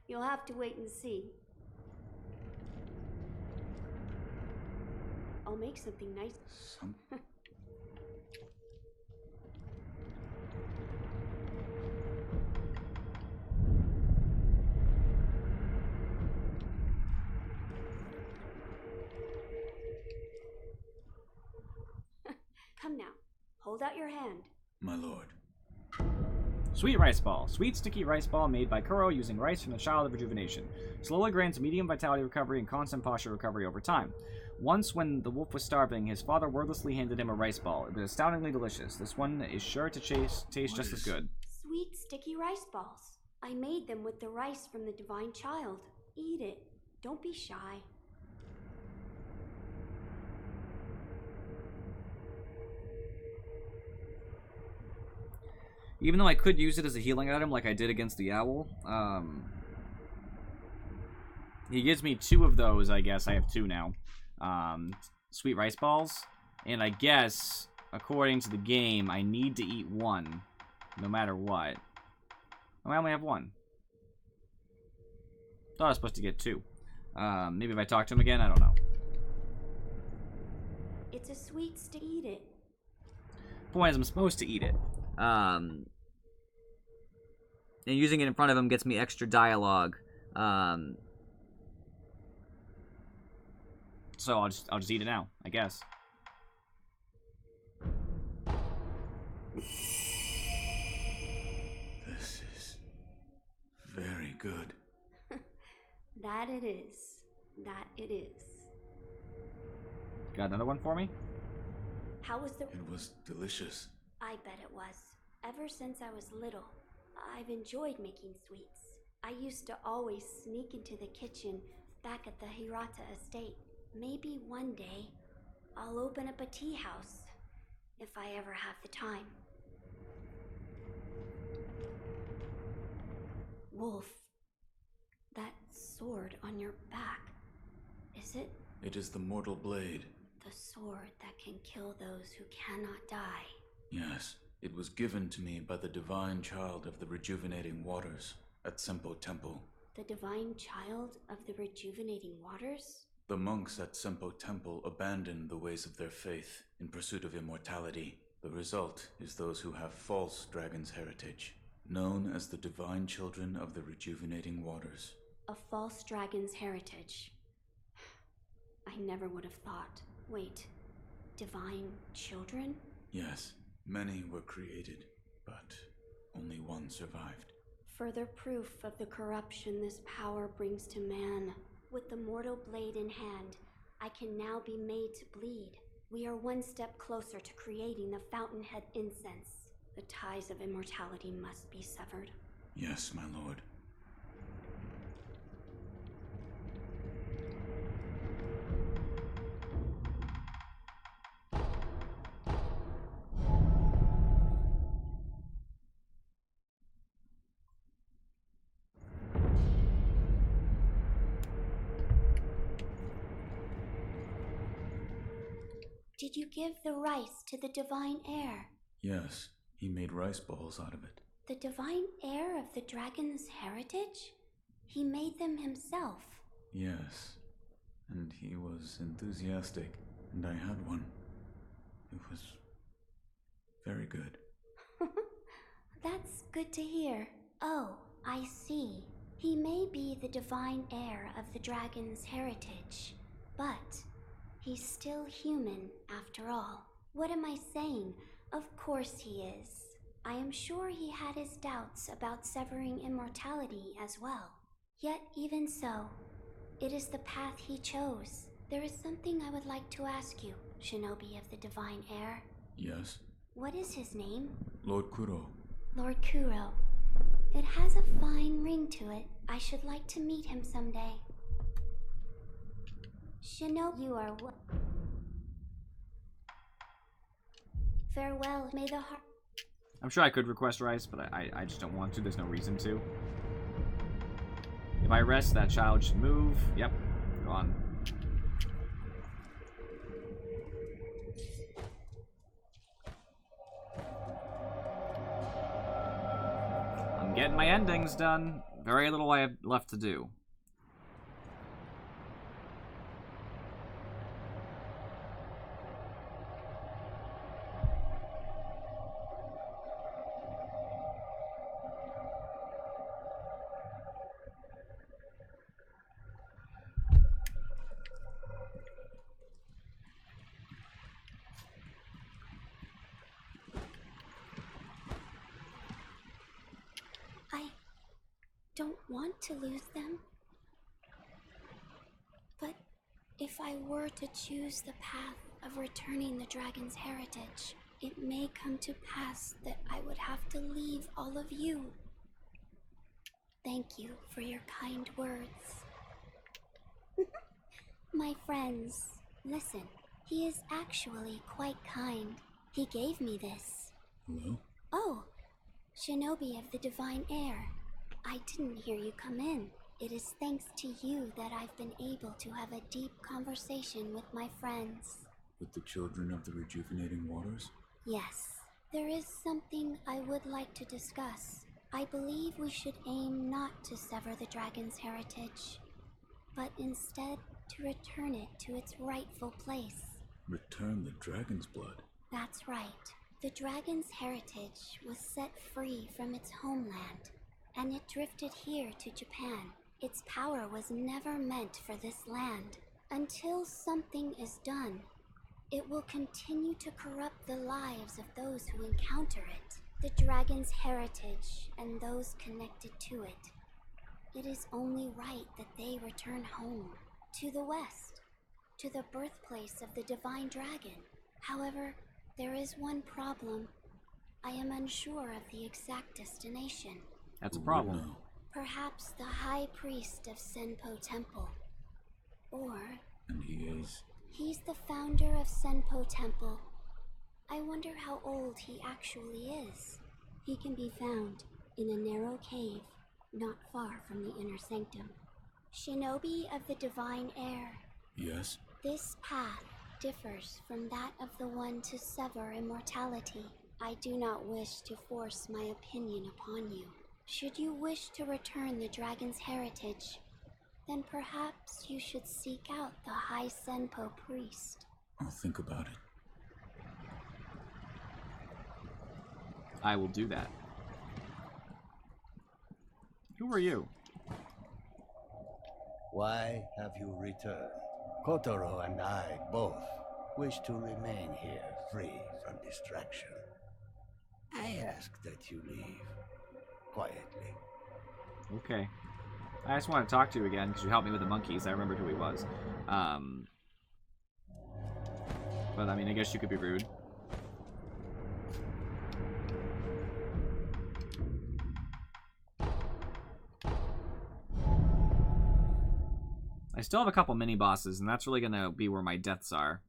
Speaker 5: You'll have to wait and see. I'll make something nice. Come now. Hold out your hand.
Speaker 3: My lord.
Speaker 1: Sweet Rice Ball. Sweet, sticky rice ball made by Kuro using rice from the Child of Rejuvenation. Slowly grants medium vitality recovery and constant posture recovery over time. Once, when the wolf was starving, his father wordlessly handed him a rice ball. It was astoundingly delicious. This one is sure to taste just as good.
Speaker 5: Sweet, sticky rice balls. I made them with the rice from the Divine Child. Eat it. Don't be shy.
Speaker 1: Even though I could use it as a healing item like I did against the owl, he gives me 2 of those, I guess. I have 2 now. Sweet rice balls. And I guess, according to the game, I need to eat 1, no matter what. Oh, I only have 1. Thought I was supposed to get 2. Maybe if I talk to him again, I don't know.
Speaker 5: It's a sweet to eat it.
Speaker 1: Point is, I'm supposed to eat it. And using it in front of him gets me extra dialogue. So I'll just eat it now, I guess.
Speaker 3: This is very good.
Speaker 5: That it is. That it is.
Speaker 1: Got another one for me?
Speaker 5: How was the...
Speaker 3: It was delicious.
Speaker 5: I bet it was. Ever since I was little, I've enjoyed making sweets. I used to always sneak into the kitchen back at the Hirata estate. Maybe one day, I'll open up a tea house, if I ever have the time. Wolf, that sword on your back, is it?
Speaker 3: It is the mortal blade.
Speaker 5: The sword that can kill those who cannot die.
Speaker 3: Yes, it was given to me by the divine child of the rejuvenating waters at Sempo Temple.
Speaker 5: The divine child of the rejuvenating waters?
Speaker 3: The monks at Sempo Temple abandoned the ways of their faith in pursuit of immortality. The result is those who have false dragon's heritage, known as the divine children of the rejuvenating waters.
Speaker 5: A false dragon's heritage. I never would have thought. Wait, divine children?
Speaker 3: Yes, many were created, but only one survived.
Speaker 5: Further proof of the corruption this power brings to man. With the mortal blade in hand, I can now be made to bleed. We are one step closer to creating the Fountainhead incense. The ties of immortality must be severed.
Speaker 3: Yes, my lord.
Speaker 5: Did you give the rice to the divine heir?
Speaker 3: Yes, he made rice balls out of it.
Speaker 5: The divine heir of the dragon's heritage? He made them himself.
Speaker 3: Yes. And he was enthusiastic, and I had one. It was very good.
Speaker 5: That's good to hear. Oh, I see. He may be the divine heir of the dragon's heritage, but he's still human after all. What am I saying? Of course he is. I am sure he had his doubts about severing immortality as well. Yet even so, it is the path he chose. There is something I would like to ask you, Shinobi of the Divine Heir.
Speaker 3: Yes?
Speaker 5: What is his name?
Speaker 3: Lord Kuro.
Speaker 5: Lord Kuro. It has a fine ring to it. I should like to meet him someday. Shinobi, you are what? Farewell, may the heart...
Speaker 1: I'm sure I could request rice, but I just don't want to. There's no reason to. If I rest, that child should move. Yep, gone. I'm getting my endings done. Very little I have left to do.
Speaker 5: I don't want to lose them. But if I were to choose the path of returning the dragon's heritage, it may come to pass that I would have to leave all of you. Thank you for your kind words. My friends, listen. He is actually quite kind. He gave me this.
Speaker 3: Hello?
Speaker 5: Oh, Shinobi of the Divine Heir. I didn't hear you come in. It is thanks to you that I've been able to have a deep conversation with my friends.
Speaker 3: With the children of the rejuvenating waters?
Speaker 5: Yes, there is something I would like to discuss. I believe we should aim not to sever the dragon's heritage, but instead to return it to its rightful place.
Speaker 3: Return the dragon's blood?
Speaker 5: That's right. The dragon's heritage was set free from its homeland, and it drifted here to Japan. Its power was never meant for this land. Until something is done, it will continue to corrupt the lives of those who encounter it, the dragon's heritage and those connected to it. It is only right that they return home, to the west, to the birthplace of the divine dragon. However, there is one problem. I am unsure of the exact destination.
Speaker 1: That's a problem.
Speaker 5: Perhaps the High Priest of Senpo Temple. Or...
Speaker 3: And he is?
Speaker 5: He's the founder of Senpo Temple. I wonder how old he actually is. He can be found in a narrow cave, not far from the inner sanctum. Shinobi of the Divine Heir.
Speaker 3: Yes?
Speaker 5: This path differs from that of the one to sever immortality. I do not wish to force my opinion upon you. Should you wish to return the dragon's heritage, then perhaps you should seek out the High Senpo priest.
Speaker 3: I'll think about it.
Speaker 1: I will do that. Who are you?
Speaker 6: Why have you returned? Kotaro and I both wish to remain here free from distraction. I ask that you leave quietly.
Speaker 1: Okay. I just want to talk to you again because you helped me with the monkeys. I remembered who he was. But I mean, I guess you could be rude. I still have a couple mini bosses, and that's really gonna be where my deaths are.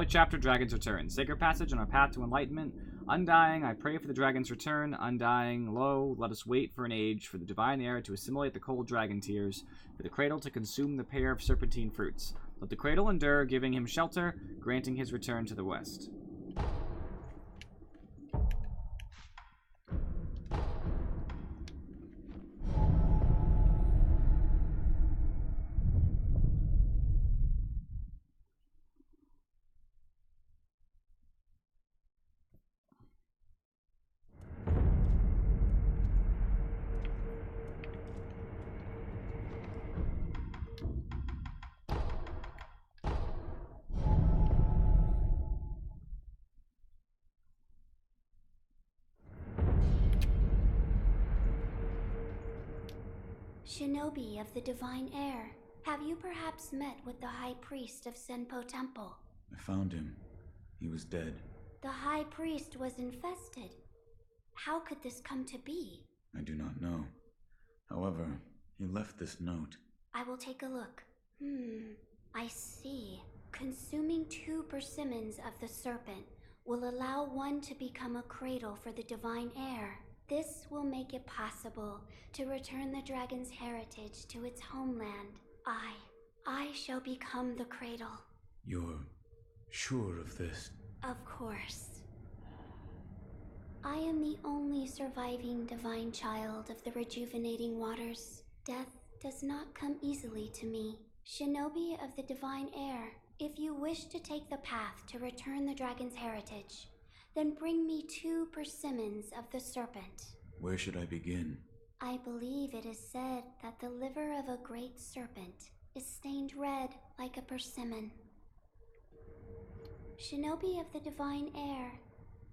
Speaker 1: chapter, Dragon's Return. Sacred passage on our path to enlightenment. Undying, I pray for the dragon's return. Undying, lo, let us wait for an age, for the divine air to assimilate the cold dragon tears, for the cradle to consume the pair of serpentine fruits. Let the cradle endure, giving him shelter, granting his return to the west.
Speaker 5: Shinobi of the Divine Air, have you perhaps met with the High Priest of Senpo Temple?
Speaker 3: I found him. He was dead.
Speaker 5: The High Priest was infested. How could this come to be?
Speaker 3: I do not know. However, he left this note.
Speaker 5: I will take a look. I see. Consuming 2 persimmons of the serpent will allow one to become a cradle for the divine air. This will make it possible to return the dragon's heritage to its homeland. I shall become the cradle.
Speaker 3: You're sure of this?
Speaker 5: Of course. I am the only surviving divine child of the rejuvenating waters. Death does not come easily to me. Shinobi of the divine air, if you wish to take the path to return the dragon's heritage, then bring me 2 persimmons of the serpent.
Speaker 3: Where should I begin?
Speaker 5: I believe it is said that the liver of a great serpent is stained red like a persimmon. Shinobi of the divine air,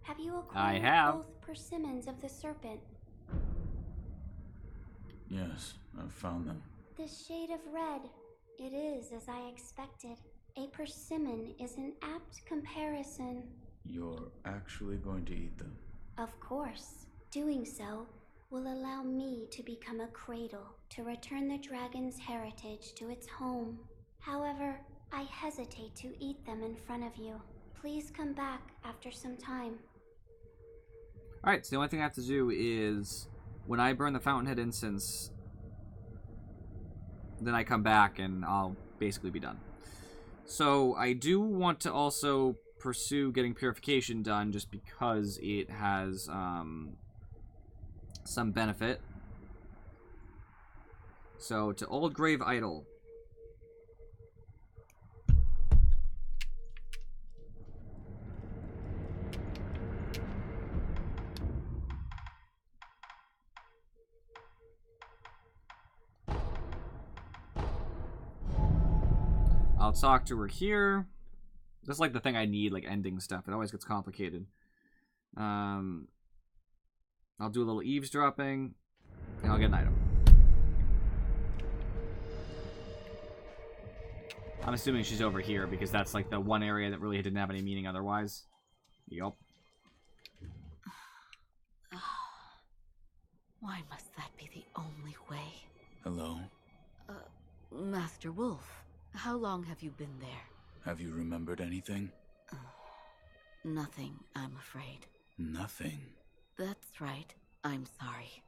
Speaker 5: have you acquired both persimmons of the serpent?
Speaker 3: Yes, I've found them.
Speaker 5: This shade of red, it is as I expected. A persimmon is an apt comparison.
Speaker 3: You're actually going to eat them?
Speaker 5: Of course. Doing so will allow me to become a cradle to return the dragon's heritage to its home. However, I hesitate to eat them in front of you. Please come back after some time.
Speaker 1: Alright, so the only thing I have to do is, when I burn the Fountainhead incense, then I come back and I'll basically be done. So I do want to also pursue getting purification done just because it has some benefit. So to Old Grave Idol. I'll talk to her here. That's like the thing I need, like ending stuff. It always gets complicated. I'll do a little eavesdropping, and I'll get an item. I'm assuming she's over here because that's like the one area that really didn't have any meaning otherwise. Yup.
Speaker 9: Why must that be the only way?
Speaker 3: Hello?
Speaker 9: Master Wolf, how long have you been there?
Speaker 3: Have you remembered anything?
Speaker 9: Nothing, I'm afraid.
Speaker 3: Nothing?
Speaker 9: That's right. I'm sorry.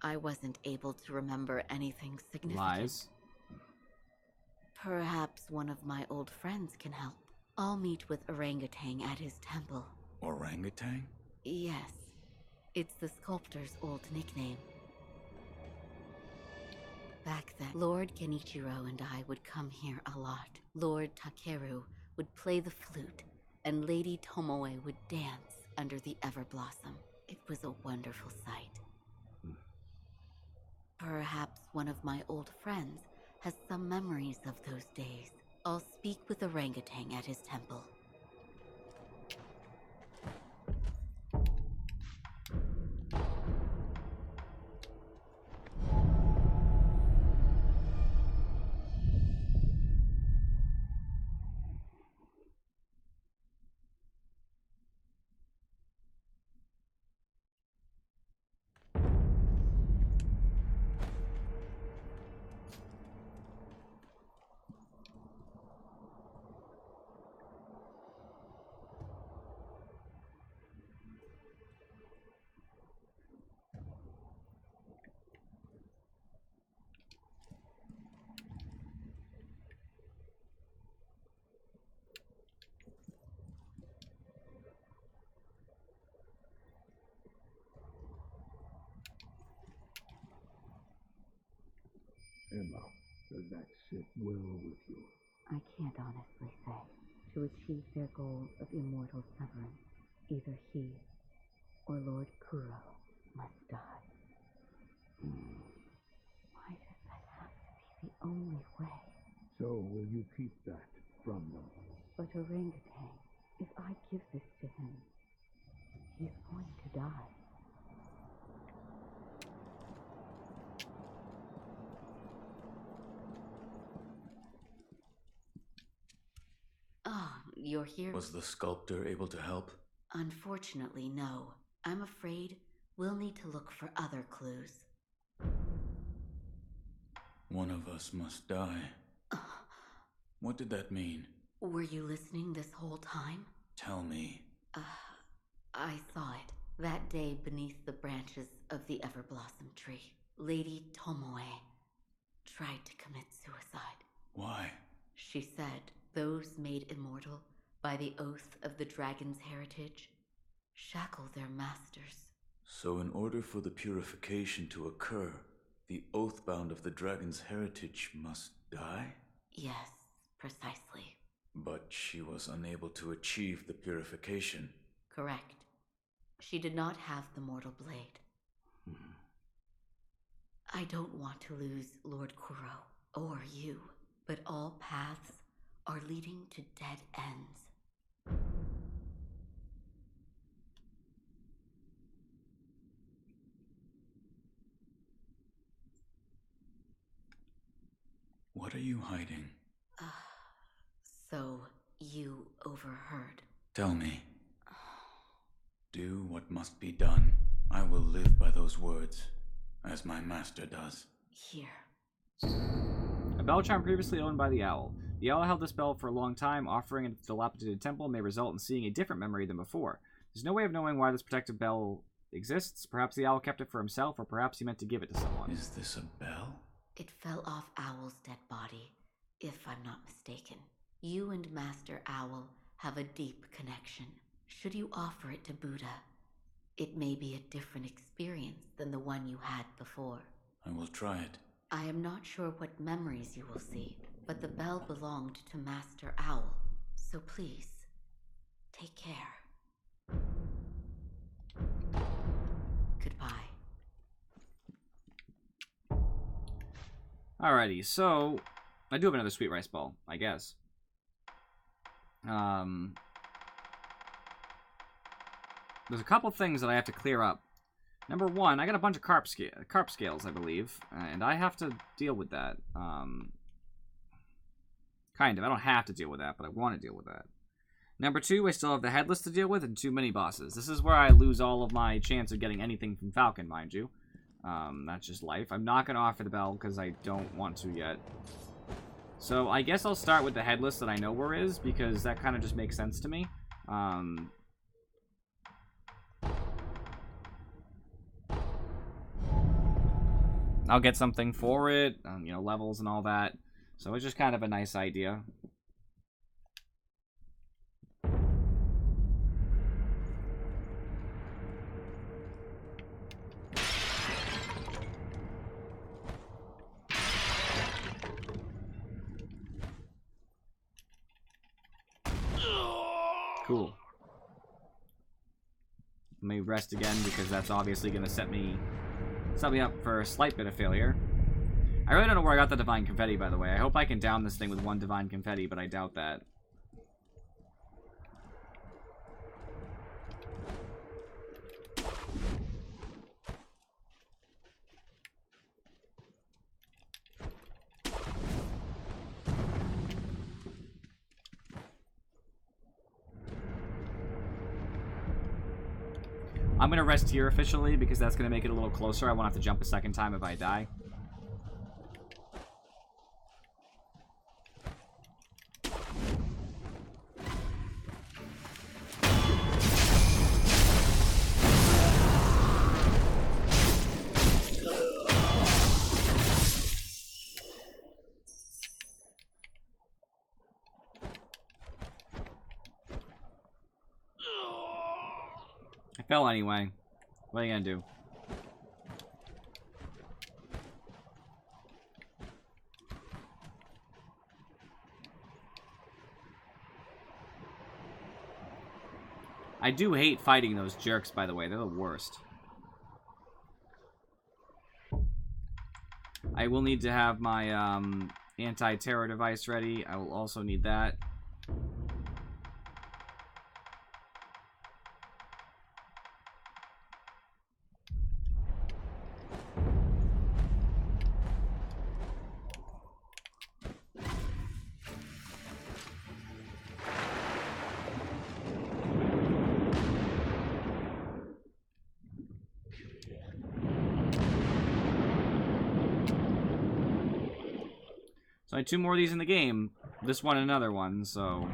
Speaker 9: I wasn't able to remember anything significant.
Speaker 1: Lies.
Speaker 9: Perhaps one of my old friends can help. I'll meet with Orangutan at his temple.
Speaker 3: Orangutan?
Speaker 9: Yes. It's the sculptor's old nickname. Back then, Lord Genichiro and I would come here a lot. Lord Takeru would play the flute, and Lady Tomoe would dance under the Everblossom. It was a wonderful sight. Perhaps one of my old friends has some memories of those days. I'll speak with Orangutan at his temple.
Speaker 8: would that sit well with you?
Speaker 9: I can't honestly say. To achieve their goal of immortal severance, either he or Lord Kuro must die. Why does that have to be the only way?
Speaker 8: So will you keep that from them?
Speaker 9: But orangutan, if I give this to him, he's going to die. Ah, you're here?
Speaker 3: Was the sculptor able to help?
Speaker 9: Unfortunately, no. I'm afraid we'll need to look for other clues.
Speaker 3: One of us must die. What did that mean?
Speaker 9: Were you listening this whole time?
Speaker 3: Tell me.
Speaker 9: I saw it. That day beneath the branches of the Everblossom tree. Lady Tomoe tried to commit suicide.
Speaker 3: Why?
Speaker 9: She said those made immortal by the oath of the dragon's heritage shackle their masters.
Speaker 3: So in order for the purification to occur, the oathbound of the dragon's heritage must die?
Speaker 9: Yes, precisely.
Speaker 3: But she was unable to achieve the purification.
Speaker 9: Correct. She did not have the mortal blade. I don't want to lose Lord Kuro, or you, but all paths are leading to dead ends.
Speaker 3: What are you hiding?
Speaker 9: So, you overheard.
Speaker 3: Tell me. Do what must be done. I will live by those words, as my master does.
Speaker 9: Here.
Speaker 1: A bell charm previously owned by the owl. The owl held this bell for a long time. Offering it at the dilapidated temple may result in seeing a different memory than before. There's no way of knowing why this protective bell exists. Perhaps the owl kept it for himself, or perhaps he meant to give it to someone.
Speaker 3: Is this a bell?
Speaker 9: It fell off Owl's dead body, if I'm not mistaken. You and Master Owl have a deep connection. Should you offer it to Buddha, it may be a different experience than the one you had before.
Speaker 3: I will try it.
Speaker 9: I am not sure what memories you will see, but the bell belonged to Master Owl, so please, take care. Goodbye.
Speaker 1: Alrighty, so I do have another sweet rice ball, I guess. There's a couple things that I have to clear up. Number one, I got a bunch of carp scales, I believe, and I have to deal with that. Kind of. I don't have to deal with that, but I want to deal with that. Number two, I still have the headless to deal with and 2 mini-bosses. This is where I lose all of my chance of getting anything from Falcon, mind you. That's just life. I'm not going to offer the bell because I don't want to yet. So I guess I'll start with the headless that I know where is, because that kind of just makes sense to me. I'll get something for it, you know, levels and all that. So it's just kind of a nice idea. Cool. Let me rest again because that's obviously going to set me up for a slight bit of failure. I really don't know where I got the Divine Confetti, by the way. I hope I can down this thing with 1 Divine Confetti, but I doubt that. I'm going to rest here officially because that's going to make it a little closer. I won't have to jump a second time if I die. I fell anyway. What are you gonna do? I do hate fighting those jerks, by the way. They're the worst. I will need to have my anti-terror device ready. I will also need that. So I had 2 more of these in the game. This one and another one, so...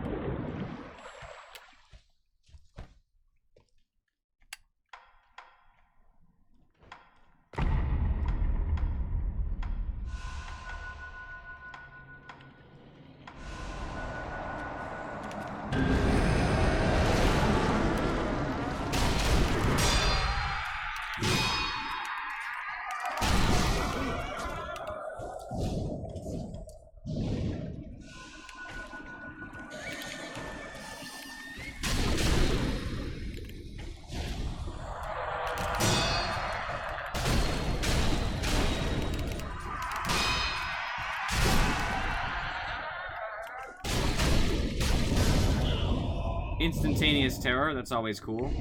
Speaker 1: Instantaneous terror, that's always cool.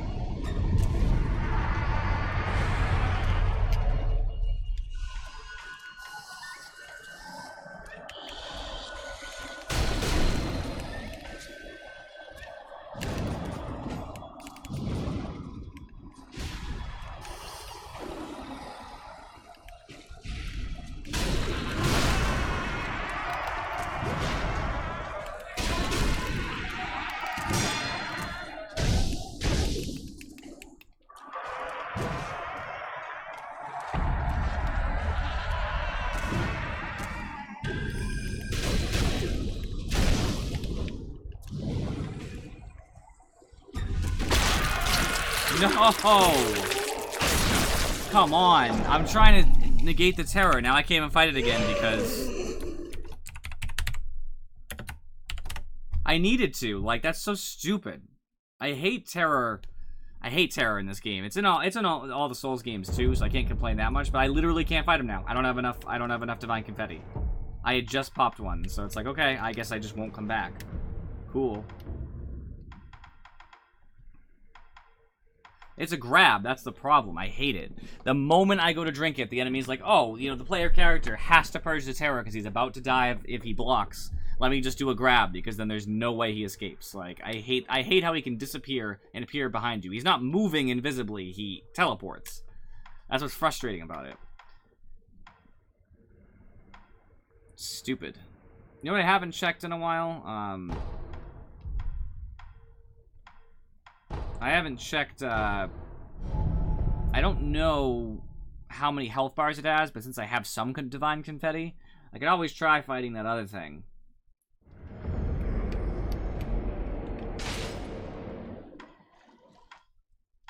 Speaker 1: No! Come on. I'm trying to negate the terror. Now I can't even fight it again because... I needed to. Like, that's so stupid. I hate terror. I hate terror in this game. It's in all the Souls games too, so I can't complain that much, but I literally can't fight him now. I don't have enough divine confetti. I had just popped one, so it's like, okay, I guess I just won't come back. Cool. It's a grab, that's the problem. I hate it. The moment I go to drink it, the enemy's like, oh, you know, the player character has to purge the terror because he's about to die if he blocks. Let me just do a grab, because then there's no way he escapes. Like, I hate how he can disappear and appear behind you. He's not moving invisibly, he teleports. That's what's frustrating about it. Stupid. You know what I haven't checked in a while? I haven't checked, I don't know how many health bars it has, but since I have some divine confetti, I could always try fighting that other thing.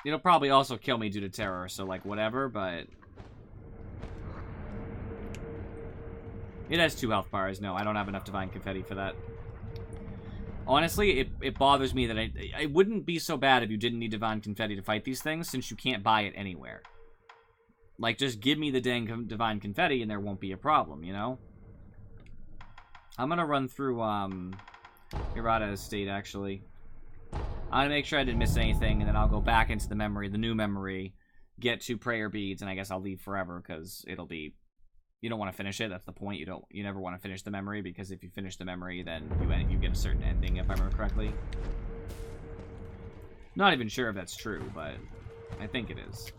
Speaker 1: It'll probably also kill me due to terror, so like whatever, but... It has 2 health bars. No, I don't have enough divine confetti for that. Honestly, it bothers me that it wouldn't be so bad if you didn't need divine confetti to fight these things, since you can't buy it anywhere. Like, just give me the dang divine confetti and there won't be a problem, you know? I'm gonna run through, Hirata Estate, actually. I'm gonna make sure I didn't miss anything, and then I'll go back into the memory, the new memory, get 2 prayer beads, and I guess I'll leave forever, because it'll be... You don't want to finish it, that's the point. You never want to finish the memory, because if you finish the memory, then you get a certain ending, if I remember correctly. Not even sure if that's true, but I think it is.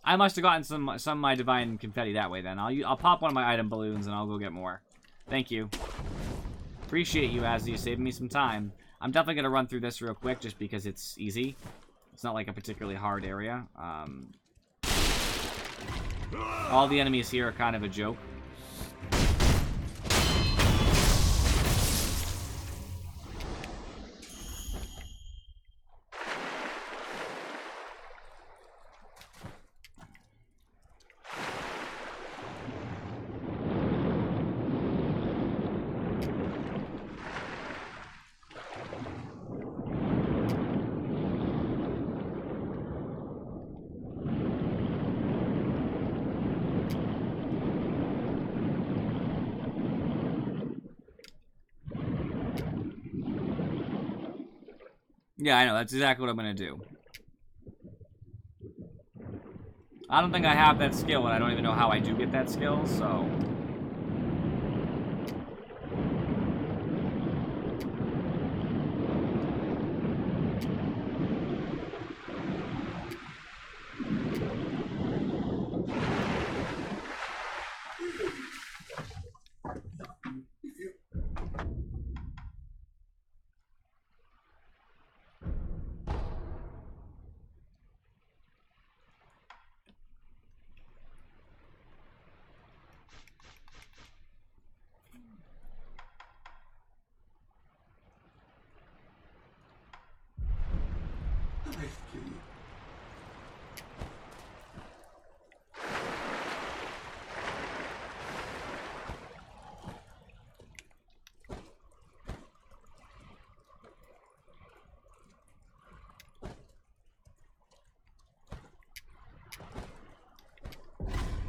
Speaker 1: I must have gotten some of my divine confetti that way then. I'll pop one of my item balloons and I'll go get more. Thank you. Appreciate you, Azzy. You saved me some time. I'm definitely going to run through this real quick just because it's easy. It's not like a particularly hard area. All the enemies here are kind of a joke. Yeah, I know. That's exactly what I'm gonna do. I don't think I have that skill, and I don't even know how I do get that skill, so...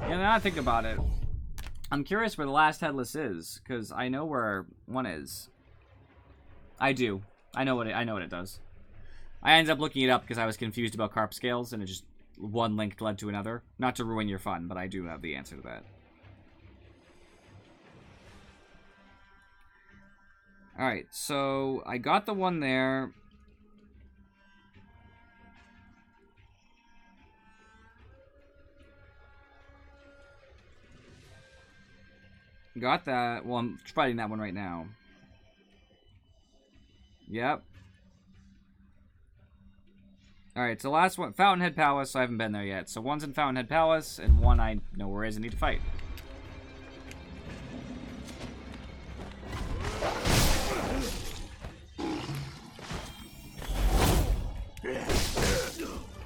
Speaker 1: Yeah, now I think about it. I'm curious where the last headless is, because I know where one is. I do. I know what it does. I ended up looking it up because I was confused about carp scales, and it just one link led to another. Not to ruin your fun, but I do have the answer to that. Alright, so I got the one there. Got that. Well, I'm fighting that one right now. Yep. Alright, so last one, Fountainhead Palace, I haven't been there yet. So one's in Fountainhead Palace, and one I know where is and need to fight.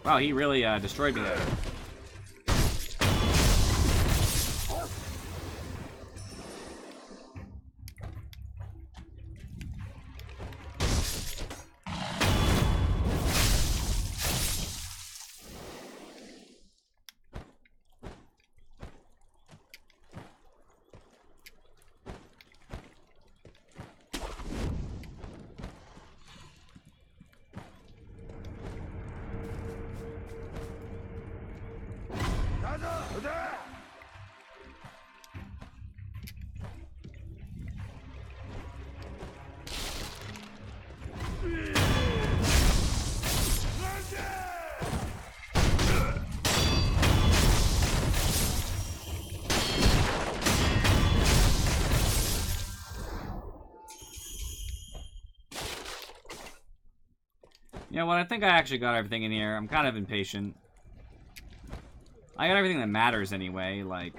Speaker 1: Wow, he really destroyed me there. You know what, I think I actually got everything in here. I'm kind of impatient. I got everything that matters anyway, like...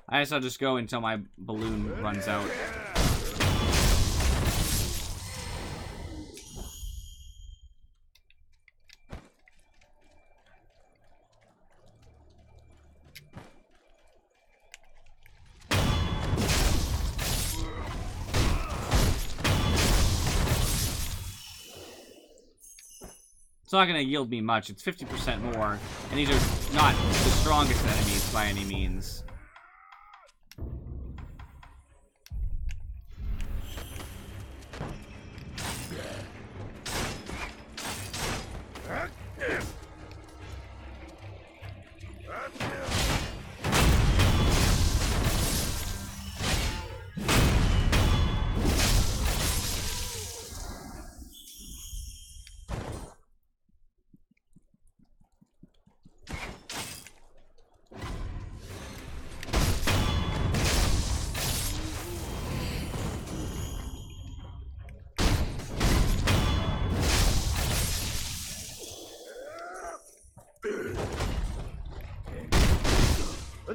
Speaker 1: I guess I'll just go until my balloon runs out. It's not going to yield me much. It's 50% more. And these are not the strongest enemies by any means.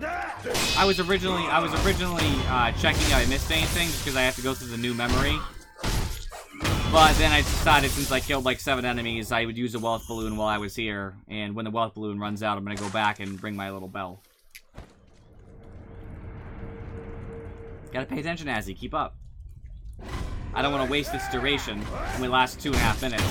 Speaker 1: I was originally checking if I missed anything just because I have to go through the new memory. But then I decided since I killed like 7 enemies, I would use a wealth balloon while I was here. And when the wealth balloon runs out, I'm gonna go back and bring my little bell. Gotta pay attention, Azzy. Keep up. I don't want to waste its duration. It only lasts 2.5 minutes.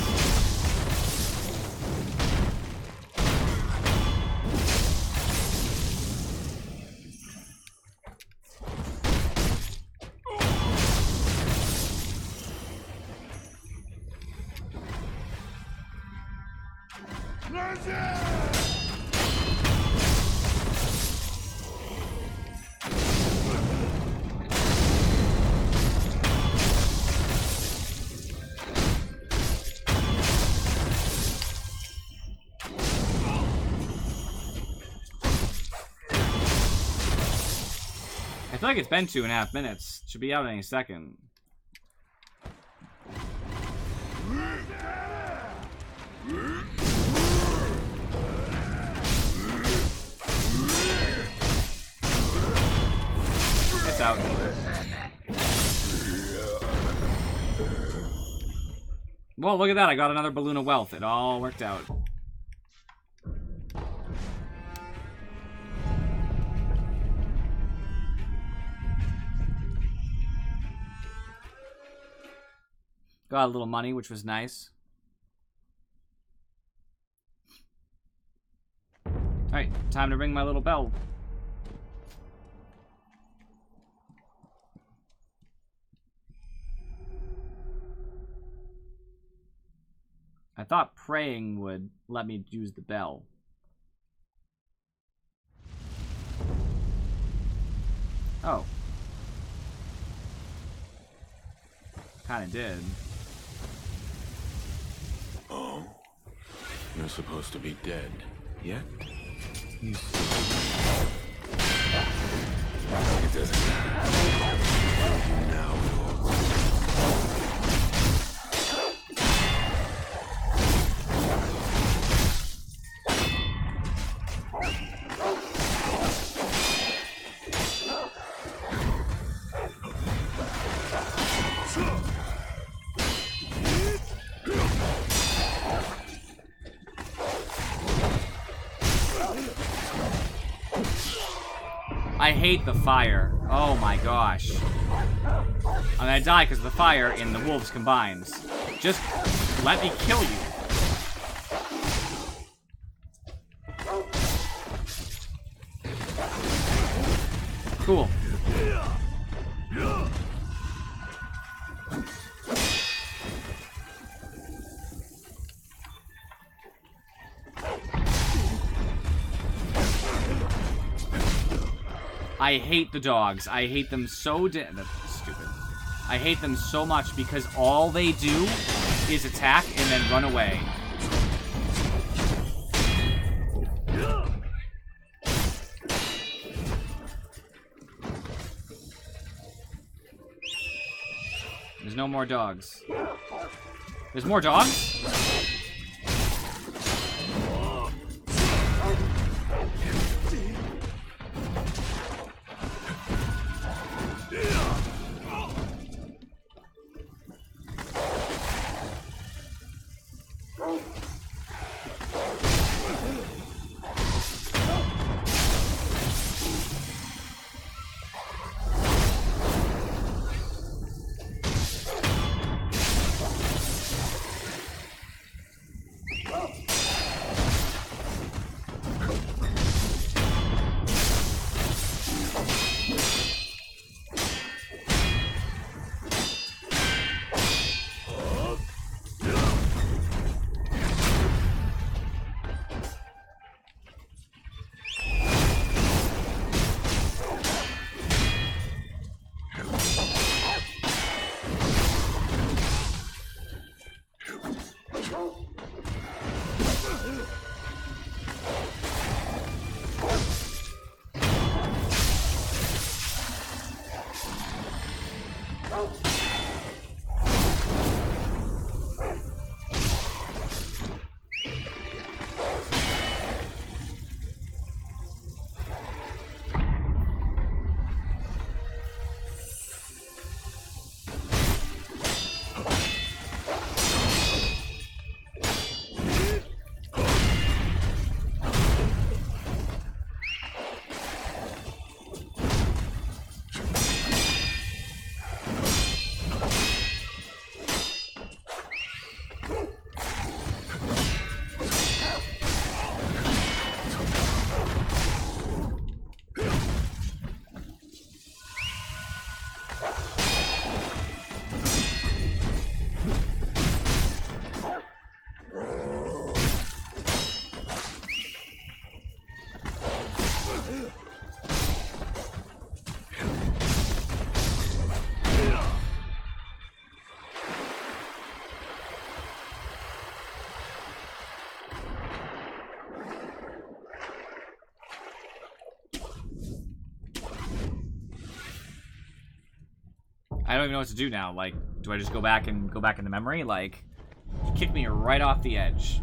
Speaker 1: I feel like it's been 2.5 minutes. Should be out any second. It's out. Well, look at that. I got another balloon of wealth. It all worked out. Got a little money, which was nice. Alright, time to ring my little bell. I thought praying would let me use the bell. Oh. Kinda did.
Speaker 7: Oh? You're supposed to be dead. Yet? You see. It doesn't matter. Now
Speaker 1: I hate the fire. Oh my gosh. I'm gonna die because of the fire and the wolves combines. Just let me kill you. Cool. I hate the dogs. I hate them so that's stupid. I hate them so much because all they do is attack and then run away. There's no more dogs. There's more dogs? I don't even know what to do now. Like, do I just go back in the memory? Like, kick me right off the edge.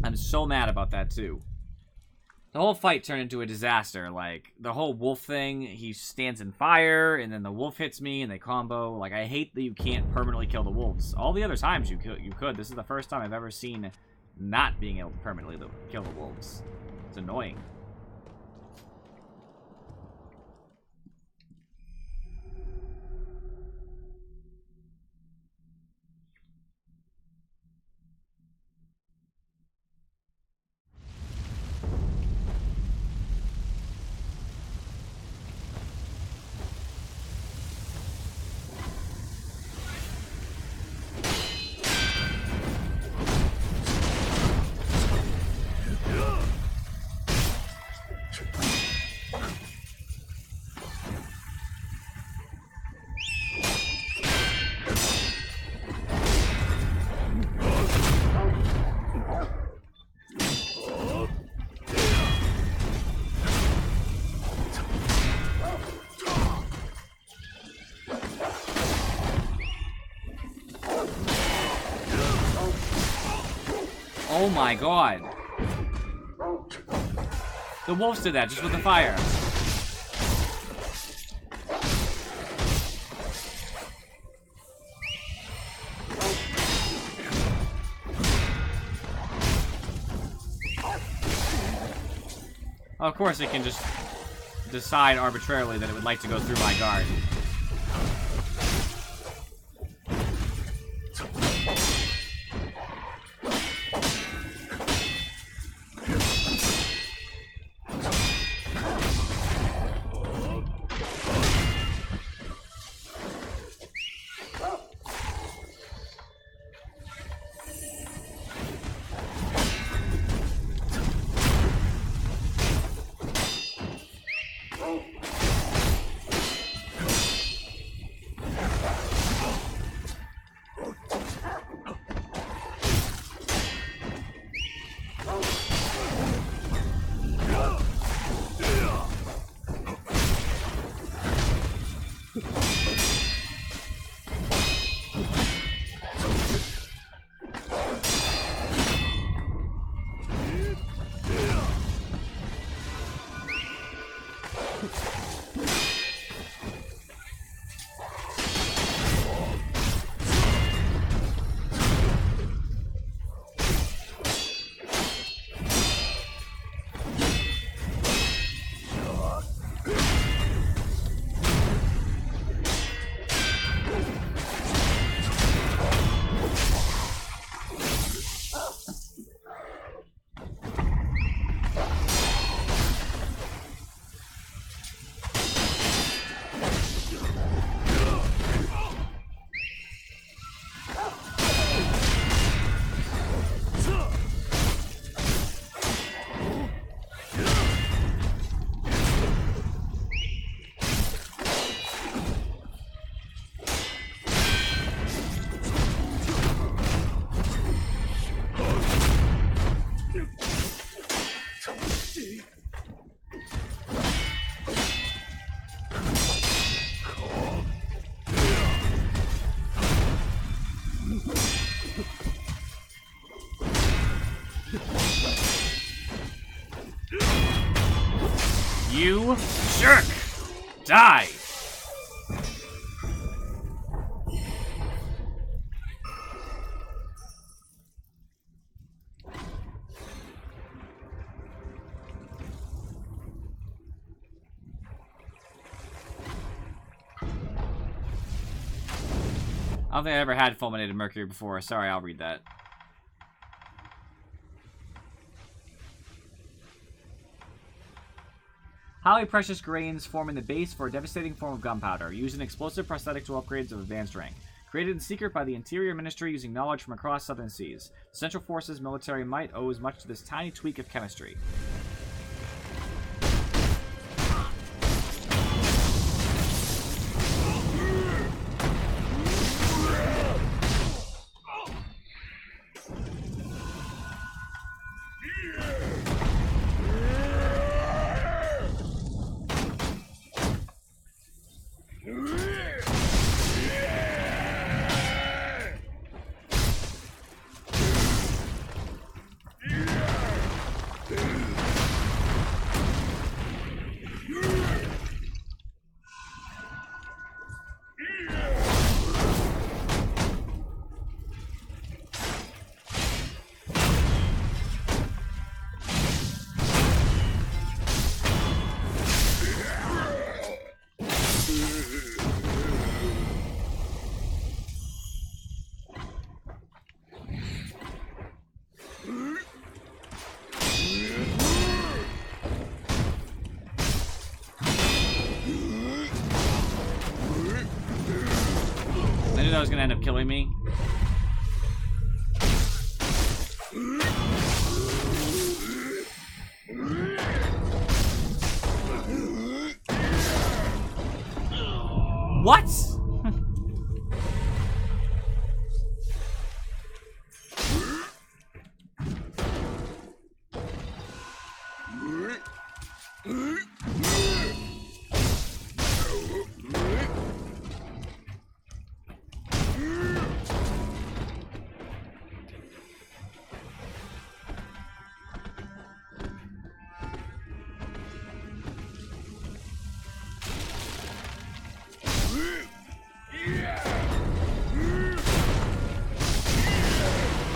Speaker 1: I'm so mad about that too. The whole fight turned into a disaster. Like, the whole wolf thing, he stands in fire, and then the wolf hits me, and they combo. Like, I hate that you can't permanently kill the wolves. All the other times you could. This is the first time I've ever seen not being able to permanently kill the wolves. It's annoying. Oh my god. The wolves did that just with the fire. Of course it can just decide arbitrarily that it would like to go through my guard. You jerk! Die! I don't think I ever had fulminated mercury before. Sorry, I'll read that. Highly precious grains forming the base for a devastating form of gunpowder, used in explosive prosthetics or upgrades of advanced rank. Created in secret by the Interior Ministry using knowledge from across southern seas. The Central Forces' military might owes much to this tiny tweak of chemistry. that was gonna end up killing me. What?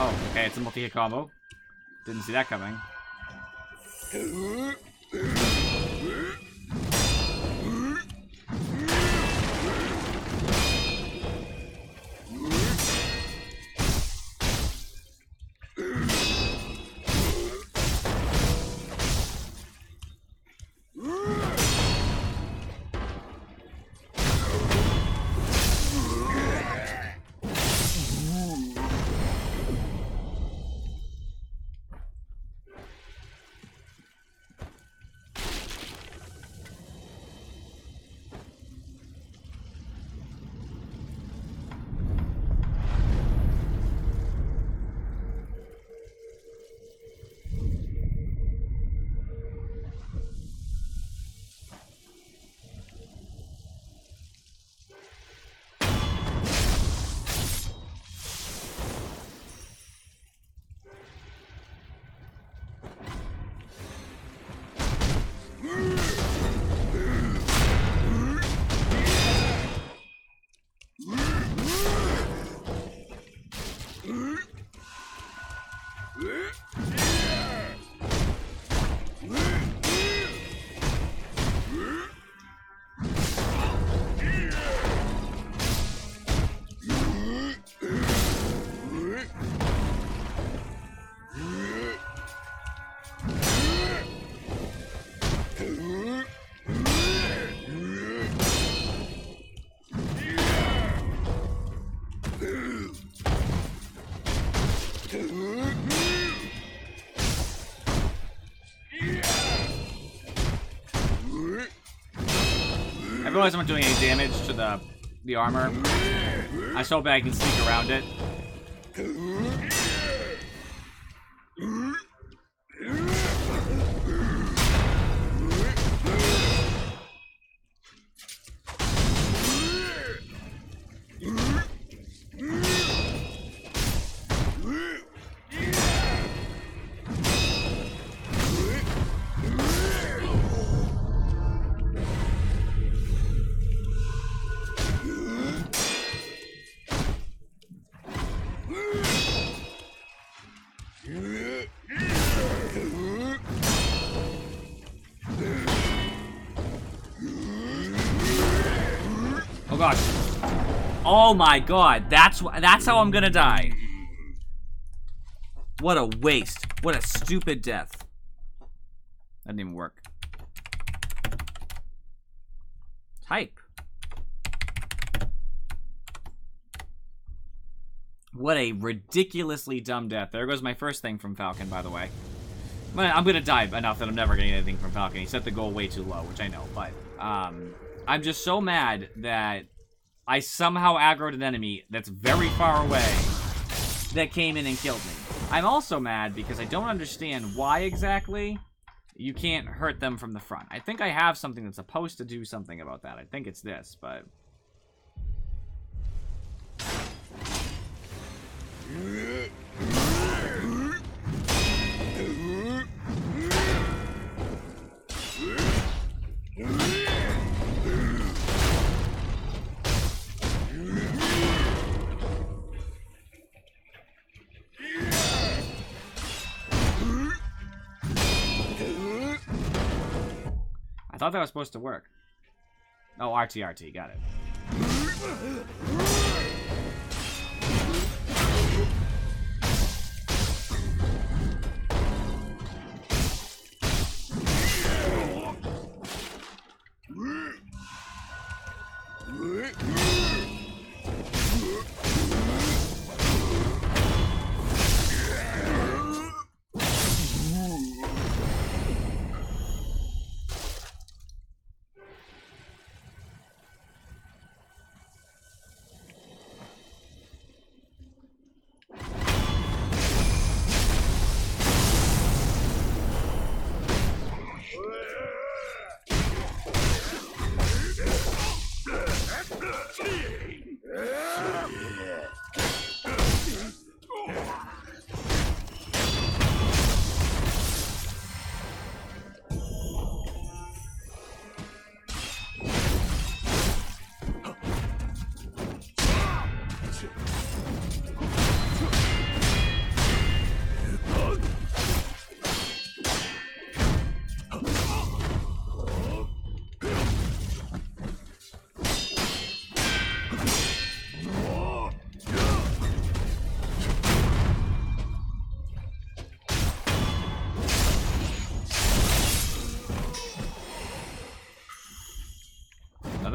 Speaker 1: Oh, okay, it's a multi-hit combo. Didn't see that coming. I realize I'm not doing any damage to the armor. I so bad I can sneak around it. Oh gosh. Oh my god, that's how I'm gonna die. What a waste. What a stupid death. That didn't even work. Type. What a ridiculously dumb death. There goes my first thing from Falcon, by the way. I'm gonna die enough that I'm never getting anything from Falcon. He set the goal way too low, which I know, but I'm just so mad that I somehow aggroed an enemy that's very far away that came in and killed me. I'm also mad because I don't understand why exactly you can't hurt them from the front. I think I have something that's supposed to do something about that. I think it's this, but... I thought that was supposed to work. Oh, RT, got it.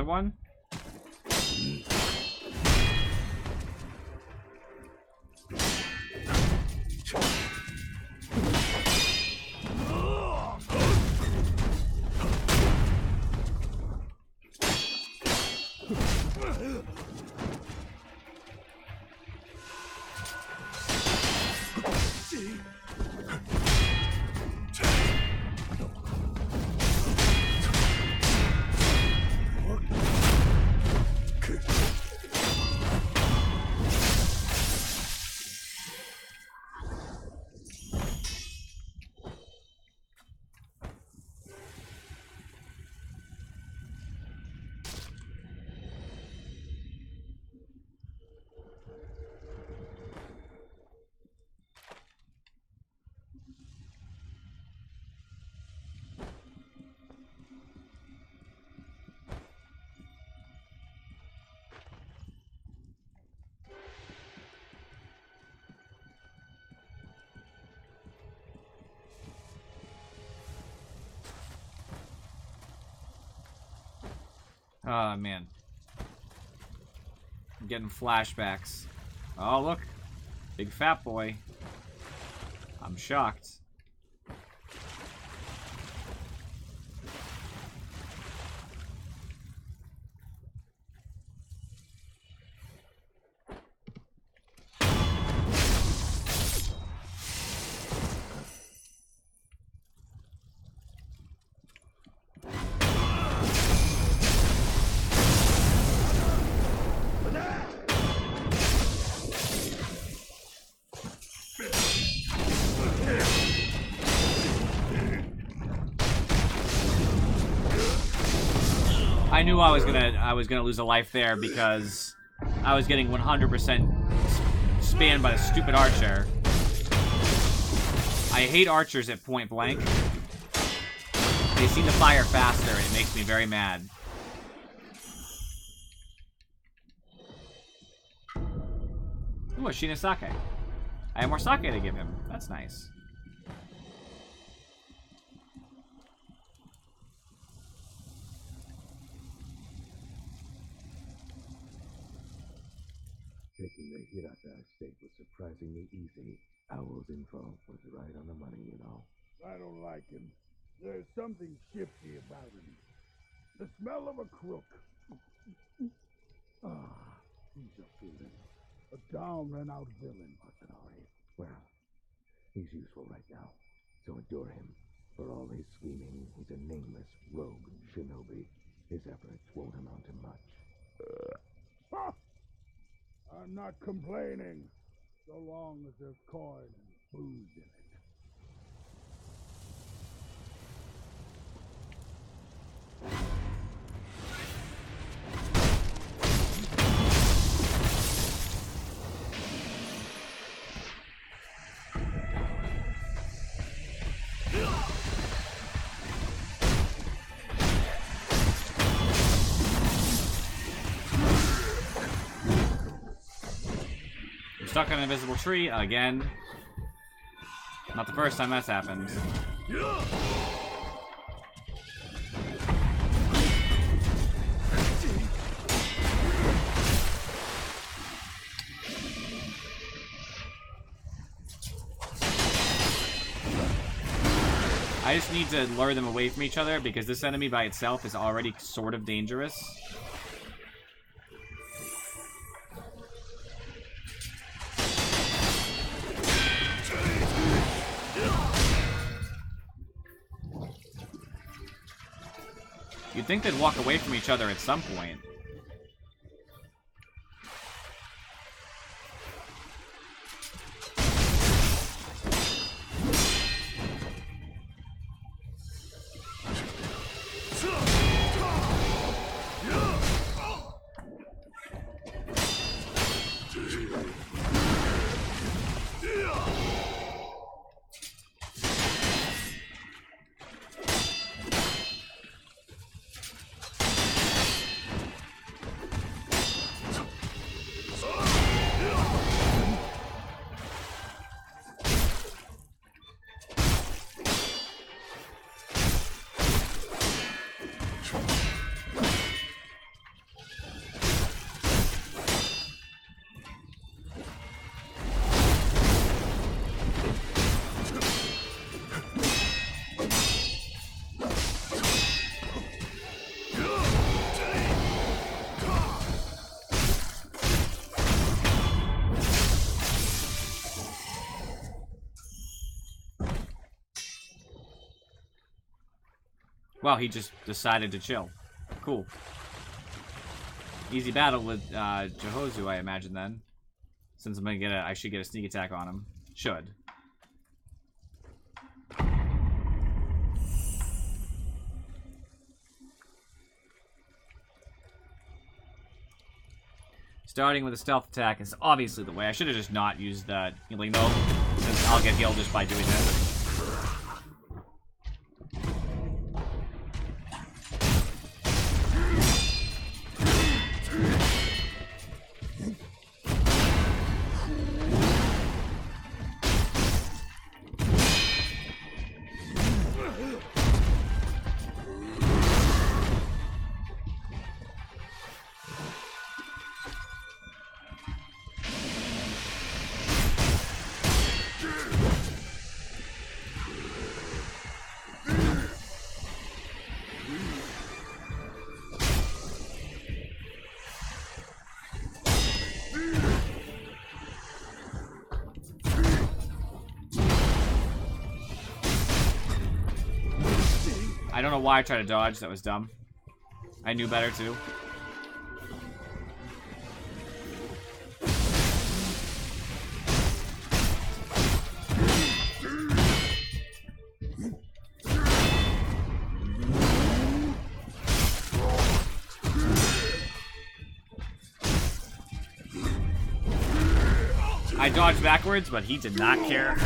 Speaker 1: one? Oh, man. I'm getting flashbacks. Oh, look. Big fat boy. I'm shocked. I knew I was gonna lose a life there because I was getting 100% spammed by the stupid archer. I hate archers at point blank. They seem to fire faster, and it makes me very mad. Ooh, a Shinasake. I have more sake to give him. That's nice.
Speaker 7: Taking the Hirata estate was surprisingly easy. Owl's info was right on the money, you know.
Speaker 8: I don't like him. There's something shifty about him. The smell of a crook. Ah, he's a villain. A down and out villain, Masanori.
Speaker 7: Well, he's useful right now, so endure him. For all his scheming, he's a nameless rogue shinobi. His efforts won't amount to much.
Speaker 8: Ha! I'm not complaining, so long as there's coin and booze in it.
Speaker 1: Stuck on an invisible tree again. Not the first time that's happened. I just need to lure them away from each other because this enemy by itself is already sort of dangerous. You'd think they'd walk away from each other at some point. Wow, he just decided to chill. Cool. Easy battle with Jehozu, I imagine then. Since I'm gonna get I should get a sneak attack on him. Should. Starting with a stealth attack is obviously the way. I should have just not used that healing though, since I'll get healed just by doing this. I don't know why I tried to dodge. That was dumb. I knew better, too. I dodged backwards, but he did not care.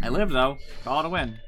Speaker 1: I lived, though. Call it a win.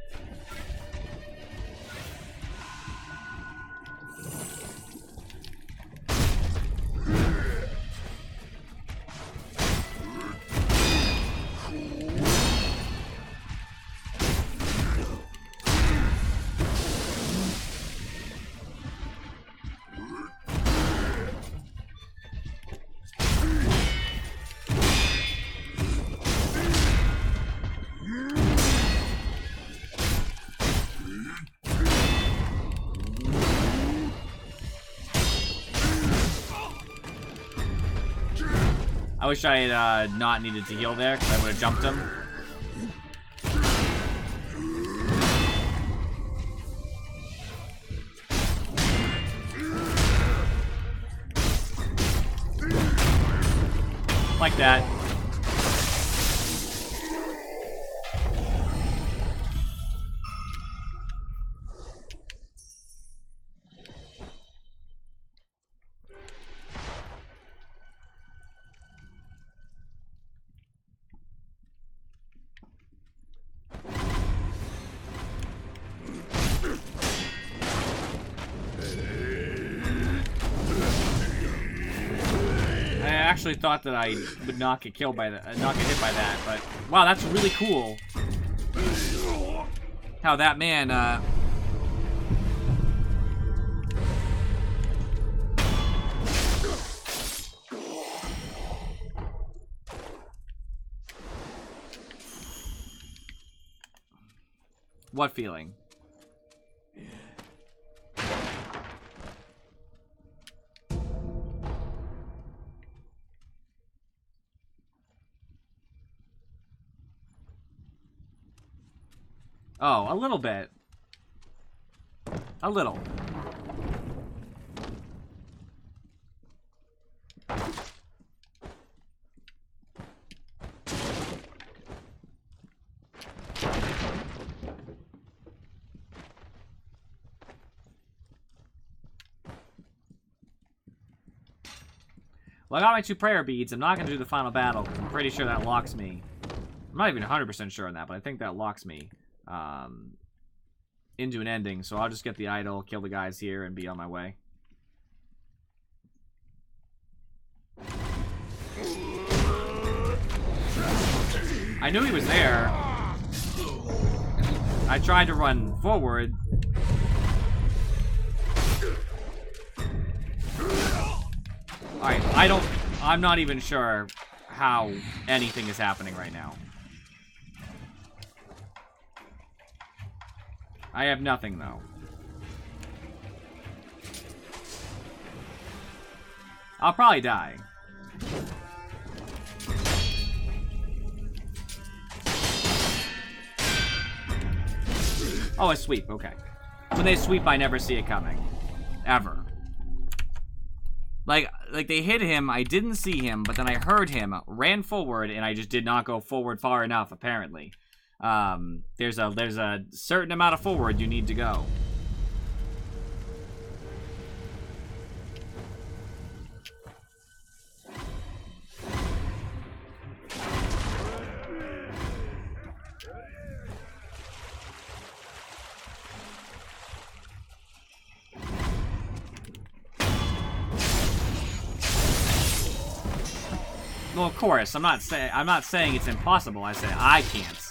Speaker 1: I wish I had not needed to heal there, because I would have jumped him. Like that. I actually thought that I would not get killed by that, not get hit by that, but wow, that's really cool. How that man, What feeling? Oh, a little bit. A little. Well, I got my 2 prayer beads. I'm not going to do the final battle, because I'm pretty sure that locks me. I'm not even 100% sure on that, but I think that locks me into an ending. So I'll just get the idol, kill the guys here, and be on my way. I knew he was there. I tried to run forward. Alright, I'm not even sure how anything is happening right now. I have nothing, though. I'll probably die. Oh, a sweep, okay. When they sweep, I never see it coming. Ever. Like they hit him, I didn't see him, but then I heard him, ran forward, and I just did not go forward far enough, apparently. There's a certain amount of forward you need to go. Well, of course, I'm not saying it's impossible. I say I can't.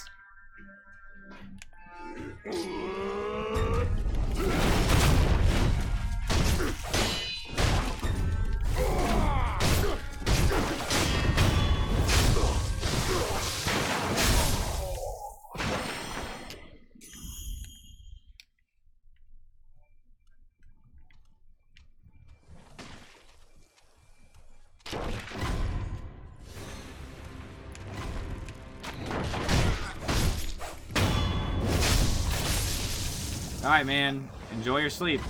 Speaker 1: Alright, man. Enjoy your sleep.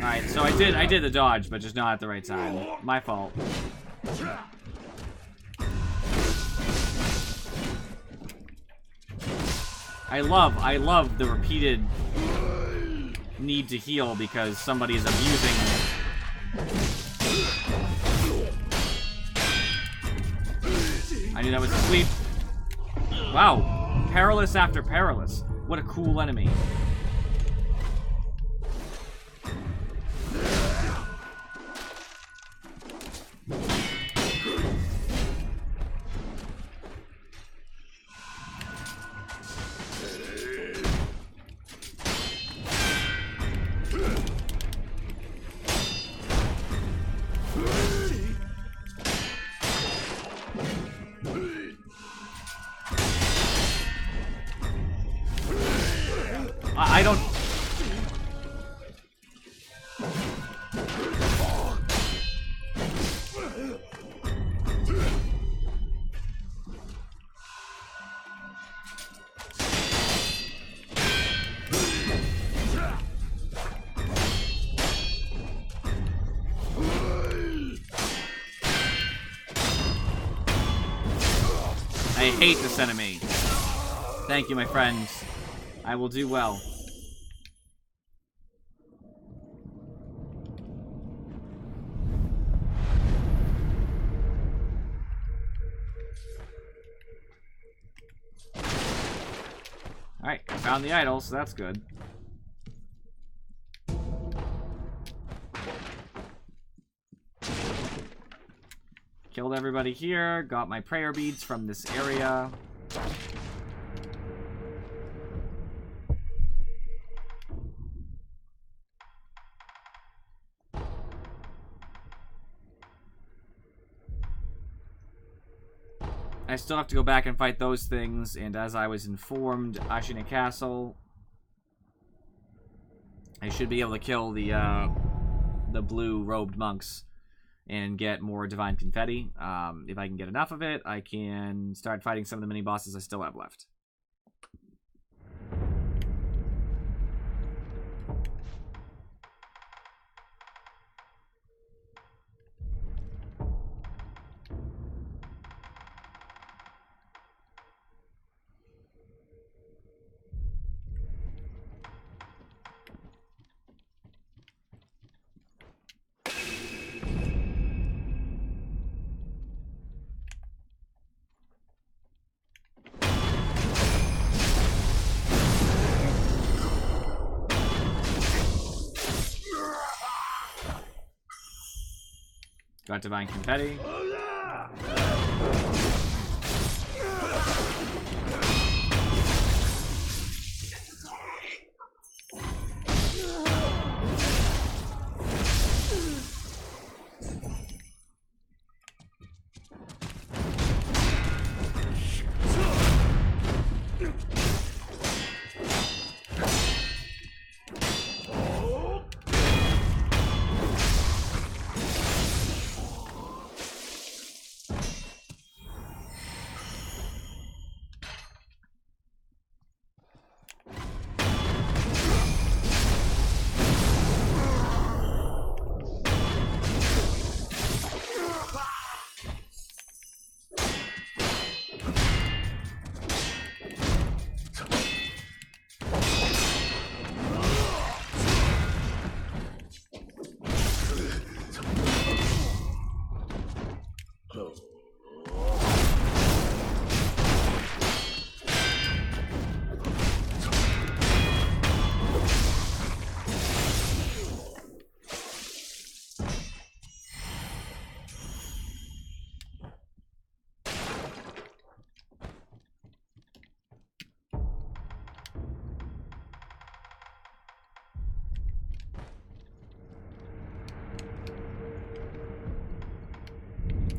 Speaker 1: Alright, so I did the dodge, but just not at the right time. My fault. I love the repeated need to heal because somebody's abusing I knew that was a sweep. Wow. Perilous after perilous. What a cool enemy. I don't... I hate this enemy. Thank you, my friends. I will do well. Alright, I found the idol, so that's good. Killed everybody here, got my prayer beads from this area. I still have to go back and fight those things, and as I was informed, Ashina Castle, I should be able to kill the blue-robed monks and get more divine confetti. If I can get enough of it, I can start fighting some of the mini-bosses I still have left. Got divine confetti.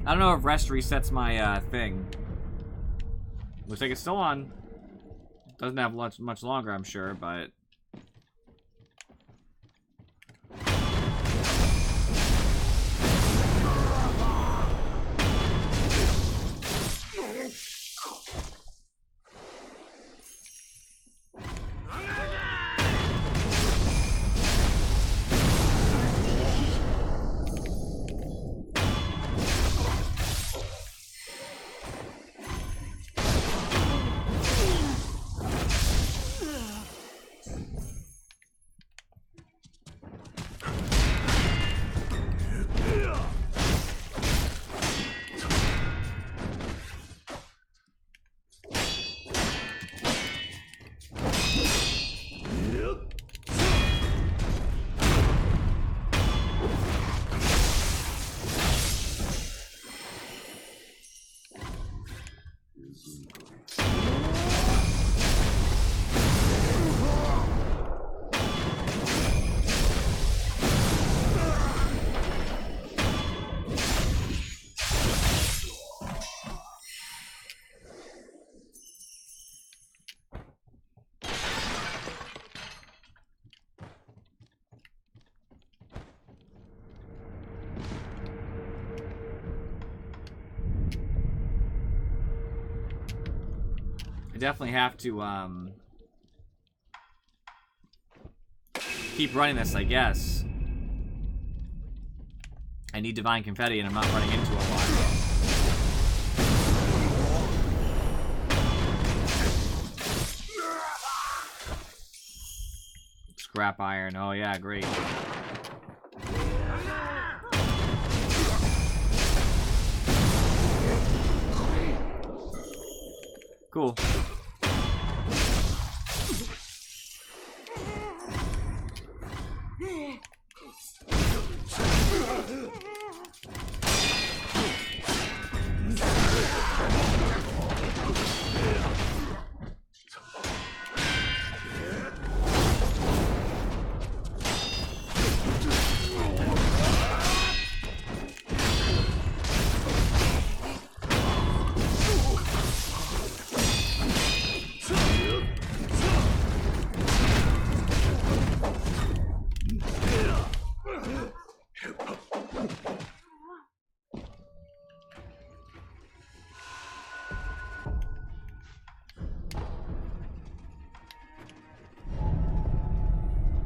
Speaker 1: I don't know if rest resets my thing. Looks like it's still on. Doesn't have much longer, I'm sure, but... I definitely have to, keep running this, I guess. I need Divine Confetti, and I'm not running into a lot. Scrap iron. Oh, yeah, great. Cool.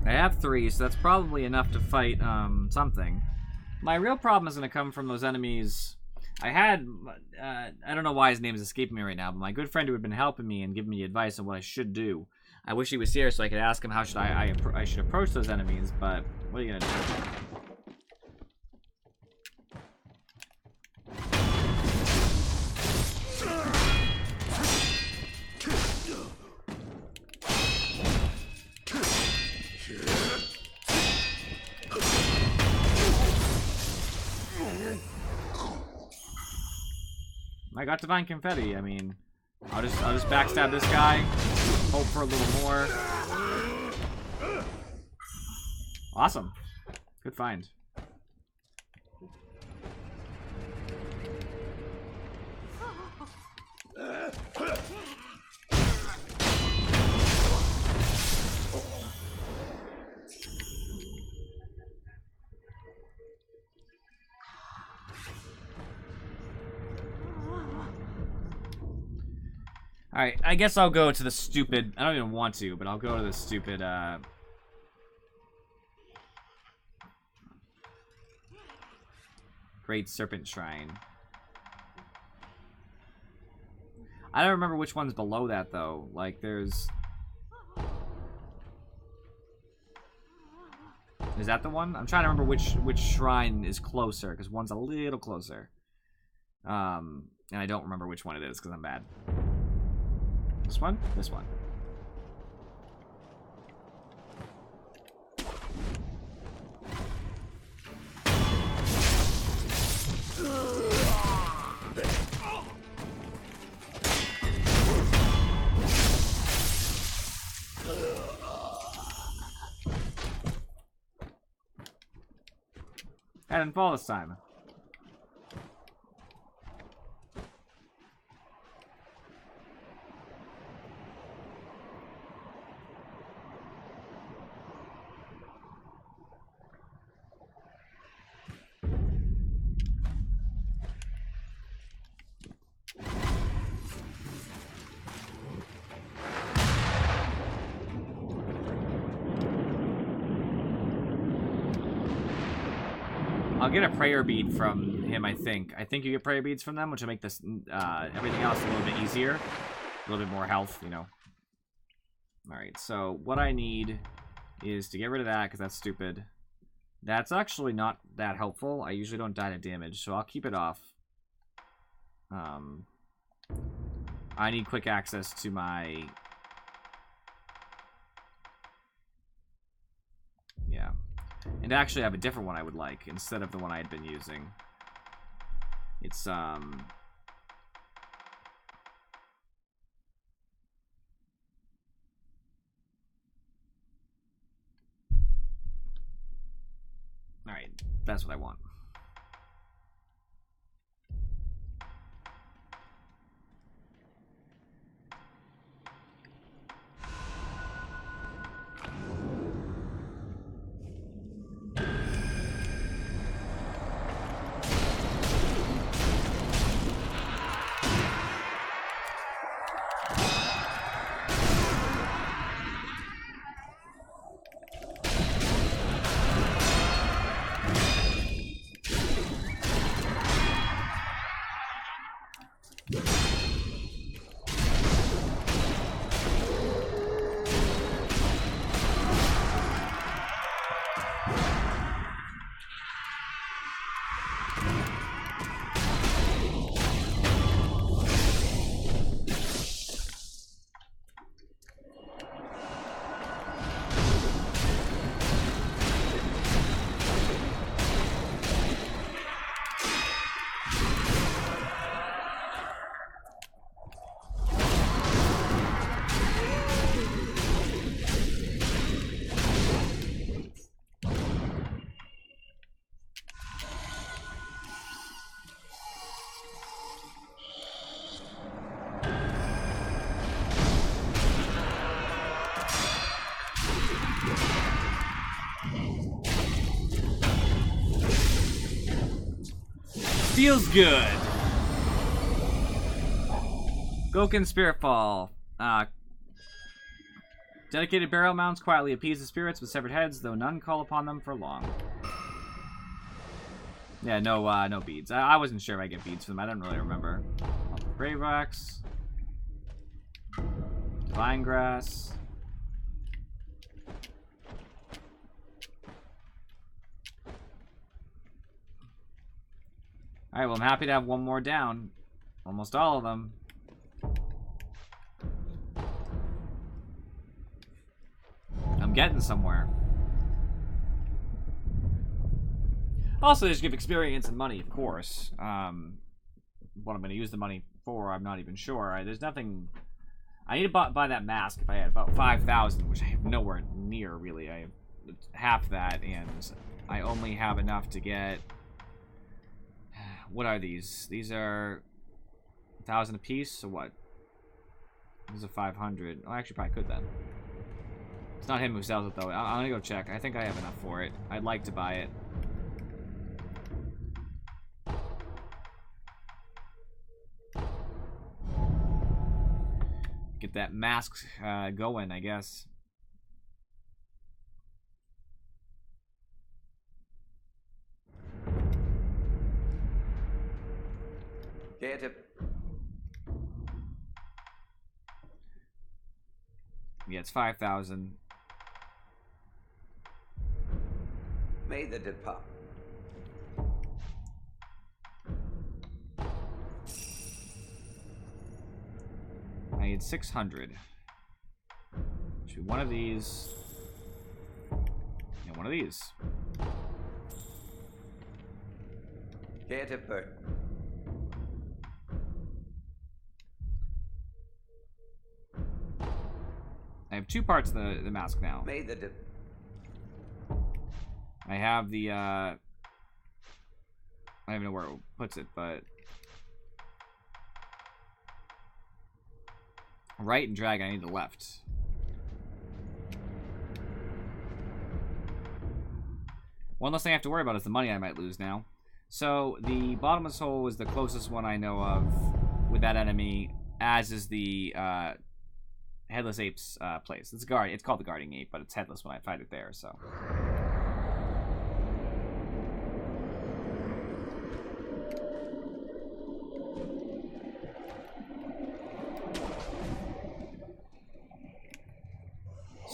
Speaker 1: I have 3, so that's probably enough to fight, something. My real problem is going to come from those enemies. I had, I don't know why his name is escaping me right now, but my good friend who had been helping me and giving me advice on what I should do. I wish he was here so I could ask him how should I should approach those enemies, but what are you going to do? I got Divine Confetti. I mean, I'll just backstab this guy. Hope for a little more. Awesome. Good find. Alright, I guess I'll go to the stupid... I don't even want to, but I'll go to the stupid, Great Serpent Shrine. I don't remember which one's below that, though. Like, there's... Is that the one? I'm trying to remember which shrine is closer, because one's a little closer. And I don't remember which one it is, because I'm bad. This one? This one. I didn't fall this time. I'll get a prayer bead from him, I think. I think you get prayer beads from them, which will make this everything else a little bit easier. A little bit more health, you know. Alright, so what I need is to get rid of that, because that's stupid. That's actually not that helpful. I usually don't die to damage, so I'll keep it off. I need quick access to my... Yeah. And actually I have a different one I would like, instead of the one I had been using. It's, Alright, that's what I want. Feels good. Goken Spiritfall. Dedicated burial mounds quietly appease the spirits with severed heads, though none call upon them for long. Yeah, no beads. I wasn't sure if I get beads for them. I don't really remember. Grave Wax. Divine Grass. Alright, well, I'm happy to have one more down. Almost all of them. I'm getting somewhere. Also, they just give experience and money, of course. What I'm going to use the money for, I'm not even sure. There's nothing... I need to buy that mask if I had about 5,000, which I have nowhere near, really. I have half that, and I only have enough to get... What are these? These are 1,000 apiece, so what? These are 500. Oh, I actually probably could then. It's not him who sells it, though. I'm gonna go check. I think I have enough for it. I'd like to buy it. Get that mask going, I guess.
Speaker 2: Get it.
Speaker 1: Yeah, it's 5,000.
Speaker 2: May the depart.
Speaker 1: I need 600. Should be one of these. And one of these.
Speaker 2: Get it, Bert.
Speaker 1: I have two parts of the mask now.
Speaker 2: May the
Speaker 1: I have the, I don't even know where it puts it, but... Right and drag, I need the left. One less thing I have to worry about is the money I might lose now. So, the bottomless hole is the closest one I know of with that enemy, as is the, Headless Ape's place. It's called the Guarding Ape, but it's headless when I fight it there, so...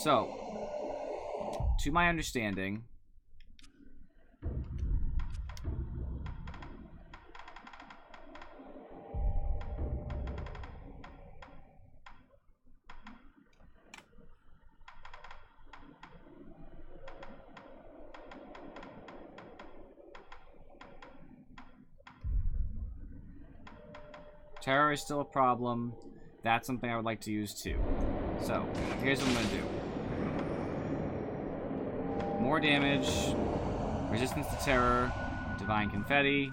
Speaker 1: So, to my understanding, terror is still a problem. That's something I would like to use too. So, here's what I'm going to do. More damage, resistance to terror, divine confetti.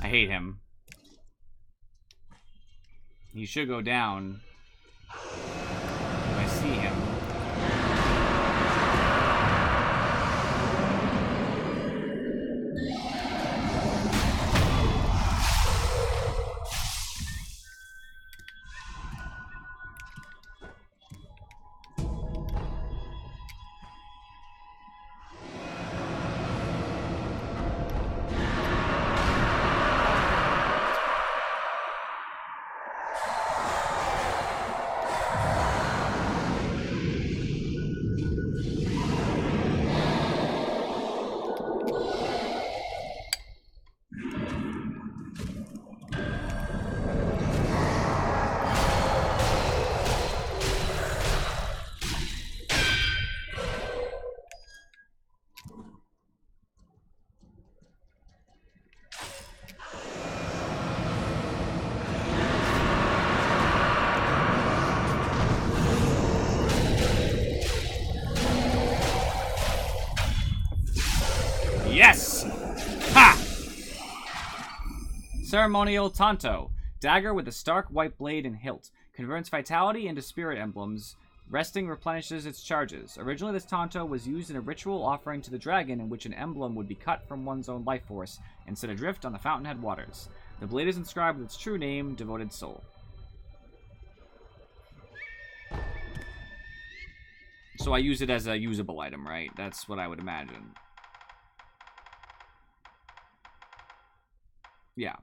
Speaker 1: I hate him. He should go down if I see him. Yes! Ha! Ceremonial Tanto. Dagger with a stark white blade and hilt. Converts vitality into spirit emblems. Resting replenishes its charges. Originally, this Tanto was used in a ritual offering to the dragon in which an emblem would be cut from one's own life force and set adrift on the fountainhead waters. The blade is inscribed with its true name, Devoted Soul. So I use it as a usable item, right? That's what I would imagine. Yeah.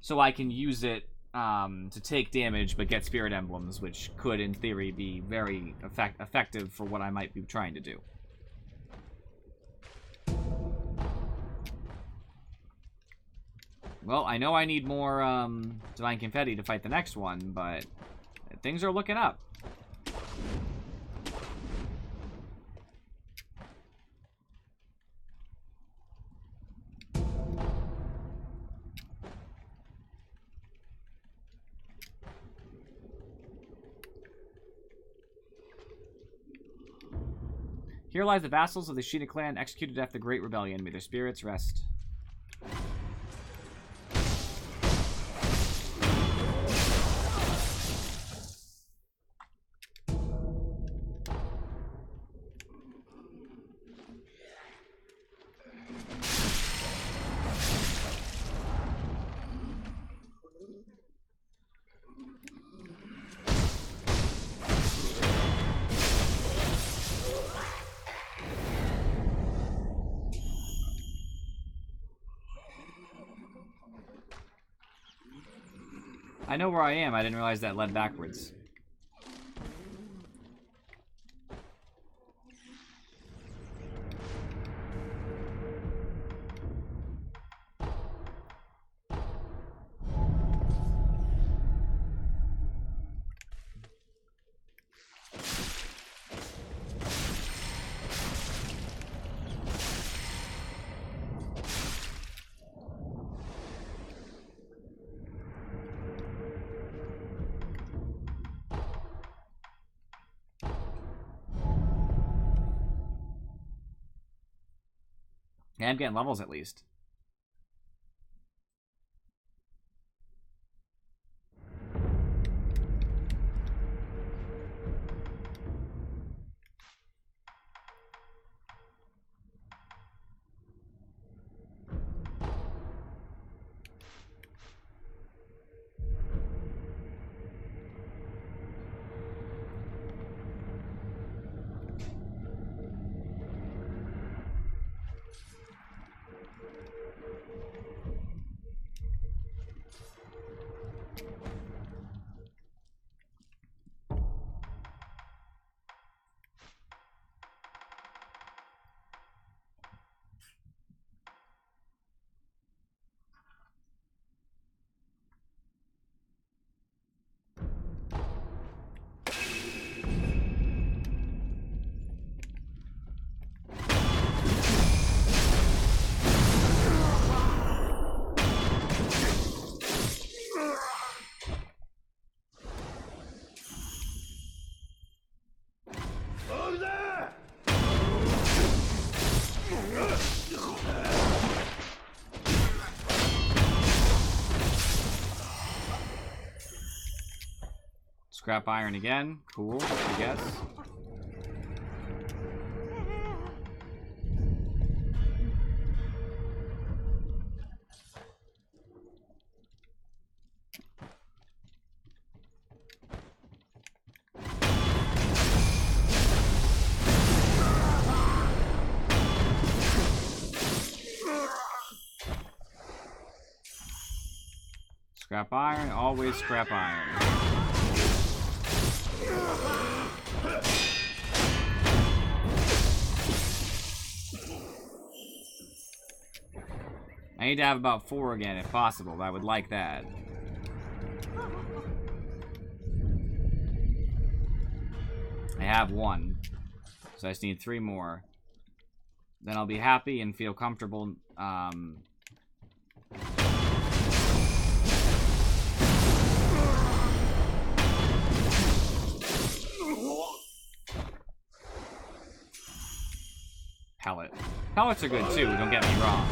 Speaker 1: So I can use it to take damage, but get spirit emblems, which could, in theory, be very effective for what I might be trying to do. Well, I know I need more divine confetti to fight the next one, but things are looking up. Here lies the vassals of the Sheena clan executed after the Great Rebellion. May their spirits rest. I know where I am. I didn't realize that led backwards. Yeah, I'm getting levels at least. Scrap iron again. Cool, I guess. Scrap iron, always scrap iron. I need to have about 4 again if possible. I would like that. I have 1. So I just need 3 more. Then I'll be happy and feel comfortable. Pellet. Pellets are good too, don't get me wrong.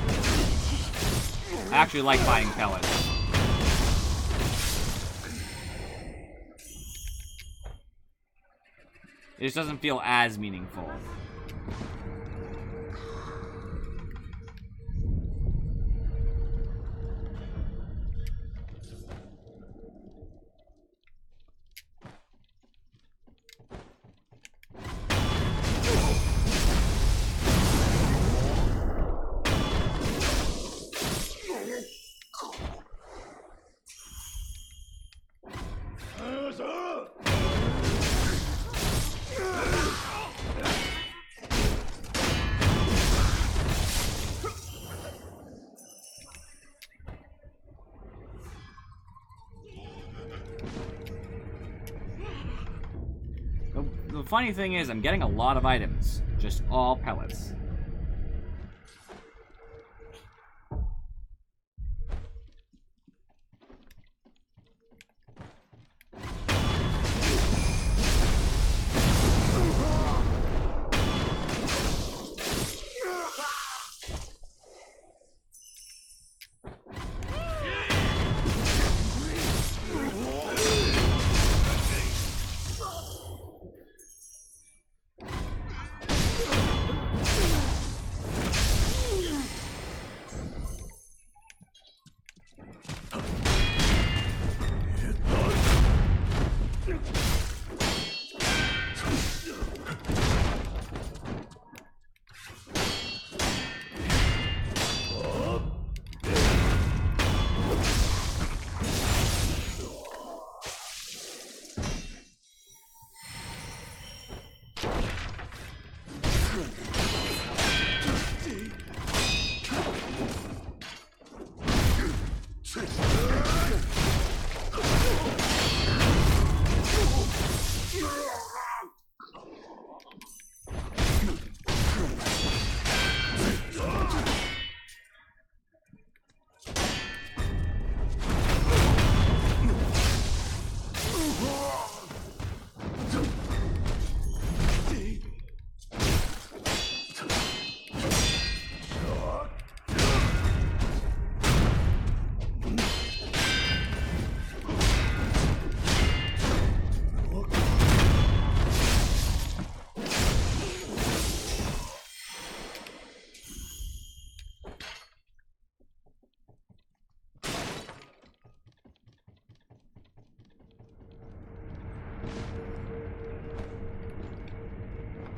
Speaker 1: I actually like buying pellets. It just doesn't feel as meaningful. The funny thing is, I'm getting a lot of items. Just all pellets.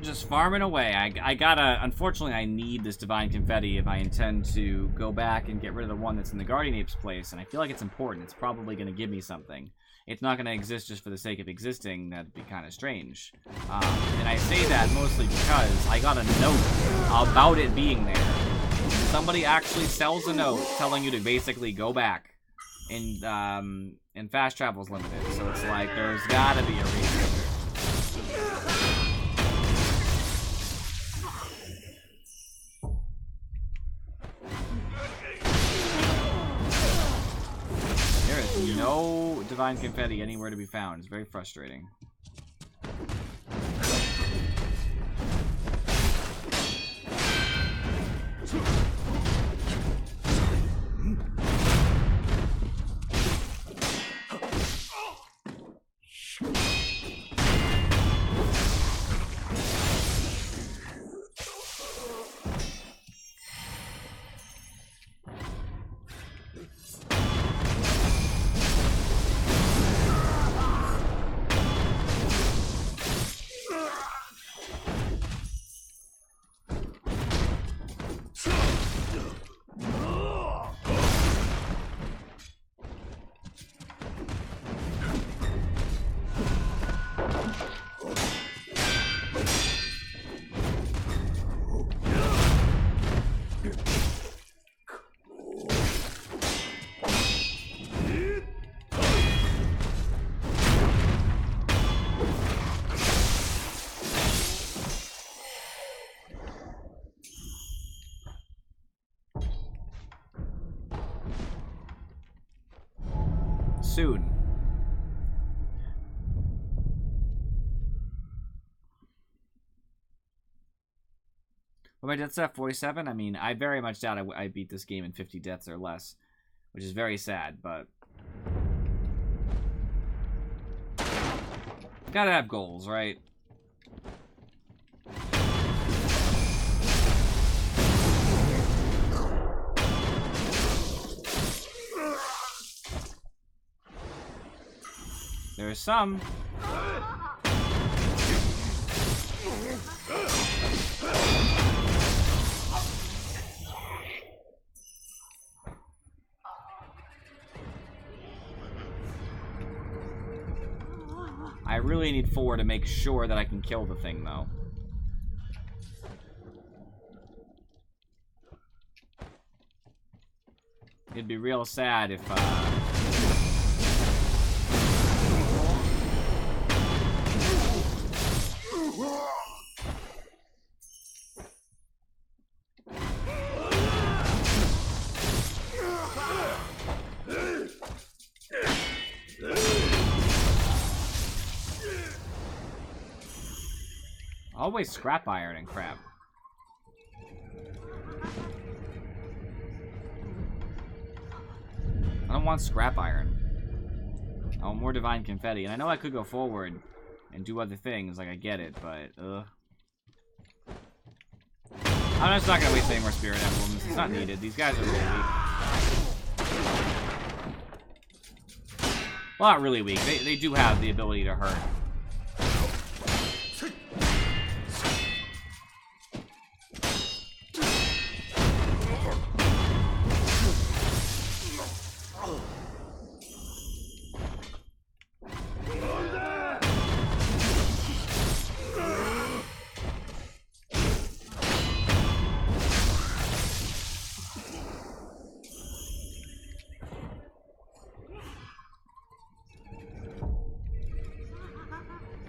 Speaker 1: Just farming away. I gotta, unfortunately, I need this Divine Confetti if I intend to go back and get rid of the one that's in the Guardian Ape's place, and I feel like it's important. It's probably gonna give me something. It's not gonna exist just for the sake of existing. That'd be kind of strange. And I say that mostly because I got a note about it being there. Somebody actually sells a note telling you to basically go back. And fast travel's limited, so it's like, there's gotta be a reason. No Divine Confetti anywhere to be found. It's very frustrating. soon. What my deaths at 47? I mean, I very much doubt I beat this game in 50 deaths or less, which is very sad, but gotta have goals, right? There's some. I really need 4 to make sure that I can kill the thing, though. It'd be real sad if, always scrap iron and crap. I don't want scrap iron. I want more divine confetti. And I know I could go forward and do other things, like I get it, but I'm just not gonna waste any more spirit emblems. It's not needed. These guys are really weak. Well, not really weak. They do have the ability to hurt.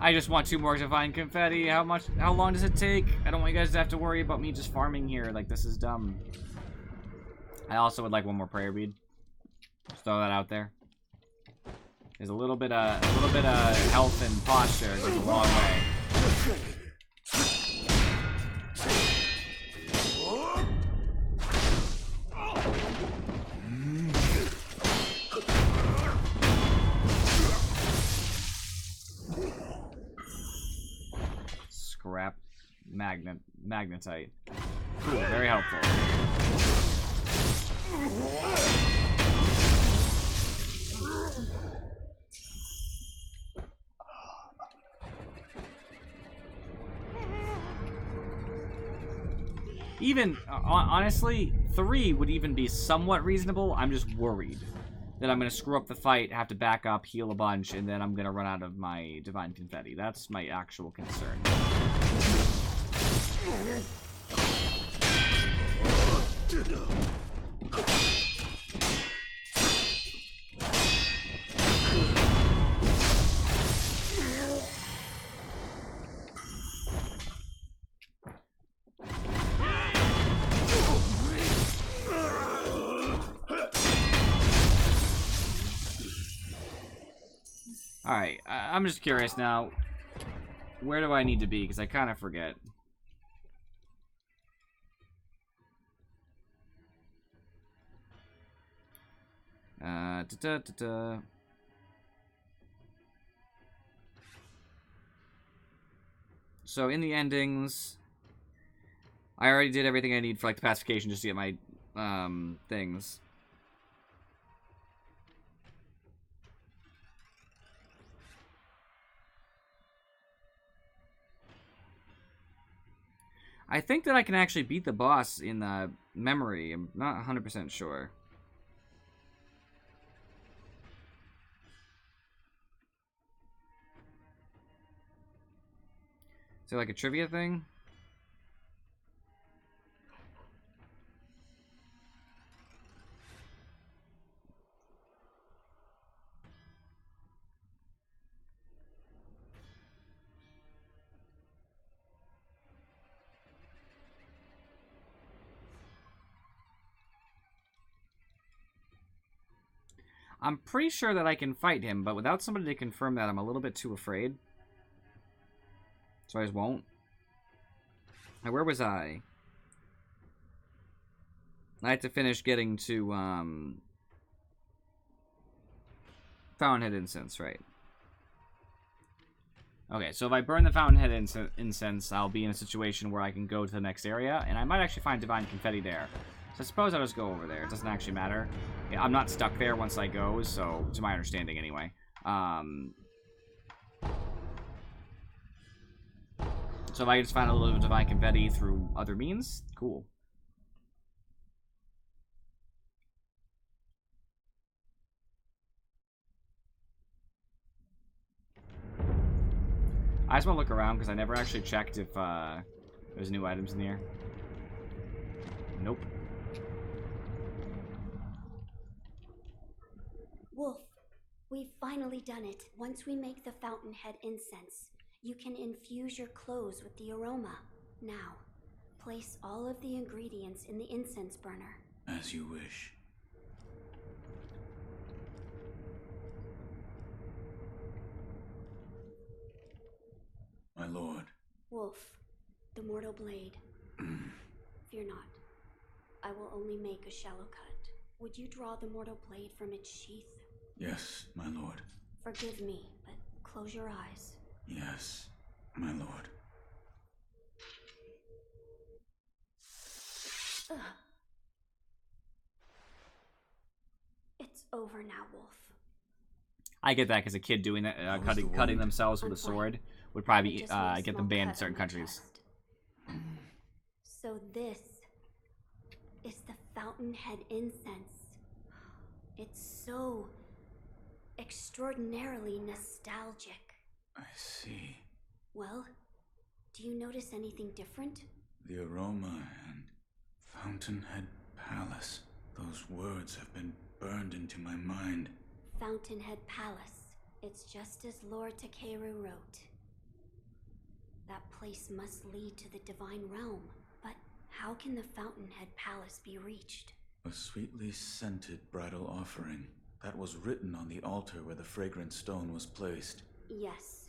Speaker 1: I just want 2 more divine confetti. How long does it take? I don't want you guys to have to worry about me just farming here. Like, this is dumb. I also would like 1 more prayer bead. Just throw that out there. There's a little bit of health and posture goes a long way. Scrap magnetite. Cool, very helpful. Even honestly, 3 would even be somewhat reasonable. I'm just worried that I'm gonna screw up the fight, have to back up, heal a bunch, and then I'm gonna run out of my divine confetti. That's my actual concern. Alright, I'm just curious now. Where do I need to be? Because I kind of forget. So in the endings, I already did everything I need for like the pacification just to get my things. I think that I can actually beat the boss in the memory. I'm not 100% sure. Is there like a trivia thing? I'm pretty sure that I can fight him, but without somebody to confirm that, I'm a little bit too afraid. So I just won't. Now, where was I? I had to finish getting to, Fountainhead Incense, right? Okay, so if I burn the Fountainhead Incense, I'll be in a situation where I can go to the next area, and I might actually find Divine Confetti there. So I suppose I'll just go over there. It doesn't actually matter. Yeah, I'm not stuck there once I go, so, to my understanding anyway. So if I just find a little bit of Divine Confetti through other means, cool. I just want to look around because I never actually checked if there's new items in here. Nope.
Speaker 5: Wolf, we've finally done it. Once we make the Fountainhead Incense, you can infuse your clothes with the aroma. Now, place all of the ingredients in the incense burner.
Speaker 3: As you wish. My lord.
Speaker 5: Wolf, the mortal blade. Fear not. I will only make a shallow cut. Would you draw the mortal blade from its sheath?
Speaker 3: Yes, my lord.
Speaker 5: Forgive me, but close your eyes.
Speaker 3: Yes, my lord.
Speaker 5: Ugh. It's over now, Wolf.
Speaker 1: I get that because a kid doing that, cutting themselves with a sword would probably get them banned in certain countries.
Speaker 5: So this is the Fountainhead Incense. It's so extraordinarily nostalgic.
Speaker 3: I see.
Speaker 5: Well, do you notice anything different?
Speaker 3: The aroma and Fountainhead Palace. Those words have been burned into my mind.
Speaker 5: Fountainhead Palace. It's just as Lord Takeru wrote. That place must lead to the Divine Realm. But how can the Fountainhead Palace be reached?
Speaker 3: A sweetly scented bridal offering. That was written on the altar where the fragrant stone was placed.
Speaker 5: Yes.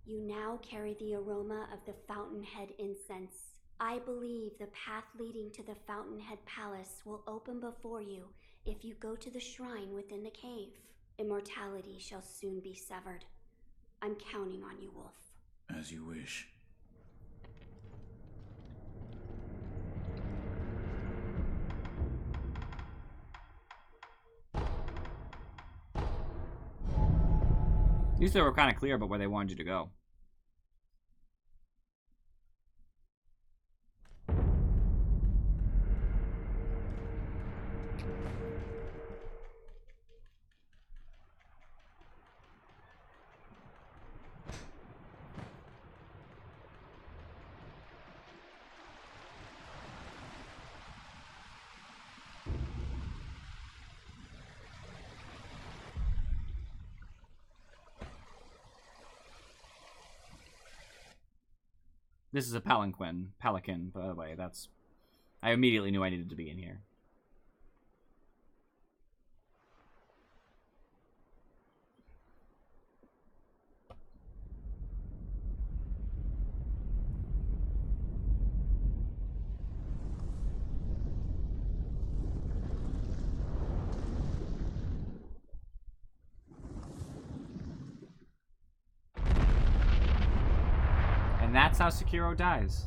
Speaker 5: You now carry the aroma of the Fountainhead Incense. I believe the path leading to the Fountainhead Palace will open before you if you go to the shrine within the cave. Immortality shall soon be severed. I'm counting on you, Wolf.
Speaker 3: As you wish.
Speaker 1: At least they were kind of clear about where they wanted you to go. This is a pelican, by the way. I immediately knew I needed to be in here. And that's how Sekiro dies.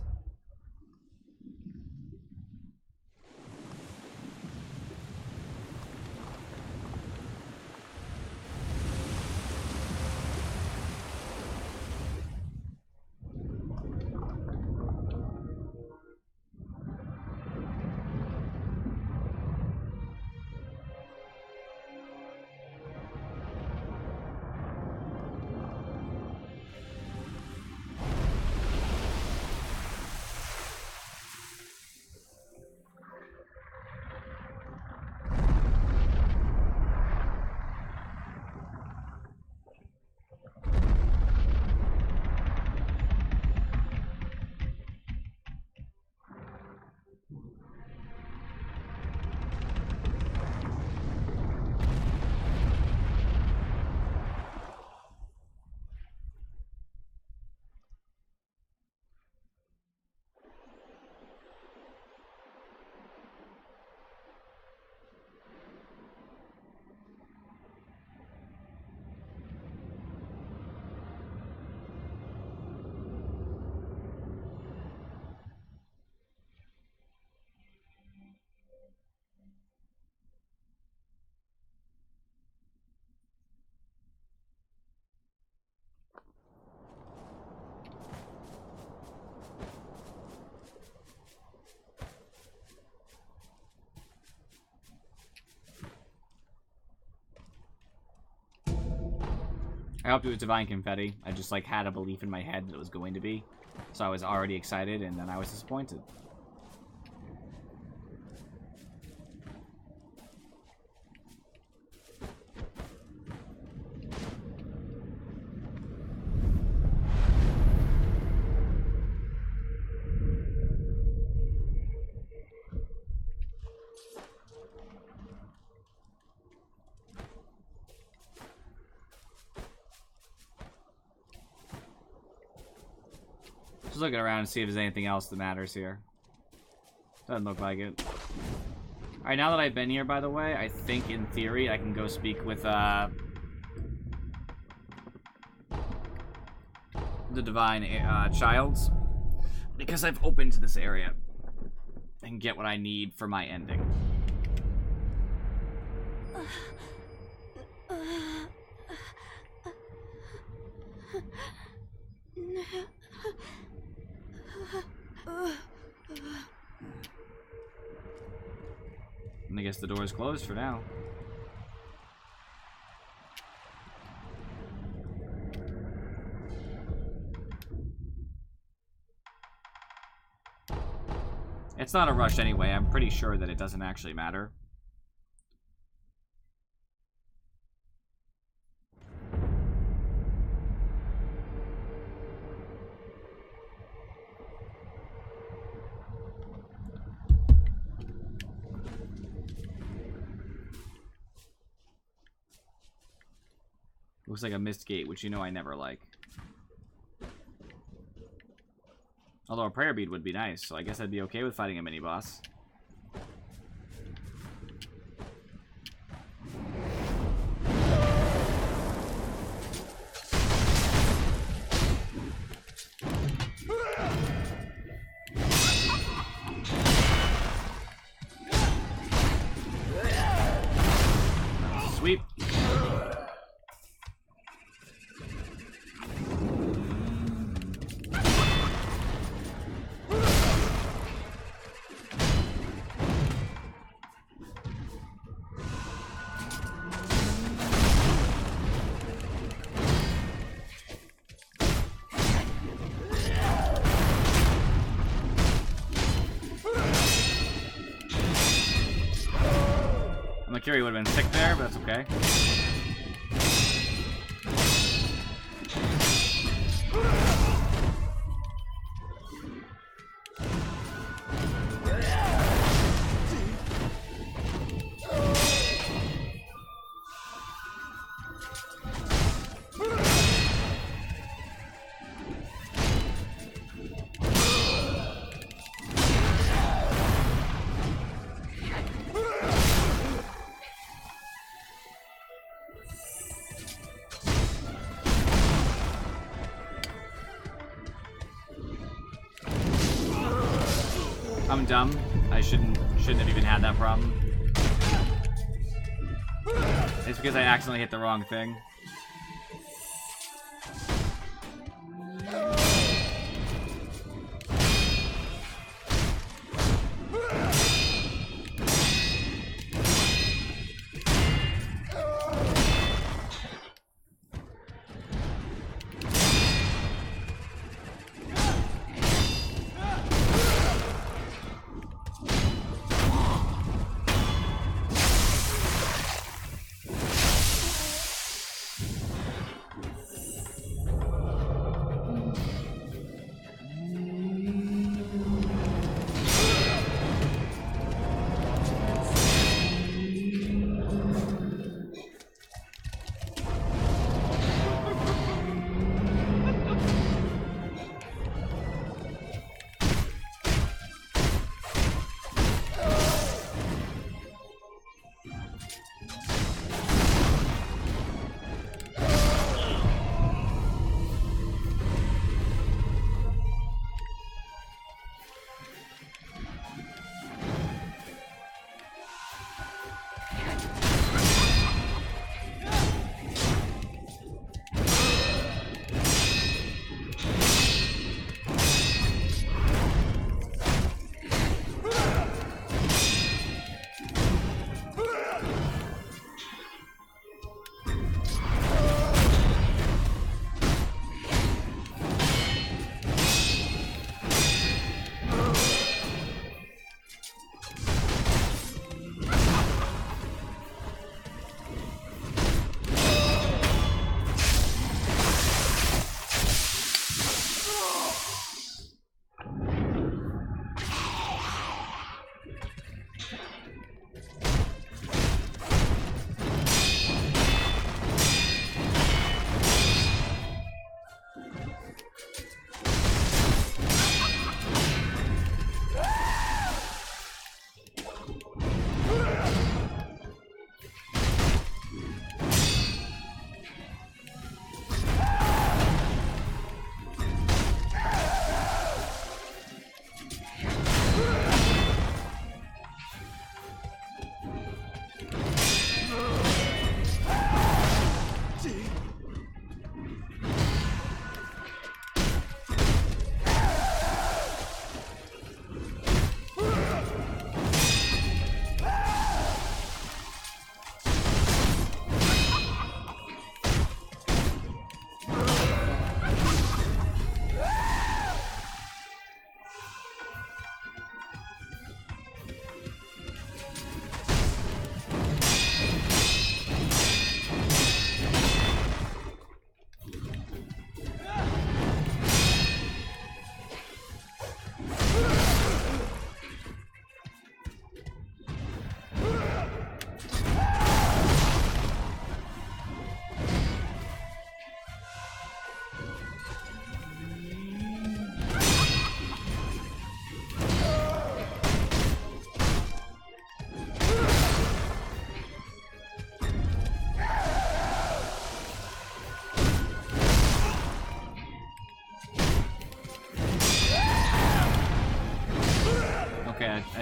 Speaker 1: I hoped it was divine confetti. I just like had a belief in my head that it was going to be. So I was already excited and then I was disappointed. Just looking around and see if there's anything else that matters here. Doesn't look like it. Alright, now that I've been here, by the way, I think in theory I can go speak with the Divine Childs. Because I've opened this area and get what I need for my ending. And I guess the door is closed for now. It's not a rush anyway. I'm pretty sure that it doesn't actually matter. Looks like a missed gate, which you know I never like. Although a prayer bead would be nice, so I guess I'd be okay with fighting a mini-boss. Sweep. Curie would have been sick there, but that's okay. I'm dumb. I shouldn't have even had that problem. It's because I accidentally hit the wrong thing.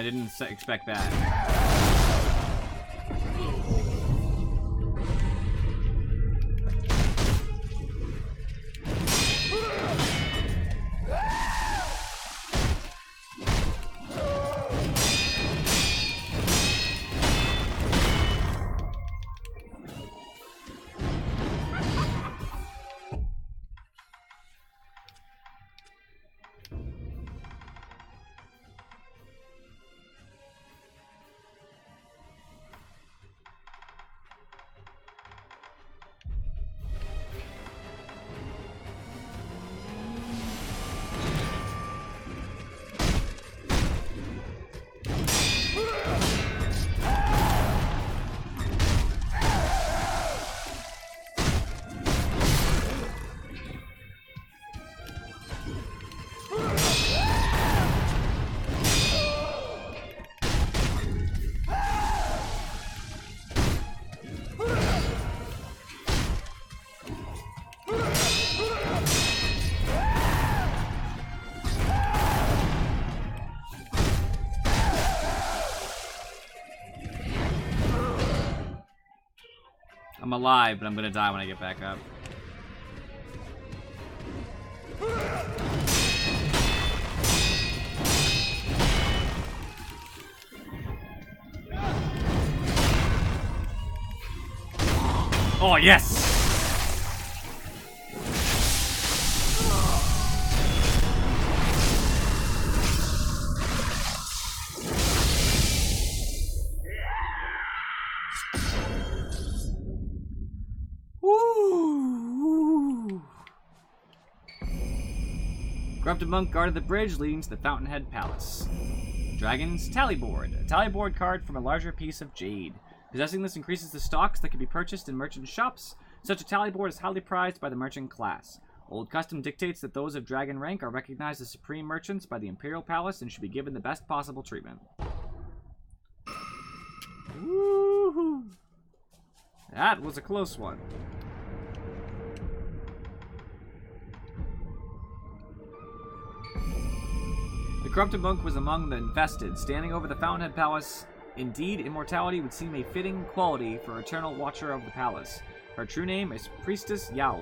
Speaker 1: I didn't expect that. I'm alive, but I'm gonna die when I get back up. Oh, yes! Woo! Corrupted monk guarded the bridge leading to the Fountainhead Palace. Dragon's Tally Board. A tally board card from a larger piece of jade. Possessing this increases the stocks that can be purchased in merchant shops. Such a tally board is highly prized by the merchant class. Old custom dictates that those of dragon rank are recognized as supreme merchants by the Imperial Palace and should be given the best possible treatment. Woohoo! That was a close one. The corrupted monk was among the infested, standing over the Fountainhead Palace. Indeed, immortality would seem a fitting quality for eternal watcher of the palace. Her true name is Priestess Yao.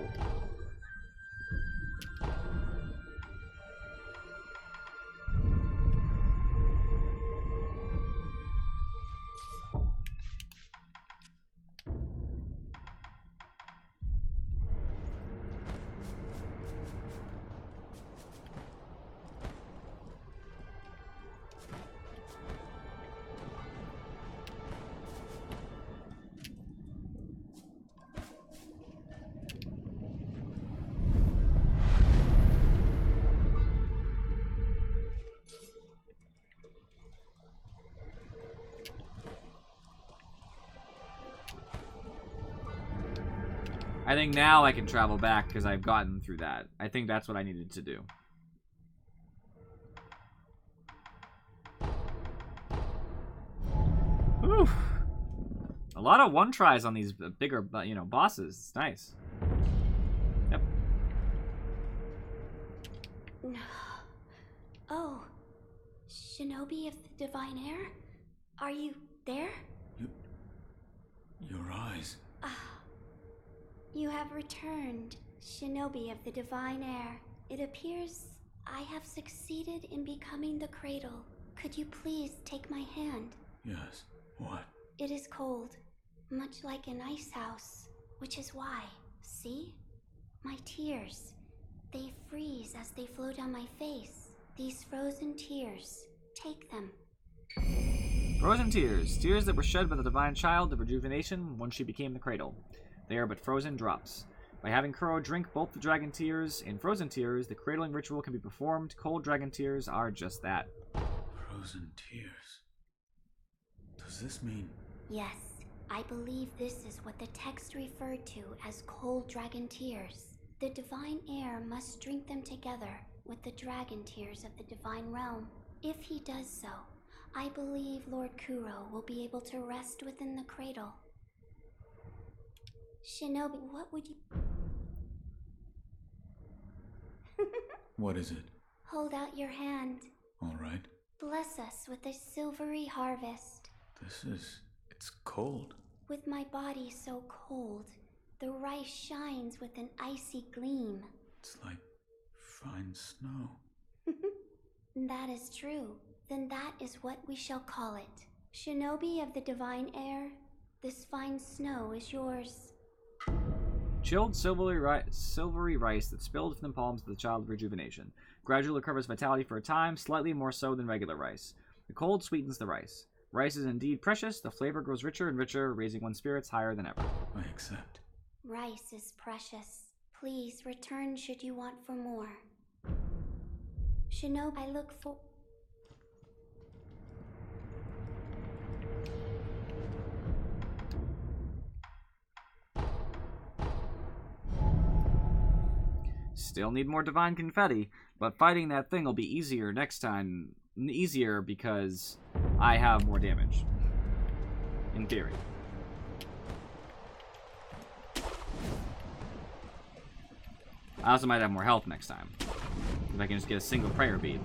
Speaker 1: I think now I can travel back because I've gotten through that. I think that's what I needed to do. Whew. A lot of one tries on these bigger, bosses. It's nice. Yep.
Speaker 5: Oh, Shinobi of the Divine Air? Are you there?
Speaker 3: Your eyes.
Speaker 5: You have returned, Shinobi of the Divine Air. It appears I have succeeded in becoming the cradle. Could you please take my hand?
Speaker 3: Yes. What?
Speaker 5: It is cold, much like an ice house, which is why, see? My tears. They freeze as they flow down my face. These frozen tears. Take them.
Speaker 1: Frozen tears. Tears that were shed by the divine child of rejuvenation when she became the cradle. They are but frozen drops. By having Kuro drink both the dragon tears and frozen tears, the cradling ritual can be performed. Cold dragon tears are just that.
Speaker 3: Frozen tears. Does this mean...
Speaker 5: Yes, I believe this is what the text referred to as cold dragon tears. The divine heir must drink them together with the dragon tears of the divine realm. If he does so, I believe Lord Kuro will be able to rest within the cradle. Shinobi, what would you...
Speaker 3: What is it?
Speaker 5: Hold out your hand.
Speaker 3: All right.
Speaker 5: Bless us with a silvery harvest.
Speaker 3: It's cold.
Speaker 5: With my body so cold, the rice shines with an icy gleam.
Speaker 3: It's like fine snow.
Speaker 5: That is true. Then that is what we shall call it. Shinobi of the divine air, this fine snow is yours.
Speaker 1: Chilled silvery rice that spilled from the palms of the child of rejuvenation. Gradually recovers vitality for a time, slightly more so than regular rice. The cold sweetens the rice. Rice is indeed precious. The flavor grows richer and richer, raising one's spirits higher than ever.
Speaker 3: I accept.
Speaker 5: Rice is precious. Please return should you want for more. Shinobi, I look for...
Speaker 1: Still need more divine confetti, but fighting that thing will be easier next time. Easier because I have more damage. In theory. I also might have more health next time. If I can just get a single prayer bead.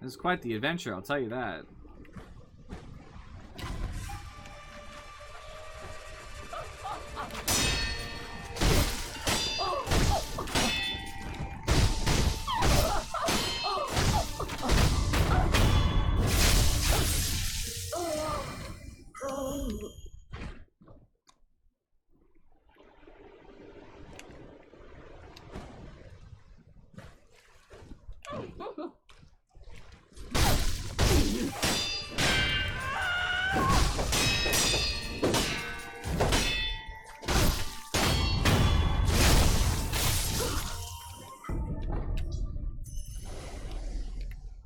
Speaker 1: This is quite the adventure, I'll tell you that.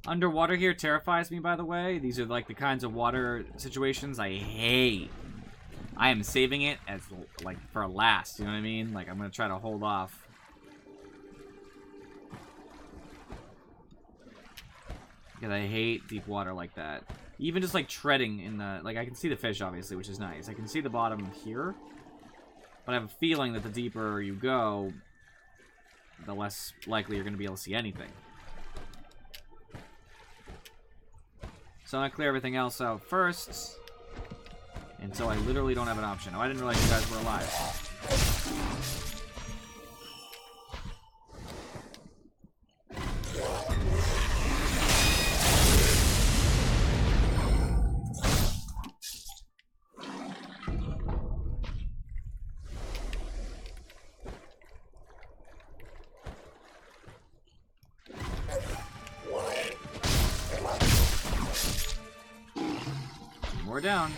Speaker 1: Underwater here terrifies me, by the way. These are like the kinds of water situations I hate. I am saving it as like for last, you know what I mean? Like I'm gonna try to hold off. Because I hate deep water like that. Even just like treading in the, like I can see the fish obviously, which is nice. I can see the bottom here. But I have a feeling that the deeper you go, the less likely you're gonna be able to see anything. So I'm gonna clear everything else out first. Until I literally don't have an option. Oh, I didn't realize you guys were alive. More down.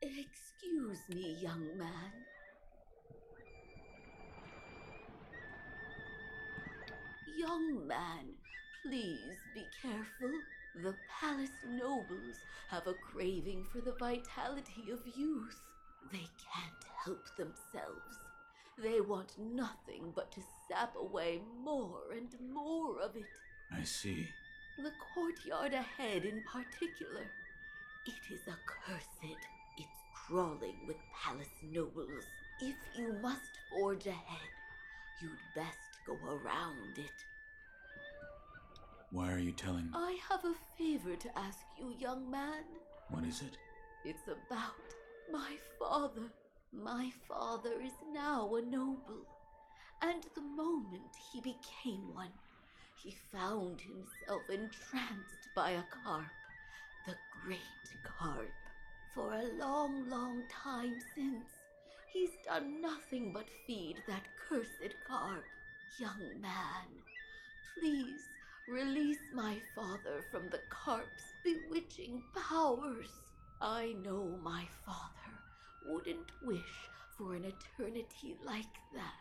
Speaker 9: Excuse me, young man. Young man, please be careful. The palace nobles have a craving for the vitality of youth. They can't help themselves. They want nothing but to sap away more and more of it.
Speaker 3: I see.
Speaker 9: The courtyard ahead in particular. It is accursed. It's crawling with palace nobles. If you must forge ahead, you'd best go around it.
Speaker 3: Why are you telling?
Speaker 9: I have a favor to ask you, young man.
Speaker 3: What is it?
Speaker 9: It's about my father. My father is now a noble, and the moment he became one, he found himself entranced by a carp, the great carp. For a long, long time since, he's done nothing but feed that cursed carp. Young man, please release my father from the carp's bewitching powers. I know my father wouldn't wish for an eternity like that.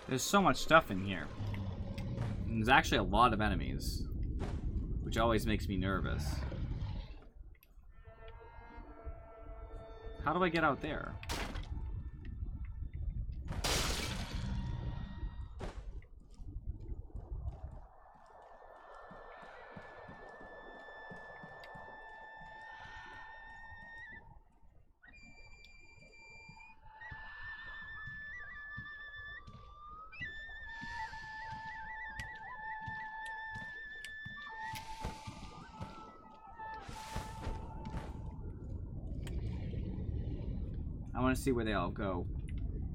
Speaker 1: There's so much stuff in here. And there's actually a lot of enemies, which always makes me nervous. How do I get out there? I want to see where they all go.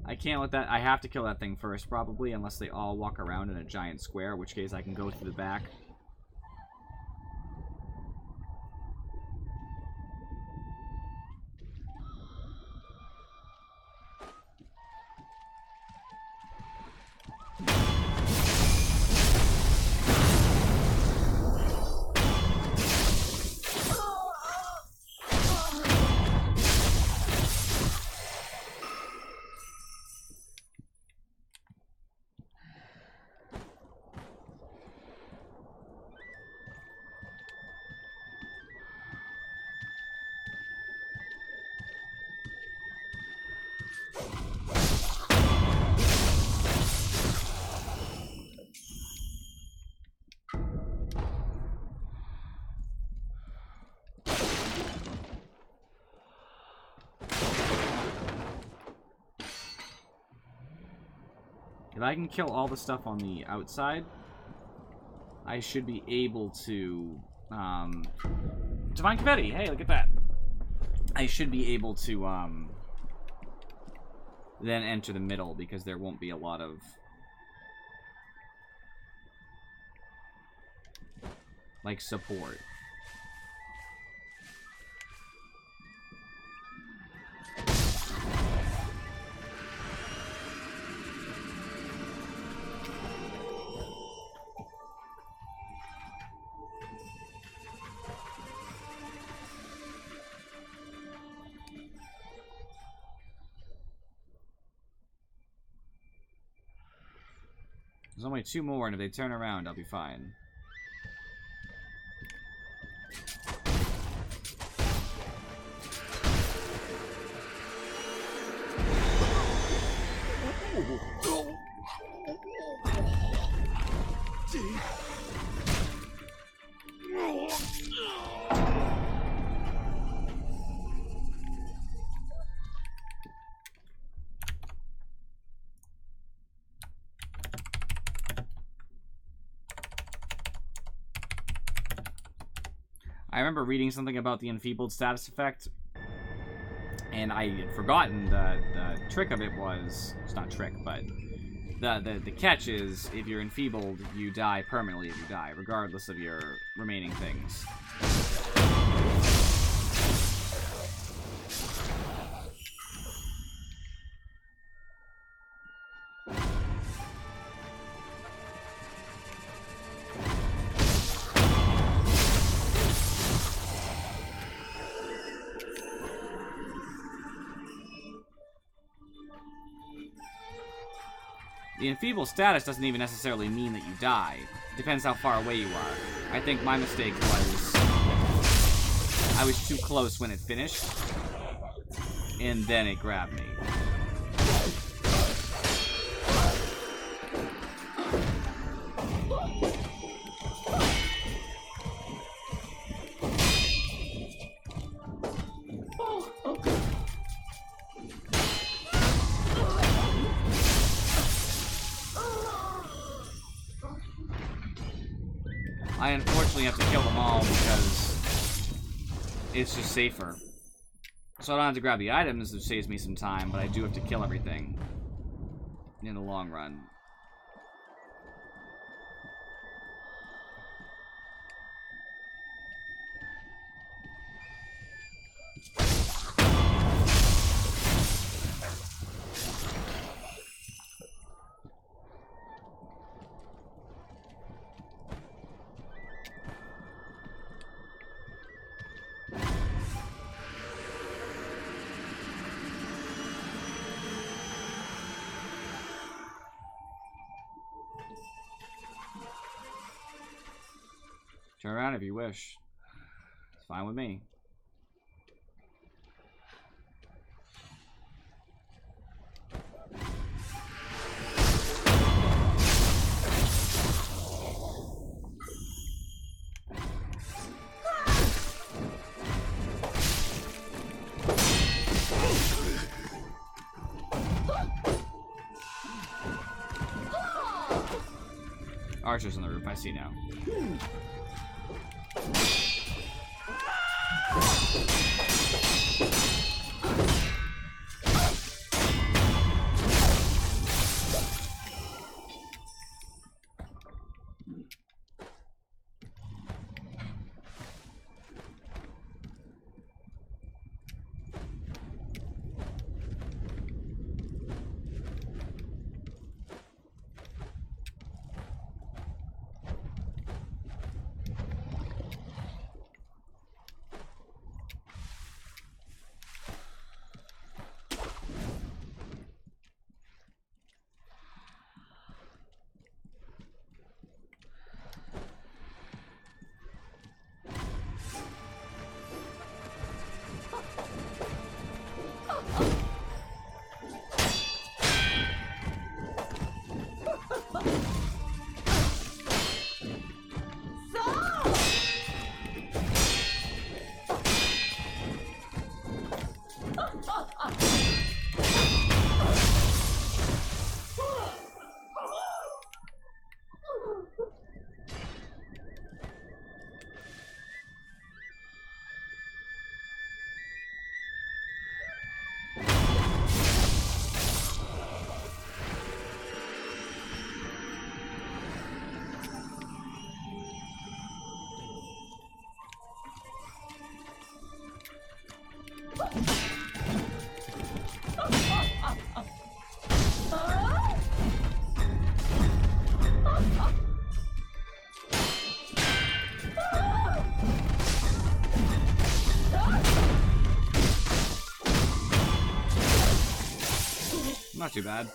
Speaker 1: I can't let that... I have to kill that thing first, probably, unless they all walk around in a giant square, in which case I can go through the back. If I can kill all the stuff on the outside, I should be able to... Divine Confetti! Hey, look at that! I should be able to, then enter the middle, because there won't be a lot of... like, support. There's only 2 more, and if they turn around, I'll be fine. I remember reading something about the enfeebled status effect, and I had forgotten the trick of it was... It's not a trick, but... The catch is, if you're enfeebled, you die permanently if you die, regardless of your remaining things. The enfeebled status doesn't even necessarily mean that you die. Depends how far away you are. I think my mistake was... I was too close when it finished, and then it grabbed me. I unfortunately have to kill them all because it's just safer. So I don't have to grab the items, which saves me some time, but I do have to kill everything in the long run. Turn around if you wish. It's fine with me. Archer's on the roof, I see now. Not too bad.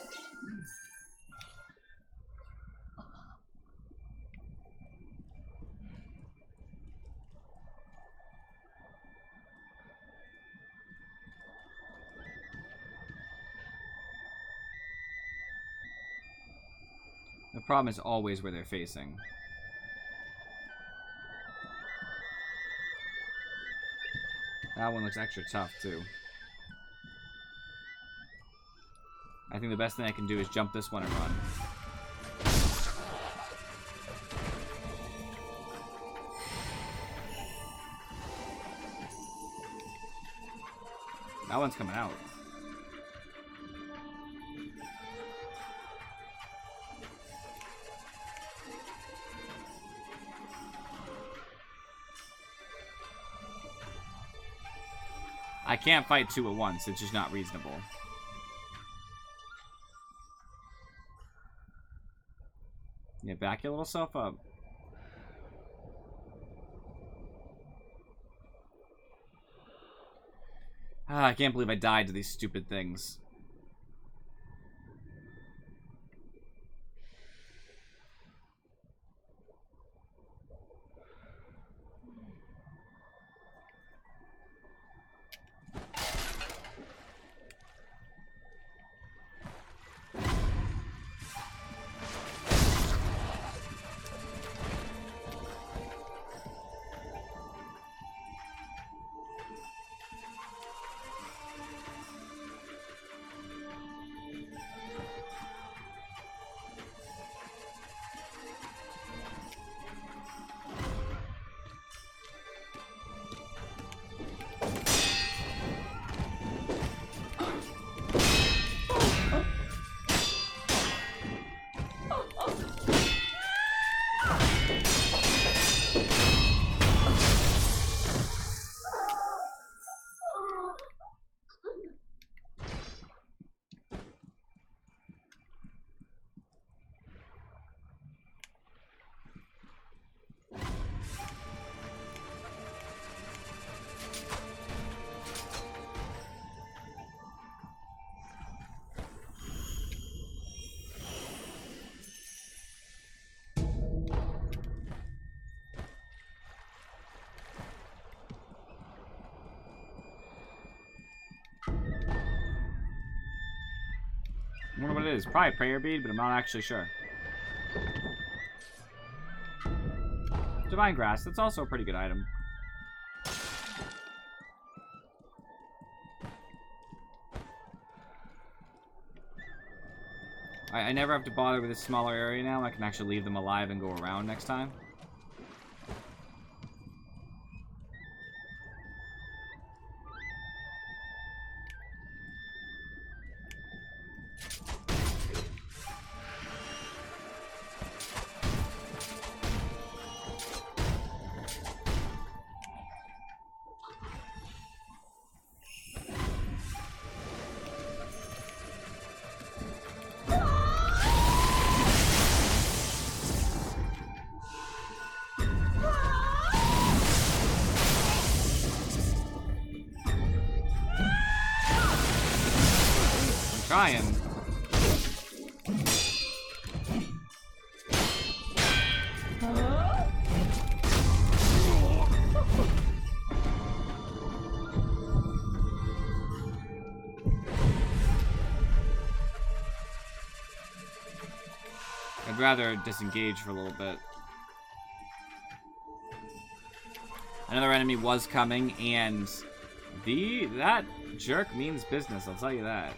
Speaker 1: The problem is always where they're facing. That one looks extra tough, too. I think the best thing I can do is jump this one and run. That one's coming out. I can't fight two at once. It's just not reasonable. Yeah, back your little self up. I can't believe I died to these stupid things. is probably prayer bead, but I'm not actually sure. Divine grass, that's also a pretty good item. I never have to bother with this smaller area now. I can actually leave them alive and go around next time. Trying. I'd rather disengage for a little bit. Another enemy was coming, and that jerk means business, I'll tell you that.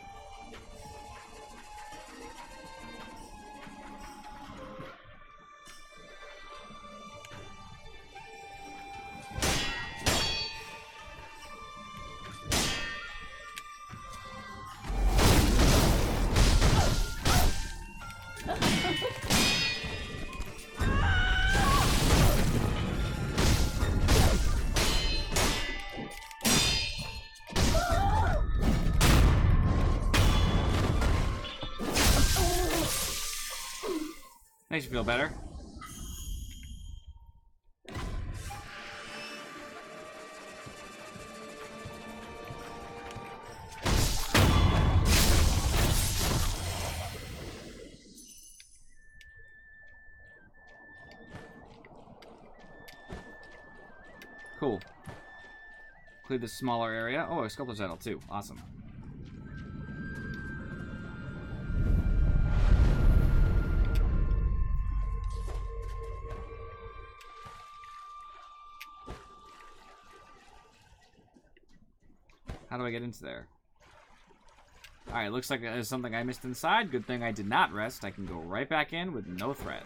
Speaker 1: Makes you feel better. Cool. Clear this smaller area. Oh, a sculptor's idol too. Awesome. How do I get into there? Alright, looks like there's something I missed inside. Good thing I did not rest. I can go right back in with no threat.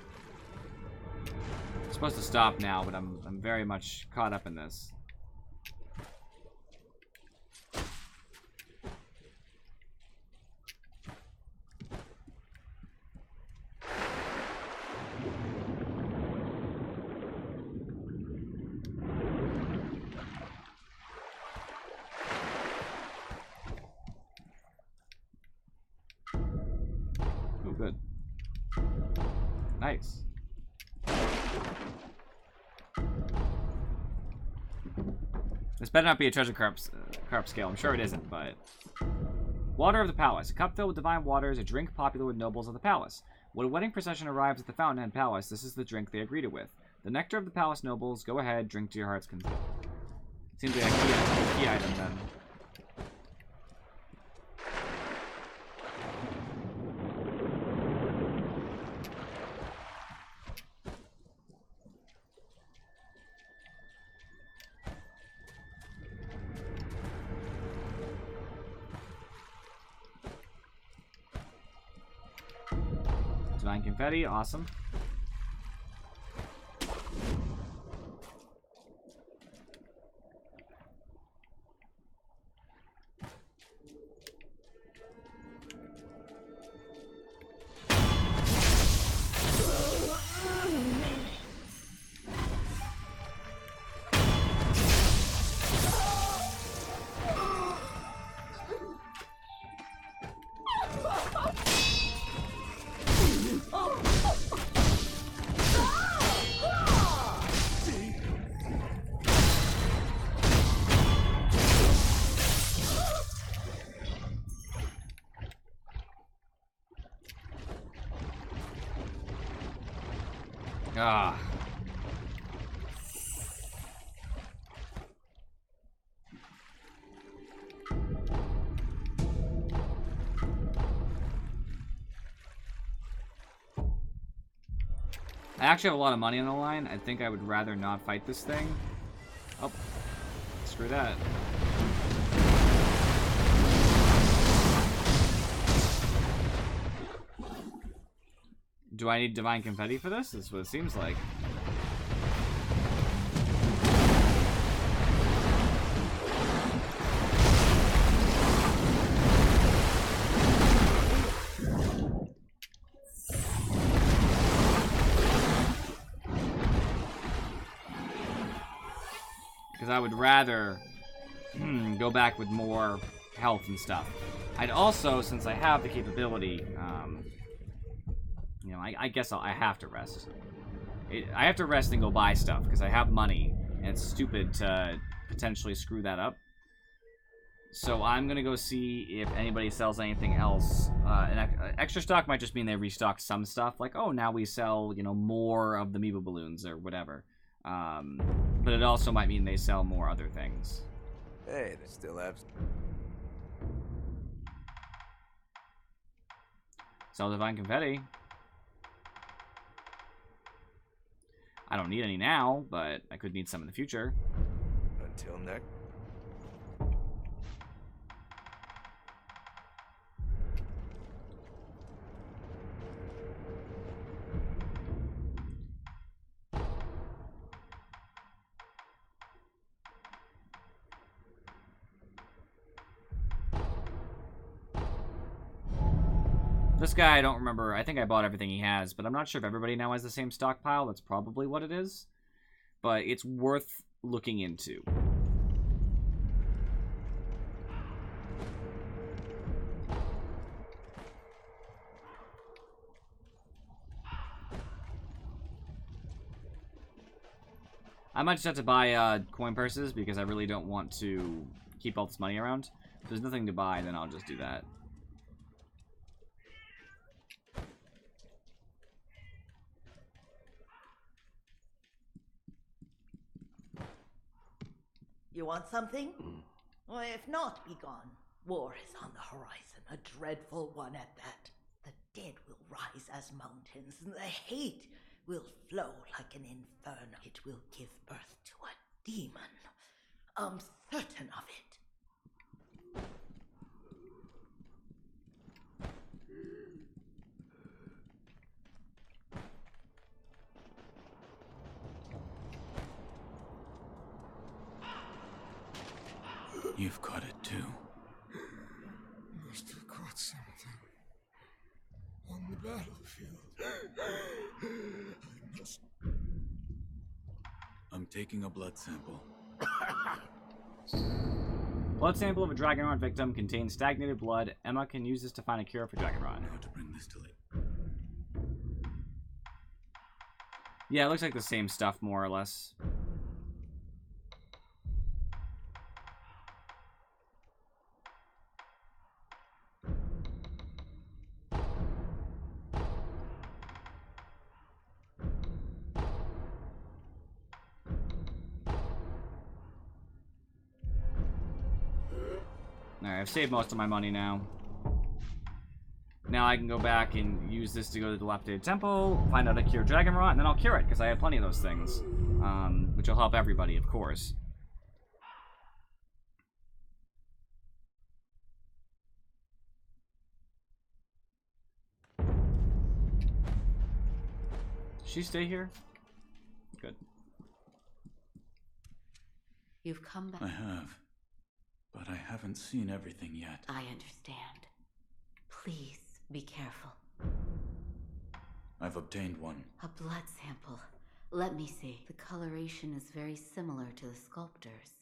Speaker 1: I'm supposed to stop now, but I'm very much caught up in this. Good. Nice. This better not be a treasure carp scale. I'm sure it isn't, but... Water of the Palace. A cup filled with divine water is a drink popular with nobles of the palace. When a wedding procession arrives at the fountainhead palace, this is the drink they agree to with. The nectar of the palace nobles. Go ahead, drink to your heart's content. Seems like a key item then. Divine confetti, awesome. Ah. I actually have a lot of money on the line. I think I would rather not fight this thing. Oh, screw that. Do I need divine confetti for this? That's what it seems like. Because I would rather go back with more health and stuff. I'd also, since I have the capability, you know, I guess I have to rest. I have to rest and go buy stuff because I have money, and it's stupid to potentially screw that up. So I'm gonna go see if anybody sells anything else. Extra stock might just mean they restocked some stuff, like, oh, now we sell, you know, more of the Meebo balloons or whatever. But it also might mean they sell more other things.
Speaker 11: Hey, they still have...
Speaker 1: Sell divine confetti. I don't need any now, but I could need some in the future.
Speaker 11: Until next...
Speaker 1: This guy, I don't remember. I think I bought everything he has, but I'm not sure if everybody now has the same stockpile. That's probably what it is. But it's worth looking into. I might just have to buy coin purses because I really don't want to keep all this money around. If there's nothing to buy, then I'll just do that.
Speaker 12: You want something? Well, if not, be gone. War is on the horizon, a dreadful one at that. The dead will rise as mountains, and the hate will flow like an inferno. It will give birth to a demon. I'm certain of it.
Speaker 3: You've caught it too.
Speaker 10: Must have caught something on the battlefield. I must.
Speaker 3: I'm taking a blood sample.
Speaker 1: Blood sample of a dragon rot victim contains stagnated blood. Emma can use this to find a cure for dragon rot.
Speaker 3: How to bring this to light.
Speaker 1: Yeah, it looks like the same stuff, more or less. Alright, I've saved most of my money now. Now I can go back and use this to go to the dilapidated temple, find out how to cure dragon rot, and then I'll cure it, because I have plenty of those things. Which will help everybody, of course. Does she stay here? Good.
Speaker 9: You've come back.
Speaker 3: I have. But I haven't seen everything yet.
Speaker 9: I understand. Please be careful.
Speaker 3: I've obtained one.
Speaker 9: A blood sample. Let me see. The coloration is very similar to the sculptor's.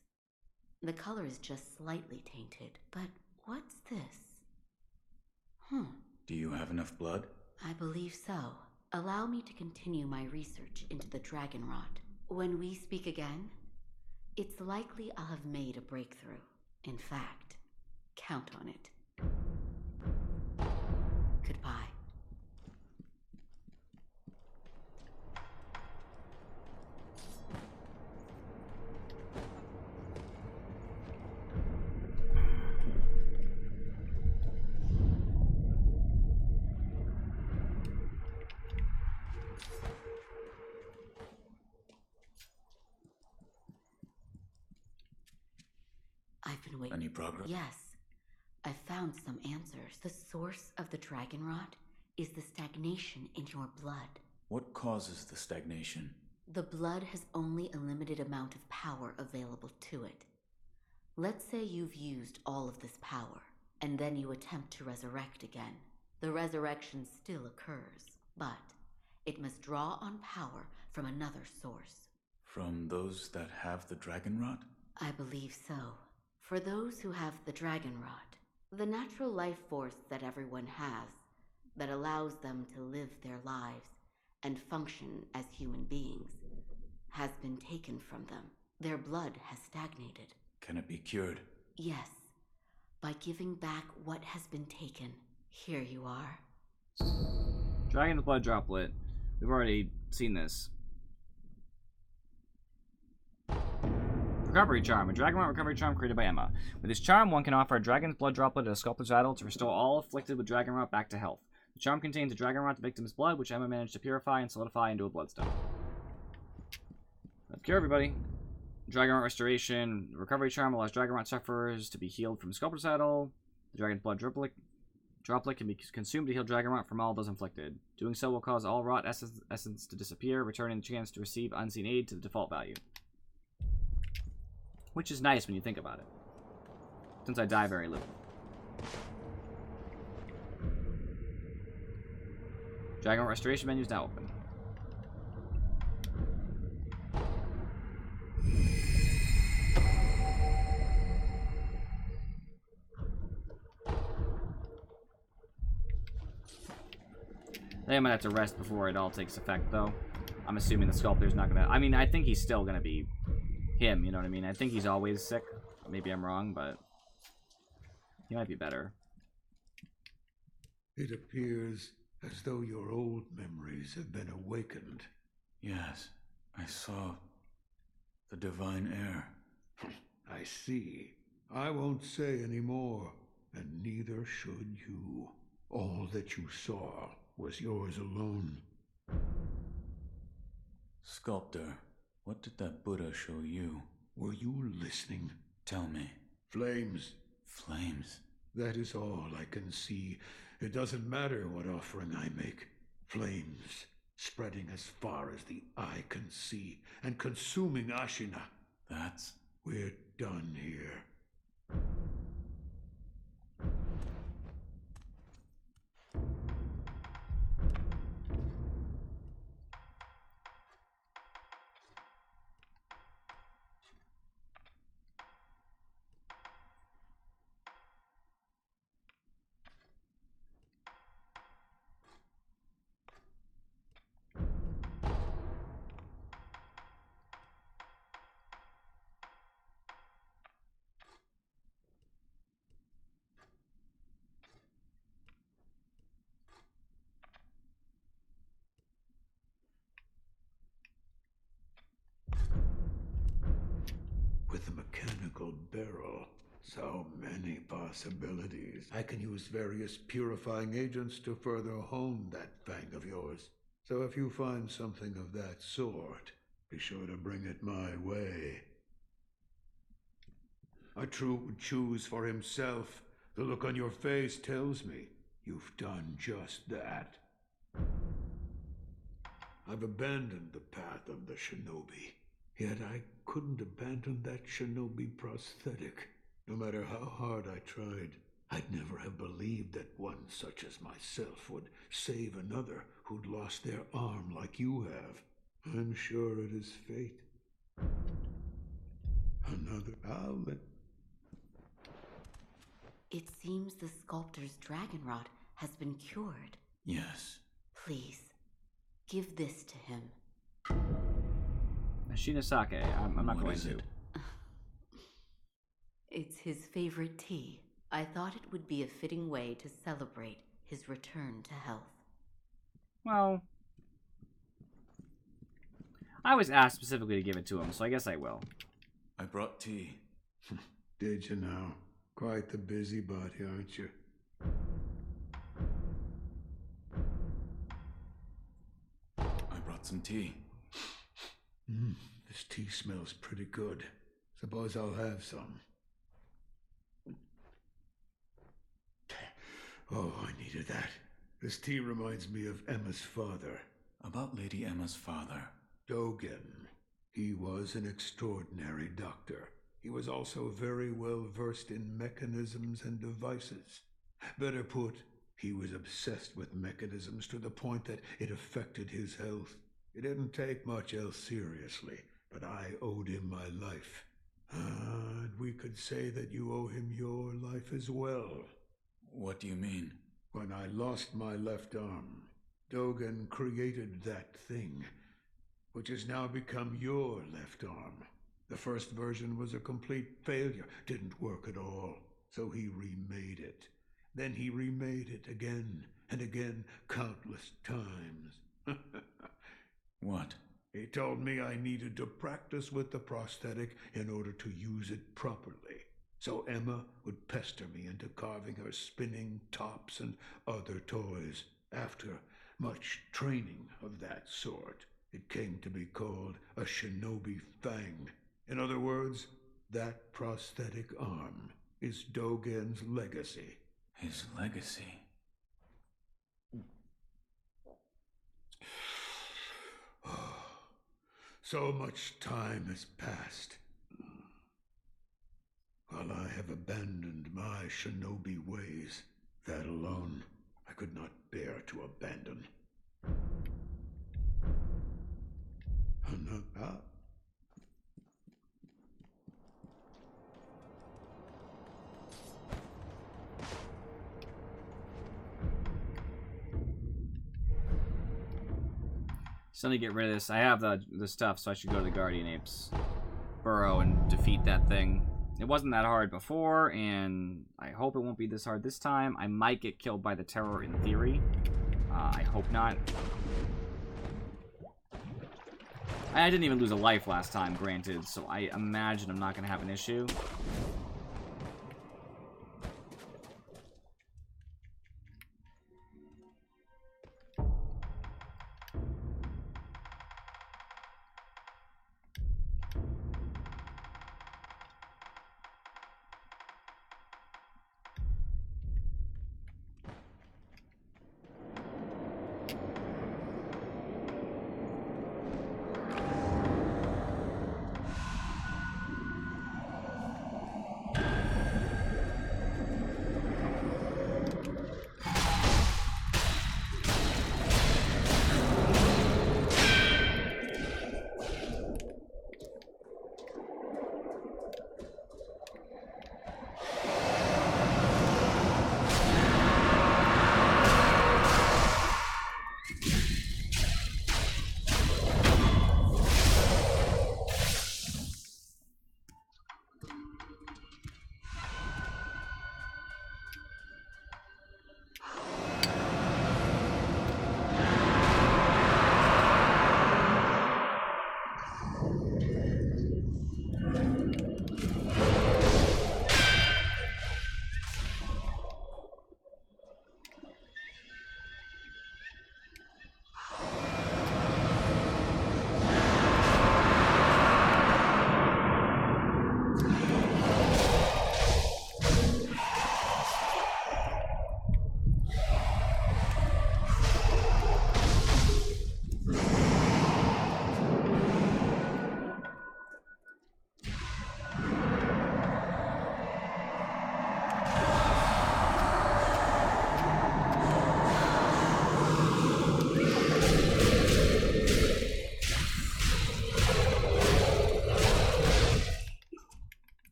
Speaker 9: The color is just slightly tainted. But what's this?
Speaker 3: Do you have enough blood?
Speaker 9: I believe so. Allow me to continue my research into the dragon rot. When we speak again, it's likely I'll have made a breakthrough. In fact, count on it. Goodbye. I've been waiting.
Speaker 3: Any progress?
Speaker 9: Yes. I found some answers. The source of the dragon rot is the stagnation in your blood.
Speaker 3: What causes the stagnation?
Speaker 9: The blood has only a limited amount of power available to it. Let's say you've used all of this power, and then you attempt to resurrect again. The resurrection still occurs, but it must draw on power from another source.
Speaker 3: From those that have the dragon rot?
Speaker 9: I believe so. For those who have the dragon rot, the natural life force that everyone has, that allows them to live their lives and function as human beings, has been taken from them. Their blood has stagnated.
Speaker 3: Can it be cured?
Speaker 9: Yes, by giving back what has been taken. Here you are.
Speaker 1: Dragon's blood droplet. We've already seen this. Recovery charm. A dragon rot recovery charm created by Emma. With this charm, one can offer a dragon's blood droplet at a sculptor's idol to restore all afflicted with dragon rot back to health. The charm contains a dragon rot victim's blood, which Emma managed to purify and solidify into a bloodstone. Let's cure everybody. Dragon rot restoration. Recovery charm allows dragon rot sufferers to be healed from sculptor's idol. The dragon's blood droplet can be consumed to heal dragon rot from all those inflicted. Doing so will cause all rot essence to disappear, returning the chance to receive unseen aid to the default value. Which is nice when you think about it, since I die very little. Dragon restoration menu is now open. They might have to rest before it all takes effect, though. I'm assuming the sculptor's not gonna... I mean, I think he's still gonna be him, you know what I mean? I think he's always sick. Maybe I'm wrong, but he might be better.
Speaker 10: It appears as though your old memories have been awakened.
Speaker 3: Yes, I saw the divine air.
Speaker 10: I see. I won't say any more, and neither should you. All that you saw was yours alone.
Speaker 3: Sculptor, what did that Buddha show you?
Speaker 10: Were you listening?
Speaker 3: Tell me.
Speaker 10: Flames.
Speaker 3: Flames?
Speaker 10: That is all I can see. It doesn't matter what offering I make. Flames, spreading as far as the eye can see, and consuming Ashina.
Speaker 3: That's...
Speaker 10: We're done here. With a mechanical barrel, so many possibilities. I can use various purifying agents to further hone that fang of yours. So if you find something of that sort, be sure to bring it my way. A true would choose for himself. The look on your face tells me you've done just that. I've abandoned the path of the shinobi. Yet I couldn't abandon that shinobi prosthetic. No matter how hard I tried, I'd never have believed that one such as myself would save another who'd lost their arm like you have. I'm sure it is fate. Another outlet.
Speaker 9: It seems the sculptor's dragon rot has been cured.
Speaker 3: Yes.
Speaker 9: Please, give this to him.
Speaker 1: Shinasake, I'm not going to.
Speaker 9: It's his favorite tea. I thought it would be a fitting way to celebrate his return to health.
Speaker 1: Well, I was asked specifically to give it to him, so I guess I will.
Speaker 3: I brought tea.
Speaker 10: Did you now? Quite the busybody, aren't you?
Speaker 3: I brought some tea.
Speaker 10: This tea smells pretty good. Suppose I'll have some.
Speaker 13: Oh, I needed that. This tea reminds me of Emma's father.
Speaker 3: About Lady Emma's father.
Speaker 13: Dogen. He was an extraordinary doctor. He was also very well versed in mechanisms and devices. Better put, he was obsessed with mechanisms to the point that it affected his health. He didn't take much else seriously, but I owed him my life. And we could say that you owe him your life as well.
Speaker 3: What do you mean?
Speaker 13: When I lost my left arm, Dogen created that thing, which has now become your left arm. The first version was a complete failure, didn't work at all, so he remade it. Then he remade it again and again, countless times.
Speaker 3: What?
Speaker 13: He told me I needed to practice with the prosthetic in order to use it properly. So Emma would pester me into carving her spinning tops and other toys. After much training of that sort, it came to be called a shinobi fang. In other words, that prosthetic arm is Dogen's legacy.
Speaker 3: His legacy?
Speaker 13: So much time has passed. While I have abandoned my shinobi ways, that alone I could not bear to abandon.
Speaker 1: So let me get rid of this. I have the stuff, so I should go to the Guardian Apes burrow and defeat that thing. It wasn't that hard before, and I hope it won't be this hard this time. I might get killed by the terror in theory. I hope not. I didn't even lose a life last time, granted, so I imagine I'm not going to have an issue.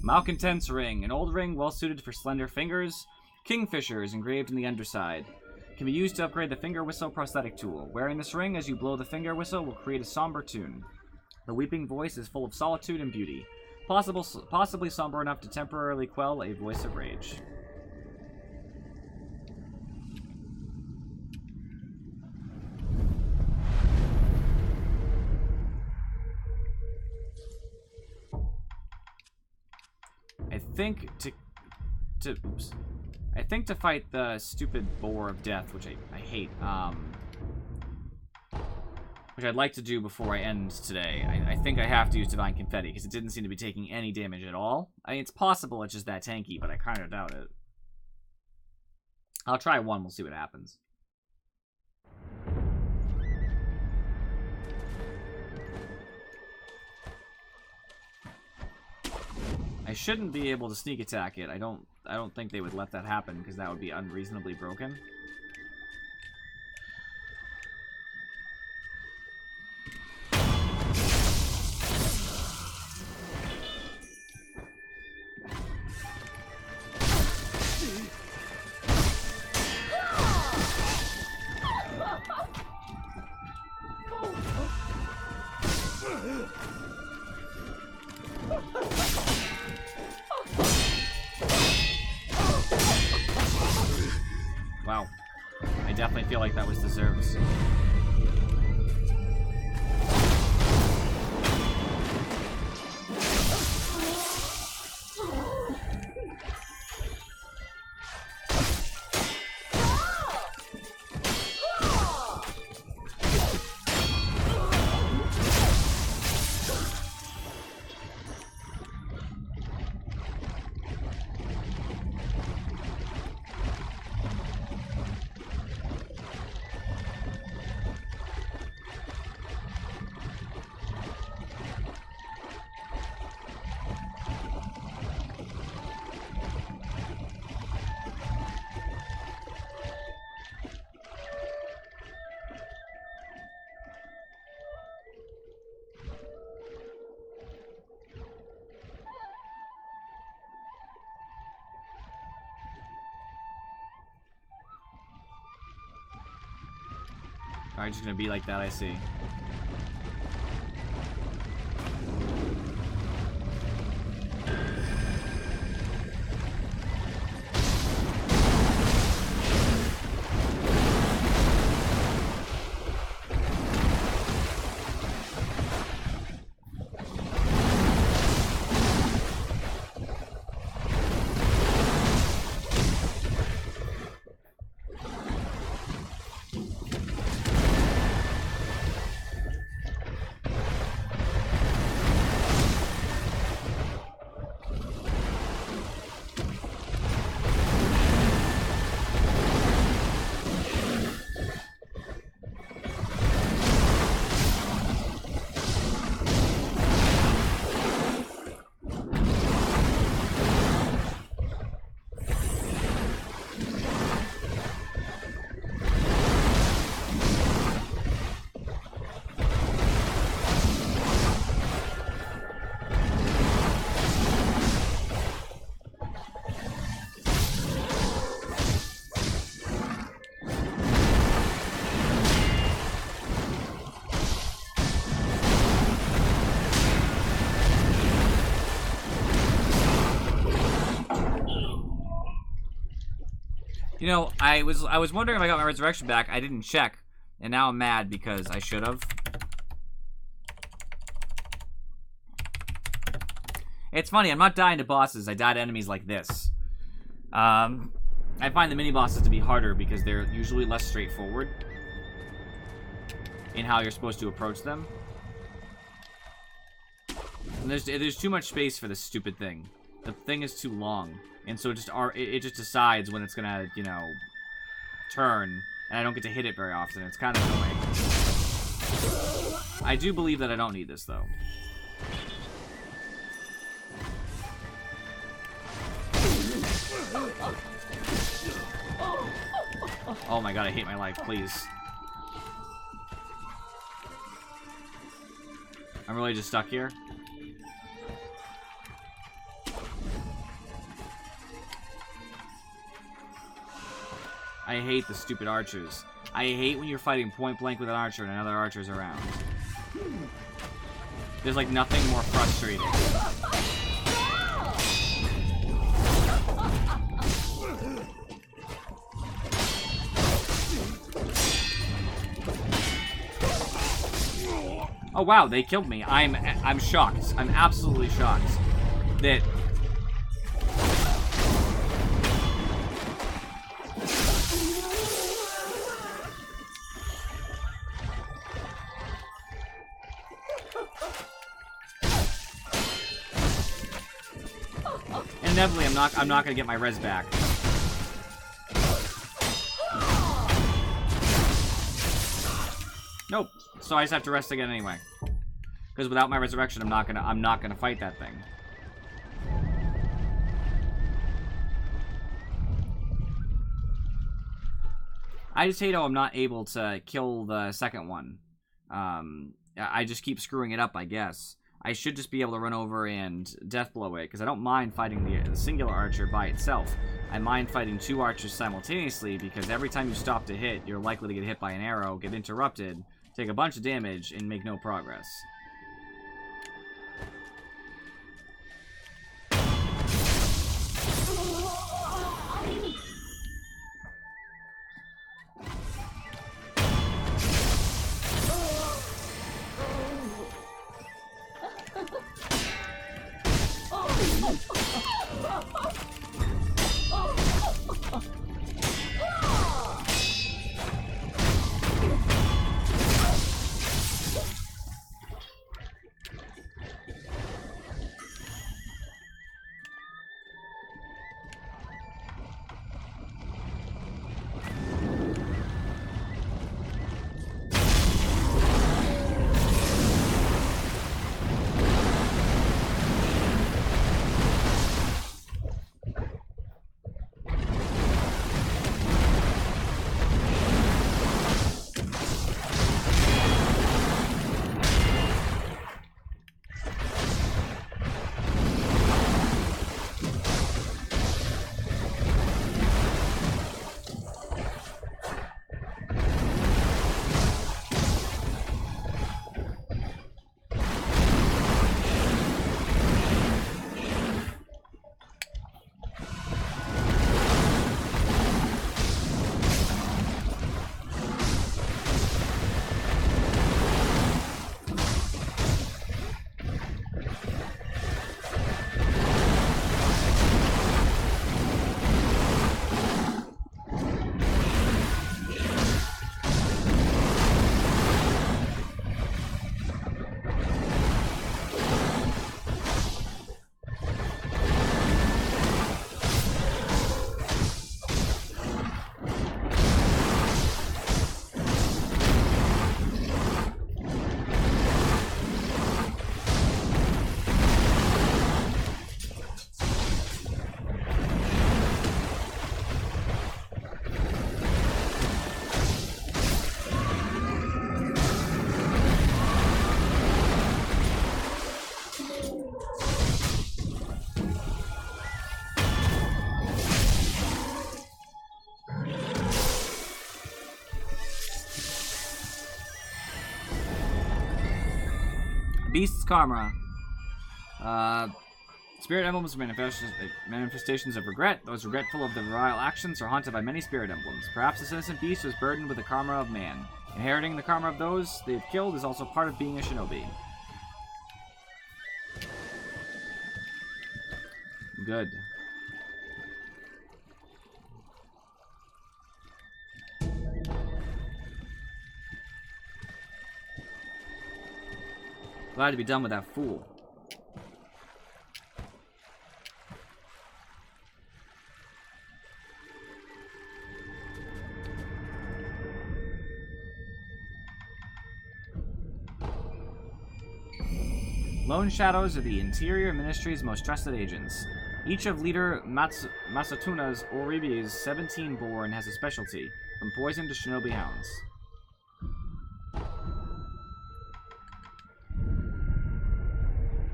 Speaker 1: Malcontent's Ring, an old ring well suited for slender fingers. Kingfisher is engraved in the underside. Can be used to upgrade the finger whistle prosthetic tool. Wearing this ring as you blow the finger whistle will create a somber tune. The weeping voice is full of solitude and beauty, possibly somber enough to temporarily quell a voice of rage. think to fight the stupid boar of death, which I hate, which I'd like to do before I end today. I think I have to use Divine Confetti, because it didn't seem to be taking any damage at all. I mean, it's possible it's just that tanky, but I kind of doubt it. I'll try one, we'll see what happens. I shouldn't be able to sneak attack it. I don't think they would let that happen, because that would be unreasonably broken. Wow. I definitely feel like that was deserved. Alright, just gonna be like that, I see. You know, I was wondering if I got my resurrection back. I didn't check, and now I'm mad because I should have. It's funny, I'm not dying to bosses. I die to enemies like this. I find the mini bosses to be harder because they're usually less straightforward in how you're supposed to approach them. And there's too much space for this stupid thing. The thing is too long. And so it just decides when it's gonna, you know, turn, and I don't get to hit it very often. It's kind of annoying. I do believe that I don't need this, though. Oh my god, I hate my life, please. I'm really just stuck here. I hate the stupid archers. I hate when you're fighting point blank with an archer and another archer's around. There's like nothing more frustrating. Oh wow, they killed me. I'm shocked. I'm absolutely shocked that inevitably I'm not gonna get my res back. Nope. So I just have to rest again anyway. Because without my resurrection, I'm not gonna fight that thing. I just hate how I'm not able to kill the second one. I just keep screwing it up, I guess. I should just be able to run over and deathblow it, because I don't mind fighting the singular archer by itself. I mind fighting 2 archers simultaneously, because every time you stop to hit, you're likely to get hit by an arrow, get interrupted, take a bunch of damage, and make no progress. Beast's Karma. Spirit emblems are manifestations of regret. Those regretful of their vile actions are haunted by many spirit emblems. Perhaps this innocent beast was burdened with the karma of man. Inheriting the karma of those they've killed is also part of being a shinobi. Good. Glad to be done with that fool. Lone Shadows are the Interior Ministry's most trusted agents. Each of leader Masatuna's Oribi's 17 born has a specialty, from poison to shinobi hounds.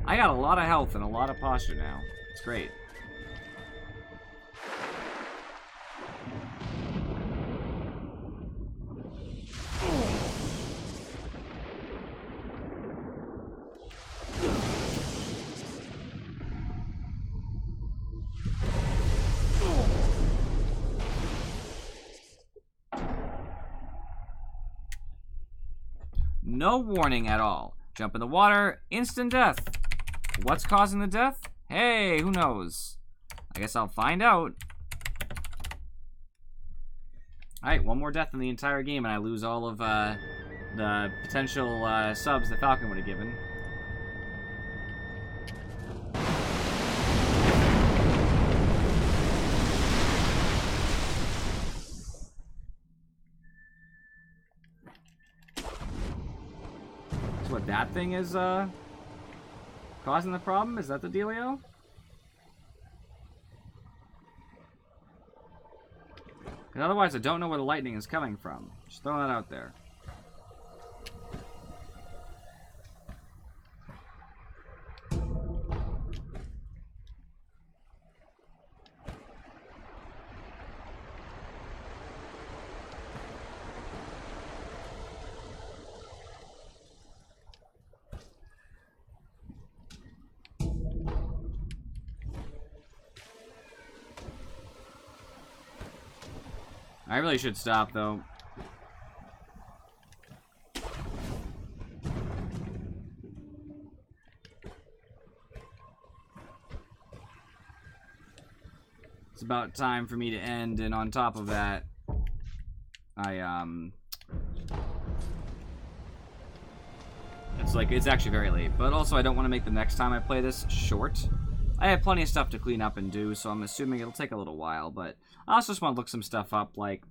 Speaker 1: I got a lot of health and a lot of posture now. It's great. No warning at all. Jump in the water, instant death. What's causing the death? Hey, who knows? I guess I'll find out. Alright, one more death in the entire game and I lose all of the potential subs that Falcon would have given. So what, that thing is causing the problem? Is that the dealio? Because otherwise I don't know where the lightning is coming from. Just throwing that out there. I really should stop, though. It's about time for me to end, and on top of that, it's actually very late. But also, I don't want to make the next time I play this short. I have plenty of stuff to clean up and do, so I'm assuming it'll take a little while, but I also just want to look some stuff up, like,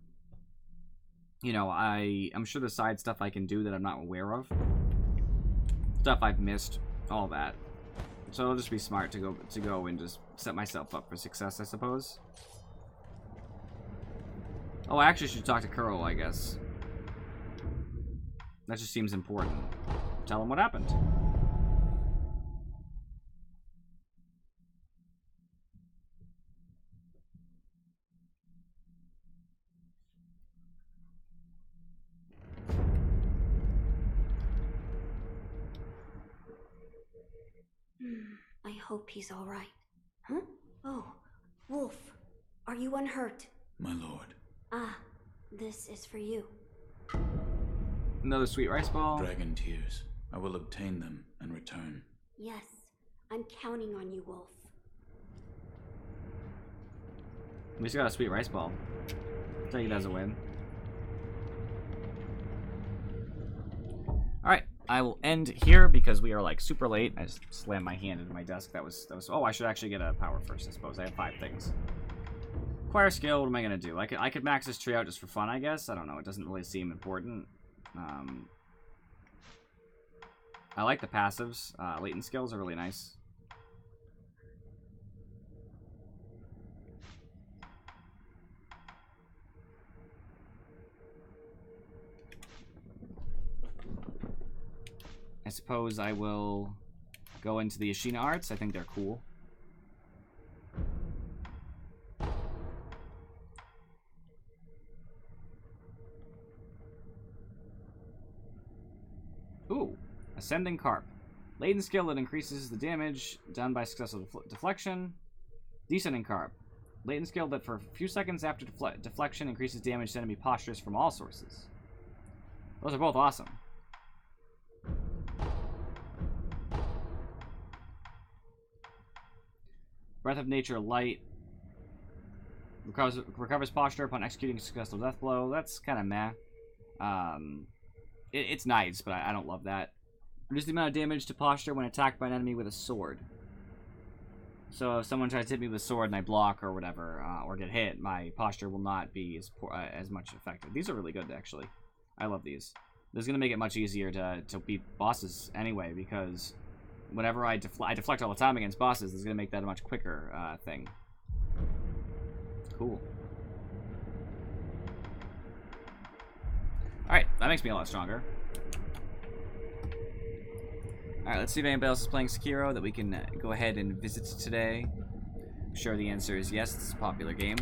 Speaker 1: you know, I'm sure the side stuff I can do that I'm not aware of. Stuff I've missed, all that. So it'll just be smart to go and just set myself up for success, I suppose. Oh, I actually should talk to Kuro, I guess. That just seems important. Tell him what happened.
Speaker 5: I hope he's all right. Huh? Oh, Wolf, are you unhurt?
Speaker 3: My lord.
Speaker 5: Ah, this is for you.
Speaker 1: Another sweet rice ball.
Speaker 3: Dragon tears. I will obtain them and return.
Speaker 5: Yes, I'm counting on you, Wolf.
Speaker 1: We just got a sweet rice ball. I'll take it as a win. Alright, I will end here because we are like super late. I just slammed my hand into my desk. That was oh, I should actually get a power first, I suppose. I have 5 things. Acquire skill, what am I gonna do? I could max this tree out just for fun, I guess. I don't know, it doesn't really seem important. I like the passives. Latent skills are really nice. I suppose I will go into the Ashina arts. I think they're cool. Ooh, Ascending Carp. Latent skill that increases the damage done by successful deflection. Descending Carp. Latent skill that for a few seconds after deflection increases damage to enemy postures from all sources. Those are both awesome. Breath of Nature Light. Recovers posture upon executing a successful death blow. That's kind of meh. It's nice, but I don't love that. Reduce the amount of damage to posture when attacked by an enemy with a sword. So if someone tries to hit me with a sword and I block or whatever, or get hit, my posture will not be as much affected. These are really good, actually. I love these. This is going to make it much easier to beat bosses anyway, because whenever I deflect all the time against bosses, this is going to make that a much quicker thing. Cool. Alright, that makes me a lot stronger. Alright, let's see if anybody else is playing Sekiro that we can go ahead and visit today. I'm sure the answer is yes, it's a popular game.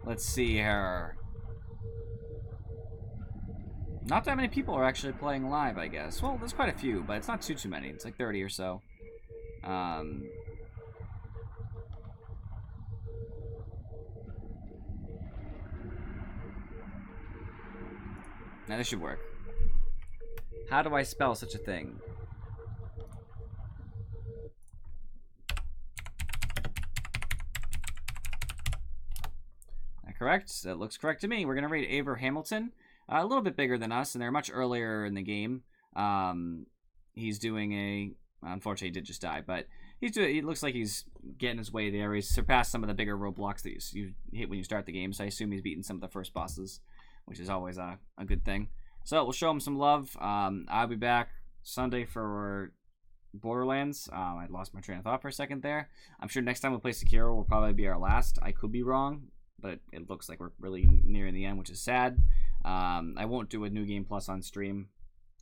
Speaker 1: Let's see here. Not that many people are actually playing live, I guess. Well, there's quite a few, but it's not too many. It's like 30 or so. Now this should work. How do I spell such a thing? That correct? That looks correct to me. We're gonna raid Aver Hamilton. A little bit bigger than us, and they're much earlier in the game. He's doing unfortunately, he did just die, but it looks like he's getting his way there. He's surpassed some of the bigger roadblocks that you hit when you start the game, so I assume he's beaten some of the first bosses, which is always a good thing. So we'll show him some love. I'll be back Sunday for Borderlands. I lost my train of thought for a second there. I'm sure next time we'll play Sekiro will probably be our last. I could be wrong, but it looks like we're really nearing the end, which is sad. I won't do a New Game Plus on stream.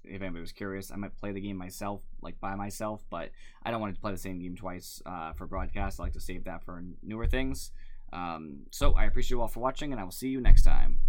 Speaker 1: If anybody was curious, I might play the game myself, like by myself, but I don't want to play the same game twice for broadcast. I like to save that for newer things. So I appreciate you all for watching, and I will see you next time.